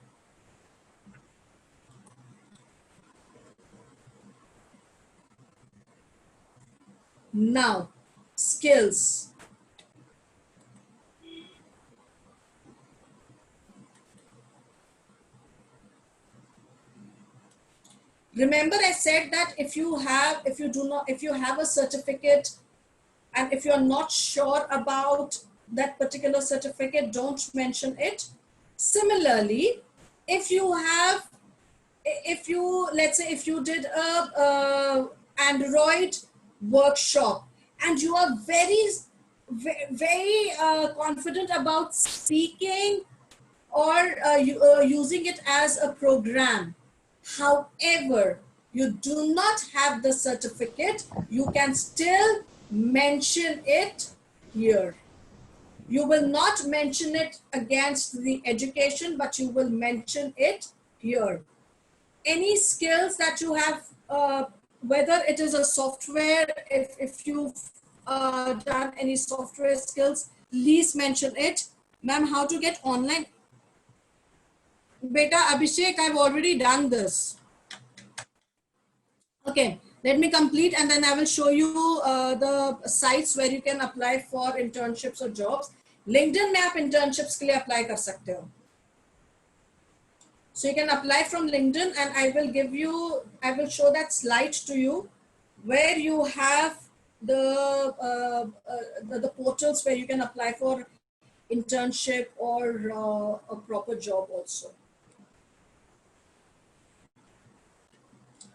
Speaker 2: Now, skills. Remember I said that if you have a certificate and if you're not sure about that particular certificate, don't mention it. Similarly, let's say if you did a Android workshop and you are very confident about speaking or using it as a program. However, you do not have the certificate, you can still mention it here. You will not mention it against the education, but you will mention it here. Any skills that you have, whether it is a software, if you've done any software skills, please mention it. Ma'am, how to get online? Beta Abhishek, I've already done this. Okay, let me complete and then I will show you the sites where you can apply for internships or jobs. LinkedIn में आप internships के लिए apply कर सकते हो. So you can apply from LinkedIn and I will show that slide to you where you have the portals where you can apply for internship or a proper job also.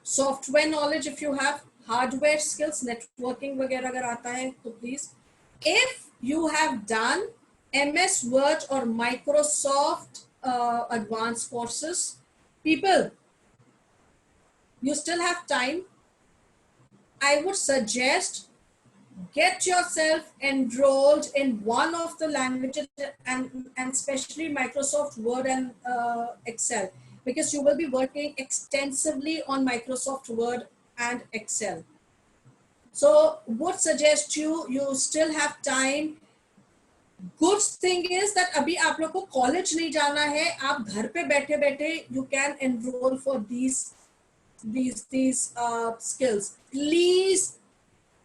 Speaker 2: Software knowledge if you have, hardware skills, networking वगैरह अगर आता है तो please. If you have done MS Word or Microsoft advanced courses, people, you still have time. I would suggest get yourself enrolled in one of the languages and especially Microsoft Word and Excel, because you will be working extensively on Microsoft Word and Excel. So would suggest you still have time. Good thing is that अभी आप लोग को college नहीं जाना है, आप घर पे बैठे बैठे you can enroll for these skills. Please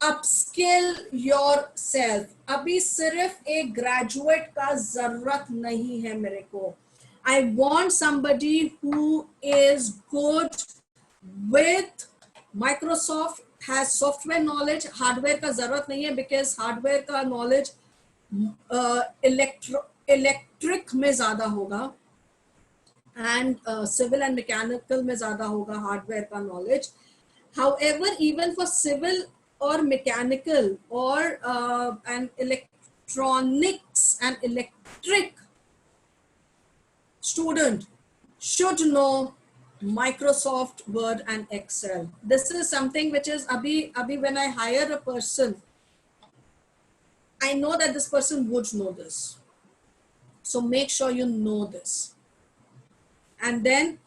Speaker 2: upskill yourself. अभी सिर्फ एक graduate का जरूरत नहीं है मेरे को. I want somebody who is good with Microsoft, has software knowledge. Hardware का जरूरत नहीं है because hardware का knowledge इलेक्ट्रिक में ज्यादा होगा and civil and mechanical में ज्यादा होगा hardware का knowledge. However, even for civil or mechanical or and electronics and electric, student should know Microsoft Word and Excel. This is something which is abhi when I hire a person, I know that this person would know this. So make sure you know this. And then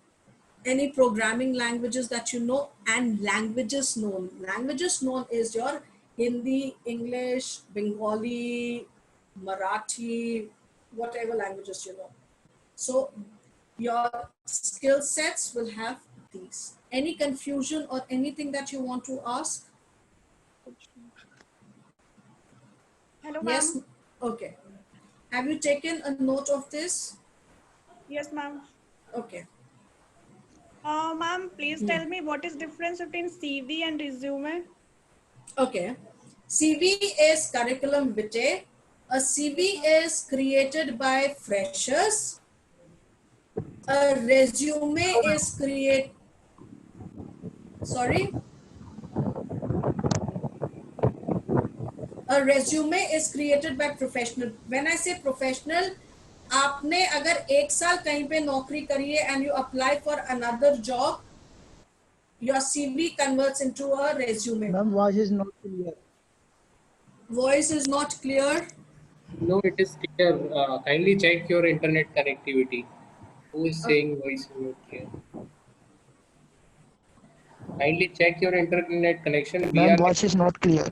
Speaker 2: any programming languages that you know and languages known. Languages known is your Hindi, English, Bengali, Marathi, whatever languages you know. So your skill sets will have these. Any confusion or anything that you want to ask?
Speaker 21: Hello,
Speaker 2: yes,
Speaker 21: ma'am.
Speaker 2: Okay. Have you taken a note of this?
Speaker 21: Yes, ma'am.
Speaker 2: Okay.
Speaker 21: Ma'am, please tell me what is difference between CV and resume?
Speaker 2: Okay. CV is curriculum vitae. A CV is created by freshers. A resume is created. Sorry. A resume is created by professional. When I say professional, आपने अगर एक साल कहीं पे नौकरी करी है and you apply for another job, your CV converts into a resume.
Speaker 17: Ma'am, voice is not clear.
Speaker 2: Voice is not clear.
Speaker 6: No, it is clear. Kindly check your internet connectivity. Who is saying voice is not clear? Kindly check your internet connection.
Speaker 17: Ma'am, voice is not clear.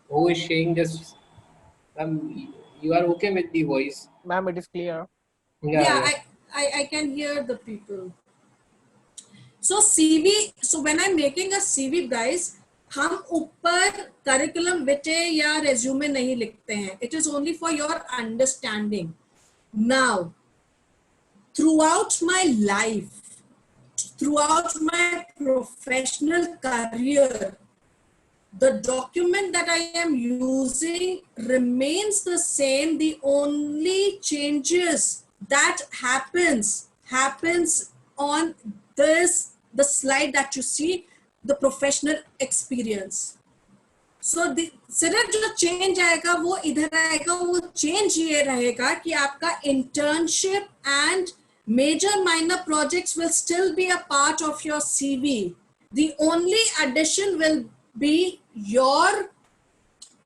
Speaker 6: Who is saying just? You are okay with the voice?
Speaker 10: Ma'am, it is clear.
Speaker 2: Yeah. I can hear the people. So CV, so when I'm making a CV, guys, हम ऊपर curriculum vitae या resume नहीं लिखते हैं. It is only for your understanding. Now, throughout my life, throughout my professional career, the document that I am using remains the same. The only changes that happens on this, the slide that you see, the professional experience. So सिर्फ जो change आएगा वो इधर आएगा, वो change ये रहेगा कि आपका internship and major minor projects will still be a part of your CV. The only addition will be your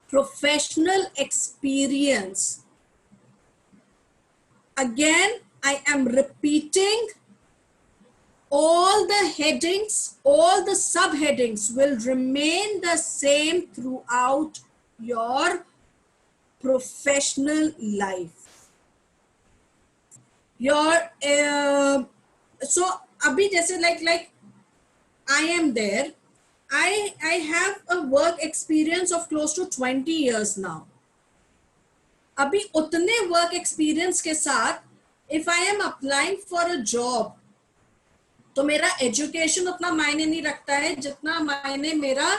Speaker 2: professional experience. Again, I am repeating, all the headings, all the subheadings will remain the same throughout your professional life. Your so abhi jaise like I am there, I have a work experience of close to 20 years now. अभी उतने work experience के साथ, if I am applying for a job, तो मेरा education उतना मायने नहीं रखता है जितना मायने मेरा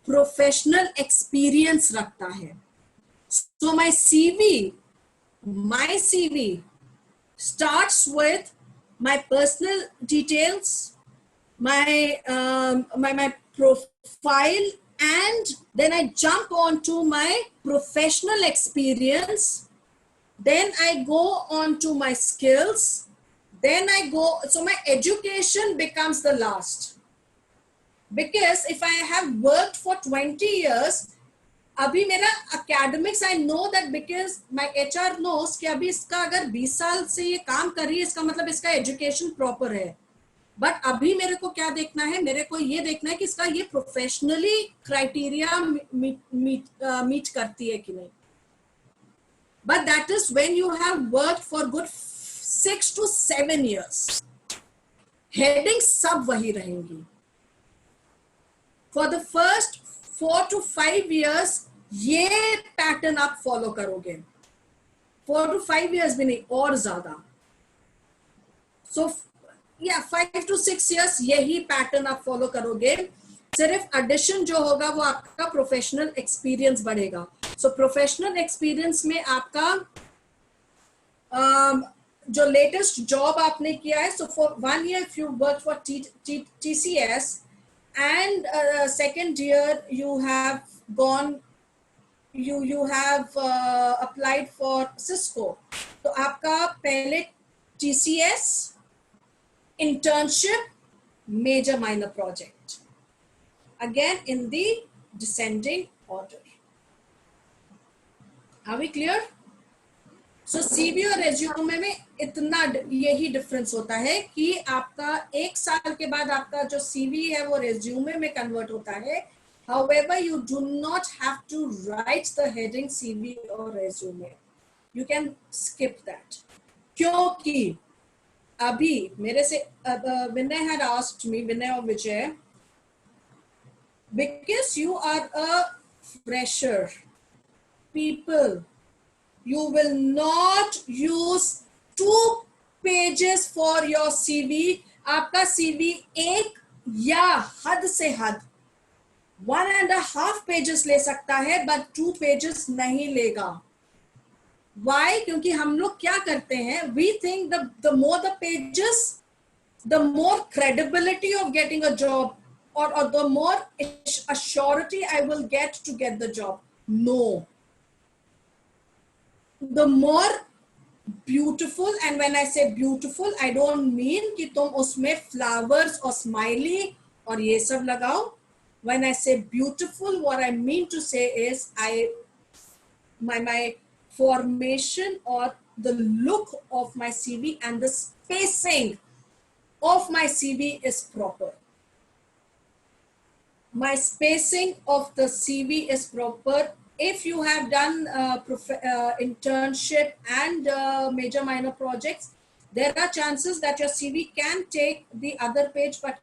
Speaker 2: प्रोफेशनल एक्सपीरियंस रखता है. So my CV starts with my personal details, my profile, and then I jump on to my professional experience. Then I go on to my skills. Then I go, so my education becomes the last. Because if I have worked for 20 years, अभी मेरा academics, I know that because my HR knows कि अभी इसका अगर 20 साल से ये काम कर रही है, इसका मतलब इसका education proper है. But अभी मेरे को क्या देखना है? मेरे को ये देखना है कि इसका ये professionally criteria meet करती है कि नहीं. But that is when you have worked for good 6 to 7 years. Headings सब वही रहेंगी. For the first 4 to 5 years ये पैटर्न आप फॉलो करोगे. 4 to 5 years भी नहीं, और ज्यादा. So yeah, 5 to 6 years यही पैटर्न आप फॉलो करोगे. सिर्फ एडिशन जो होगा वो आपका प्रोफेशनल एक्सपीरियंस बढ़ेगा. सो प्रोफेशनल एक्सपीरियंस में आपका जो लेटेस्ट जॉब आपने किया है, so for 1 year if you work for TCS and second year you have gone, you have applied for Cisco, तो आपका पहले TCS, internship, major minor project, again in the descending order. Are we clear? So CV और resume में इतना यही difference होता है कि आपका 1 साल के बाद आपका जो CV है वो resume में कन्वर्ट होता है. However, you do not have to write the heading CV or resume. You can skip that. क्योंकि अभी मेरे से Vinay had asked me, Vinay or Vijay, because you are a fresher, people, you will not use 2 pages for your CV. आपका CV 1 या हद से हद 1.5 pages ले सकता है, but 2 pages नहीं लेगा. Why? क्योंकि हम लोग क्या करते हैं, we think the more the pages, the more credibility of getting a job, or the more assurity I will get to get the job. No. The more beautiful, and when I say beautiful, I don't mean कि तुम उसमें flowers or smiley और ये सब लगाओ. When I say beautiful, what I mean to say is my formation or the look of my CV and the spacing of my CV is proper. My spacing of the CV is proper. If you have done internship and major minor projects, there are chances that your CV can take the other page, but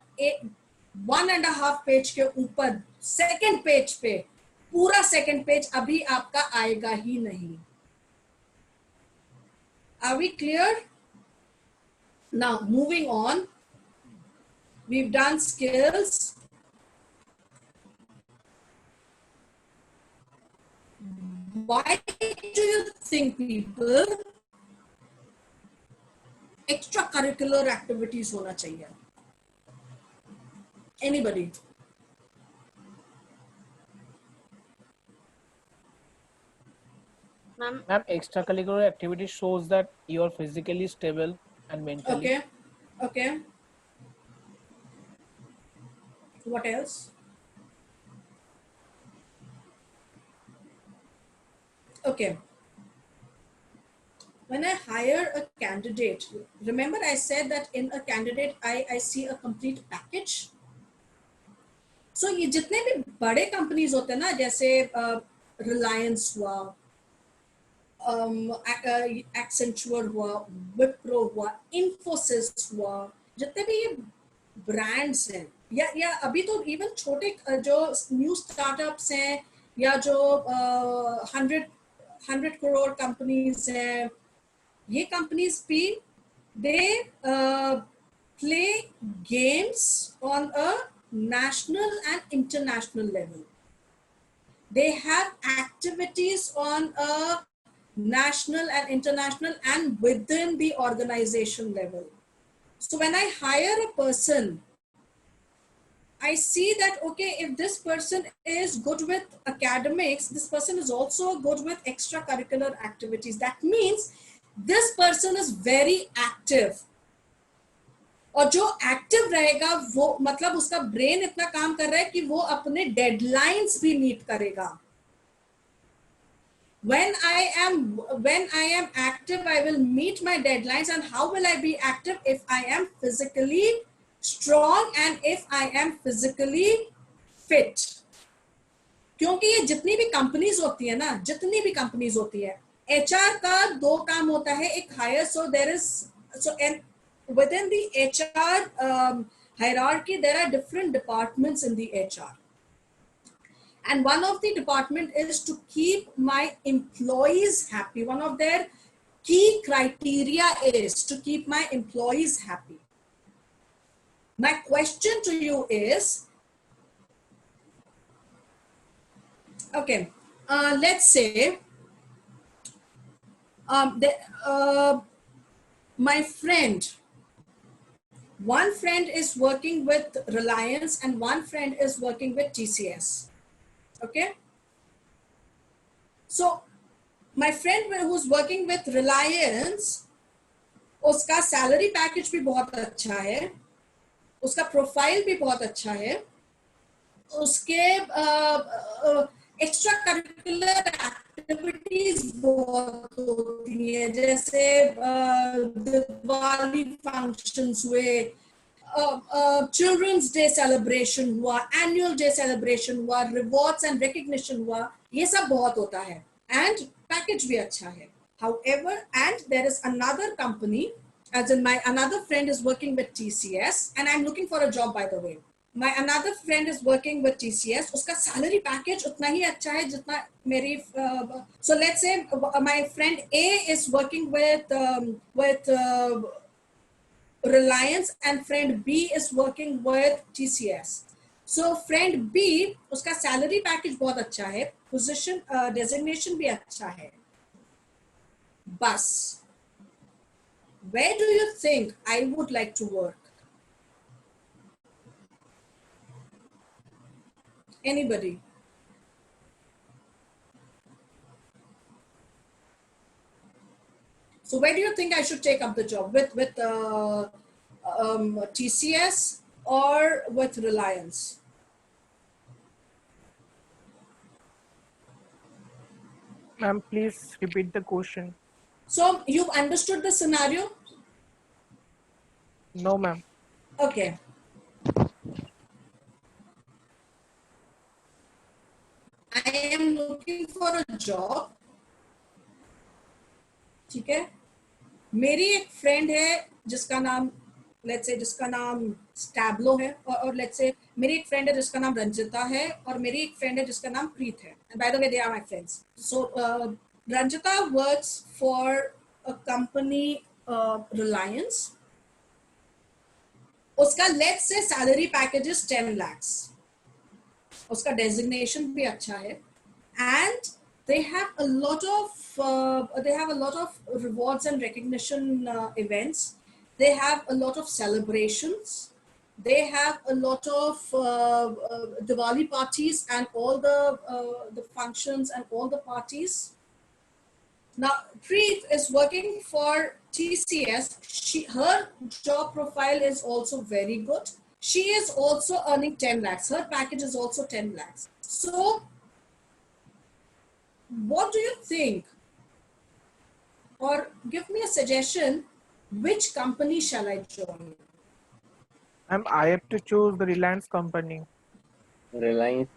Speaker 2: 1.5 page के ऊपर second page पे पूरा second page अभी आपका आएगा ही नहीं. Are we clear? Now moving on, we've done skills. Why do you think people extracurricular activities होना चाहिए? Anybody?
Speaker 10: Ma'am, extracurricular activity shows that you are physically stable and mentally.
Speaker 2: Okay. What else? Okay. When I hire a candidate, remember I said that in a candidate, I see a complete package. So ये जितने भी बड़े companies होते हैं ना, जैसे Reliance हुआ, Accenture हुआ, Wipro हुआ, Infosys हुआ, जितने भी ये brands हैं, या अभी तो even छोटे जो new startups हैं, या जो 100 crore companies हैं, ये companies भी they play games on a national and international level. They have activities on a national and international and within the organization level. So when I hire a person, I see that, okay, if this person is good with academics, this person is also good with extracurricular activities. That means this person is very active. और जो active रहेगा वो मतलब उसका brain इतना काम कर रहा है कि वो अपने डेडलाइंस भी मीट करेगा. When I am active, I will meet my deadlines. And how will I be active? If I am physically strong and if I am physically fit. क्योंकि ये जितनी भी कंपनीज होती है ना, जितनी भी कंपनीज होती है, HR का दो काम होता है. एक higher, so there is, so and within the HR hierarchy, there are different departments in the HR. And one of the department is to keep my employees happy. One of their key criteria is to keep my employees happy. My question to you is, okay, let's say my friend, one friend is working with Reliance and one friend is working with TCS. Okay. So my friend who's working with Reliance, उसका salary package भी बहुत अच्छा है, उसका profile भी बहुत अच्छा है, उसके एक्स्ट्रा करिकुलर एक्टिविटीज बहुत होती है, जैसे दिवाली फंक्शंस हुए, चिल्ड्रंस डे सेलिब्रेशन हुआ, एनुअल डे सेलिब्रेशन हुआ, रिवॉर्ड्स एंड रिकग्निशन हुआ, ये सब बहुत होता है एंड पैकेज भी अच्छा है. However, and there is another company, as in my another friend is working with TCS and I'm looking for a job, by the way. My another friend is working with TCS, उसका salary package उतना ही अच्छा है जितना मेरी so let's say my friend A is working with Reliance and friend B is working with TCS. So friend B, उसका salary package बहुत अच्छा है, position designation भी अच्छा है. Bus, where do you think I would like to work? Anybody? So where do you think I should take up the job? With TCS or with Reliance?
Speaker 10: Ma'am, please repeat the question.
Speaker 2: So you've understood the scenario?
Speaker 10: No, ma'am.
Speaker 2: Okay. I am looking for a job. ठीक है, मेरी एक friend है जिसका नाम let's say जिसका नाम स्टैब्लो है, और लेट्स से मेरी एक फ्रेंड है जिसका नाम रंजिता है, और मेरी एक फ्रेंड है जिसका नाम प्रीत है. And by the way they are my friends. So Ranjita works for a company Reliance. उसका let's say salary package is 10 lakhs. उसका डेजिग्नेशन भी अच्छा है and they have a lot of rewards and recognition events. They have a lot of celebrations. They have a lot of Diwali parties and all the functions and all the parties. Now Preet is working for TCS. Her job profile is also very good. She is also earning 10 lakhs. Her package is also 10 lakhs. So what do you think? Or give me a suggestion, which company shall I join?
Speaker 10: I have to choose the Reliance company.
Speaker 5: Reliance.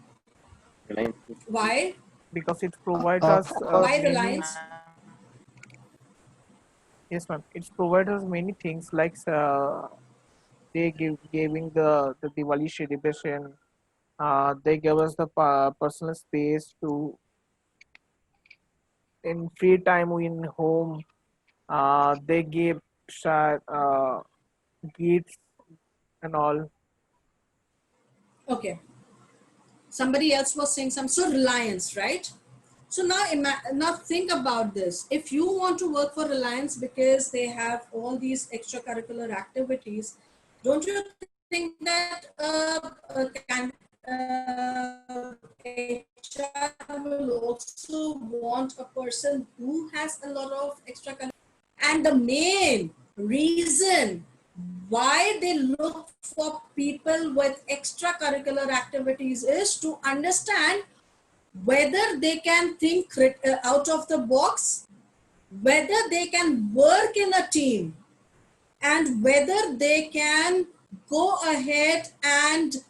Speaker 10: Why? Because it provides us
Speaker 2: why
Speaker 10: many,
Speaker 2: Reliance?
Speaker 10: Yes, ma'am. It provides us many things like they giving the Diwali celebration. They give us the personal space to in free time in home. They give gifts and all.
Speaker 2: Okay. somebody else was saying some, so Reliance, right? So now think about this. If you want to work for Reliance because they have all these extracurricular activities, don't you think that HR will also want a person who has a lot of extracurricular? And the main reason why they look for people with extracurricular activities is to understand whether they can think out of the box, whether they can work in a team, and whether they can go ahead and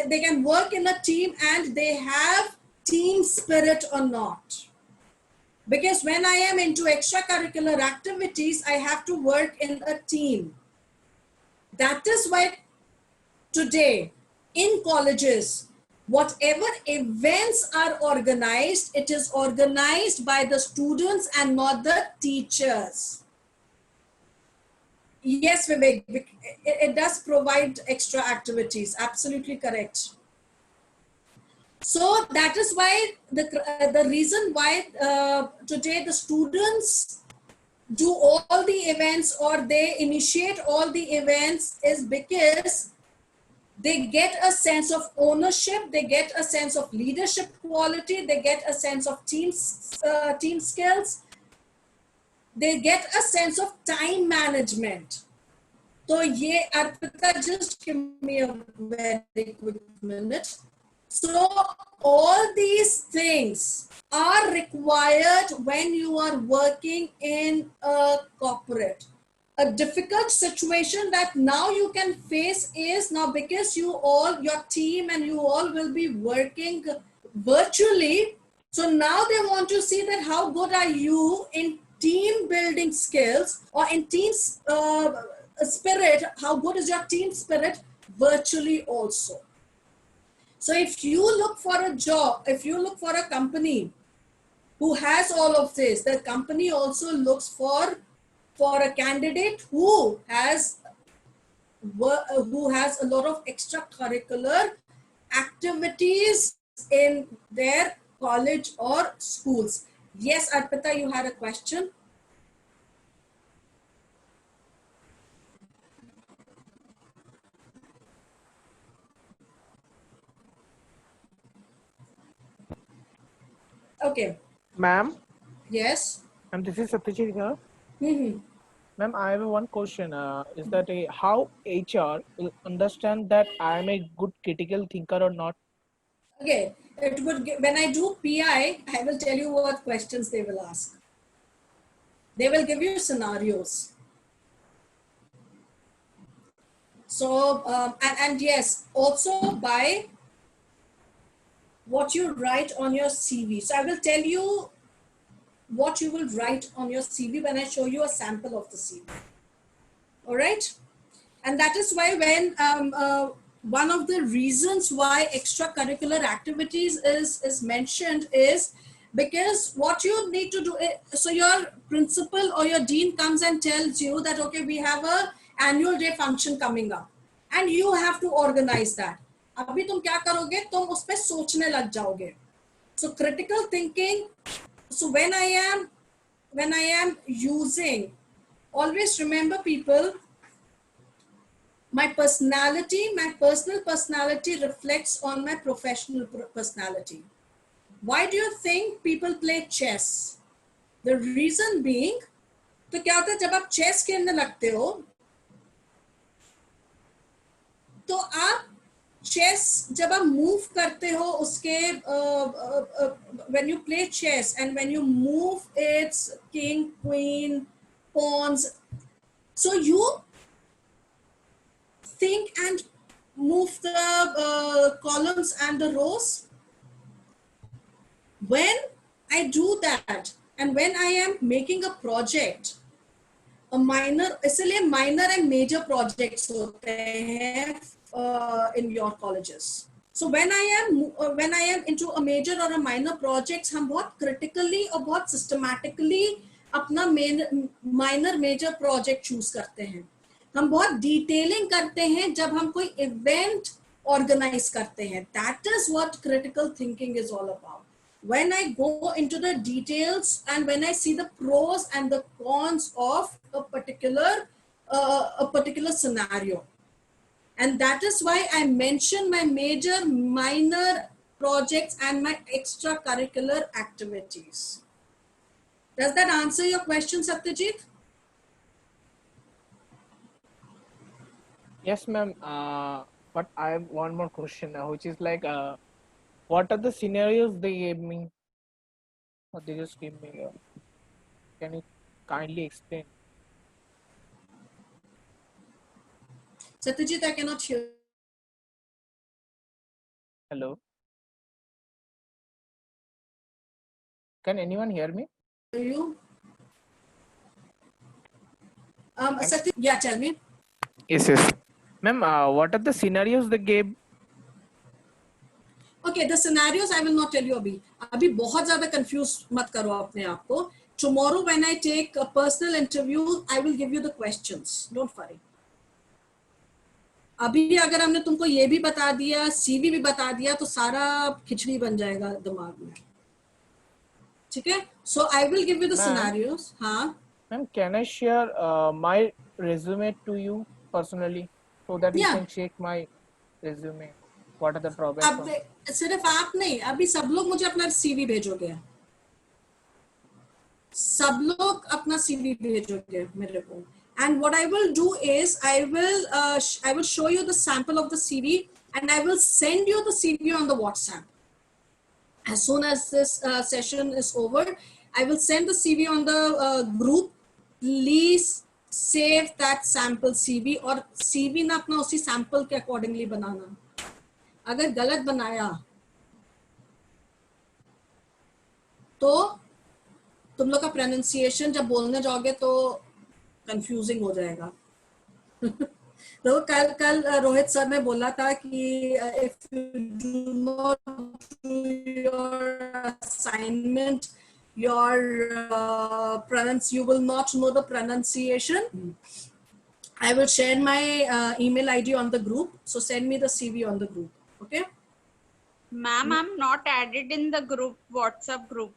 Speaker 2: they can work in a team and they have team spirit or not. Because when I am into extracurricular activities, I have to work in a team. That is why today in colleges, whatever events are organized, it is organized by the students and not the teachers. Yes, Vivek, it does provide extra activities. Absolutely correct. So that is why the reason why today the students do all the events or they initiate all the events is because they get a sense of ownership, they get a sense of leadership quality, they get a sense of team skills, they get a sense of time management. So ye Arpita, just give me a very quick minute. So all these things are required when you are working in a corporate. A difficult situation that now you can face is now because your team and you all will be working virtually. So now they want to see that how good are you in team building skills or in team spirit, how good is your team spirit virtually also. So if you look for a job, if you look for a company who has all of this, the company also looks for a candidate who has a lot of extracurricular activities in their college or schools. Yes, Arpita, you had a question. Okay.
Speaker 10: Ma'am?
Speaker 2: Yes?
Speaker 10: Ma'am, this is Satyajit here.
Speaker 2: Mm-hmm.
Speaker 10: Ma'am, I have one question. Is that how HR will understand that I am a good critical thinker or not?
Speaker 2: Okay. It would when I do PI, I will tell you what questions they will ask. They will give you scenarios. So, and yes, also by what you write on your CV. So I will tell you what you will write on your CV when I show you a sample of the CV. All right. And that is why when one of the reasons why extracurricular activities is mentioned is because what you need to do is, so your principal or your dean comes and tells you that, okay, we have a annual day function coming up and you have to organize that. अभी तुम क्या करोगे? तुम उस पे सोचने लग जाओगे. So critical thinking. So when I am using, always remember people, my personal personality reflects on my professional personality. Why do you think people play chess? The reason being, तो क्या होता है जब आप chess खेलने लगते हो तो आप chess जब आप move करते हो उसके when you play chess and when you move its king, queen, pawns, so you think and move the columns and the rows. When I do that and when I am making a project, a minor, इसलिए minor and major projects होते हैं in your colleges. So when I am into a major or a minor projects, हम बहुत critically और बहुत systematically अपना minor major project choose करते हैं. हम बहुत डिटेलिंग करते हैं जब हम कोई इवेंट organize करते हैं. That is what critical thinking is all about. When I go into the details and when I see the pros and the cons of a particular scenario. And that is why I mention my major, minor projects and my extracurricular activities. Does that answer your question, Satyajit?
Speaker 10: Yes, ma'am. But I have one more question, which is like, what are the scenarios they gave me? Or they just gave me? Can you kindly explain?
Speaker 2: Satyajit, I cannot hear.
Speaker 10: Hello. Can anyone hear me?
Speaker 2: You? Satyajit, yeah, tell me.
Speaker 10: Yes, yes. Ma'am, what are the scenarios they gave?
Speaker 2: Okay, the scenarios I will not tell you अभी बहुत ज़्यादा confused मत करो अपने आप को. Tomorrow when I take a personal interview, I will give you the questions. Don't worry. अभी अगर हमने तुमको ये भी बता दिया, CV भी बता दिया, तो सारा खिचड़ी बन जाएगा दिमाग में. ठीक है? So I will give you the scenarios. हाँ.
Speaker 10: Ma'am, can I share my resume to you personally so that you can check my resume? What are the drawbacks?
Speaker 2: अब सिर्फ आप नहीं, अभी सब लोग मुझे अपना CV भेजोगे. सब लोग अपना CV भेजोगे मेरे को. And what I will do is I will show you the sample of the CV and I will send you the CV on the WhatsApp. As soon as this session is over, I will send the CV on the group. Please save that sample CV और CV ना अपना उसी sample के accordingly बनाना. अगर गलत बनाया तो तुम लोग का pronunciation जब बोलने जाओगे तो confusing हो जाएगा. तो कल रोहित सर ने बोला था कि if you do not do your assignment, you will not know the pronunciation. I will share my email ID on the group. So send me the CV on the group. Okay.
Speaker 4: Ma'am, I'm not added in the group, WhatsApp group.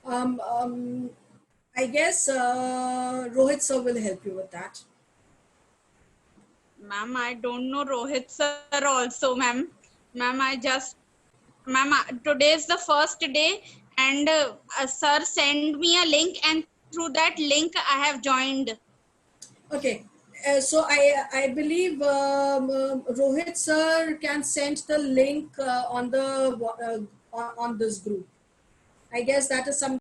Speaker 2: I guess Rohit sir will help you with that.
Speaker 4: Ma'am, I don't know Rohit sir also, ma'am. Ma'am, today is the first day and sir sent me a link and through that link I have joined.
Speaker 2: Okay. So I believe Rohit sir can send the link on this group. I guess that is something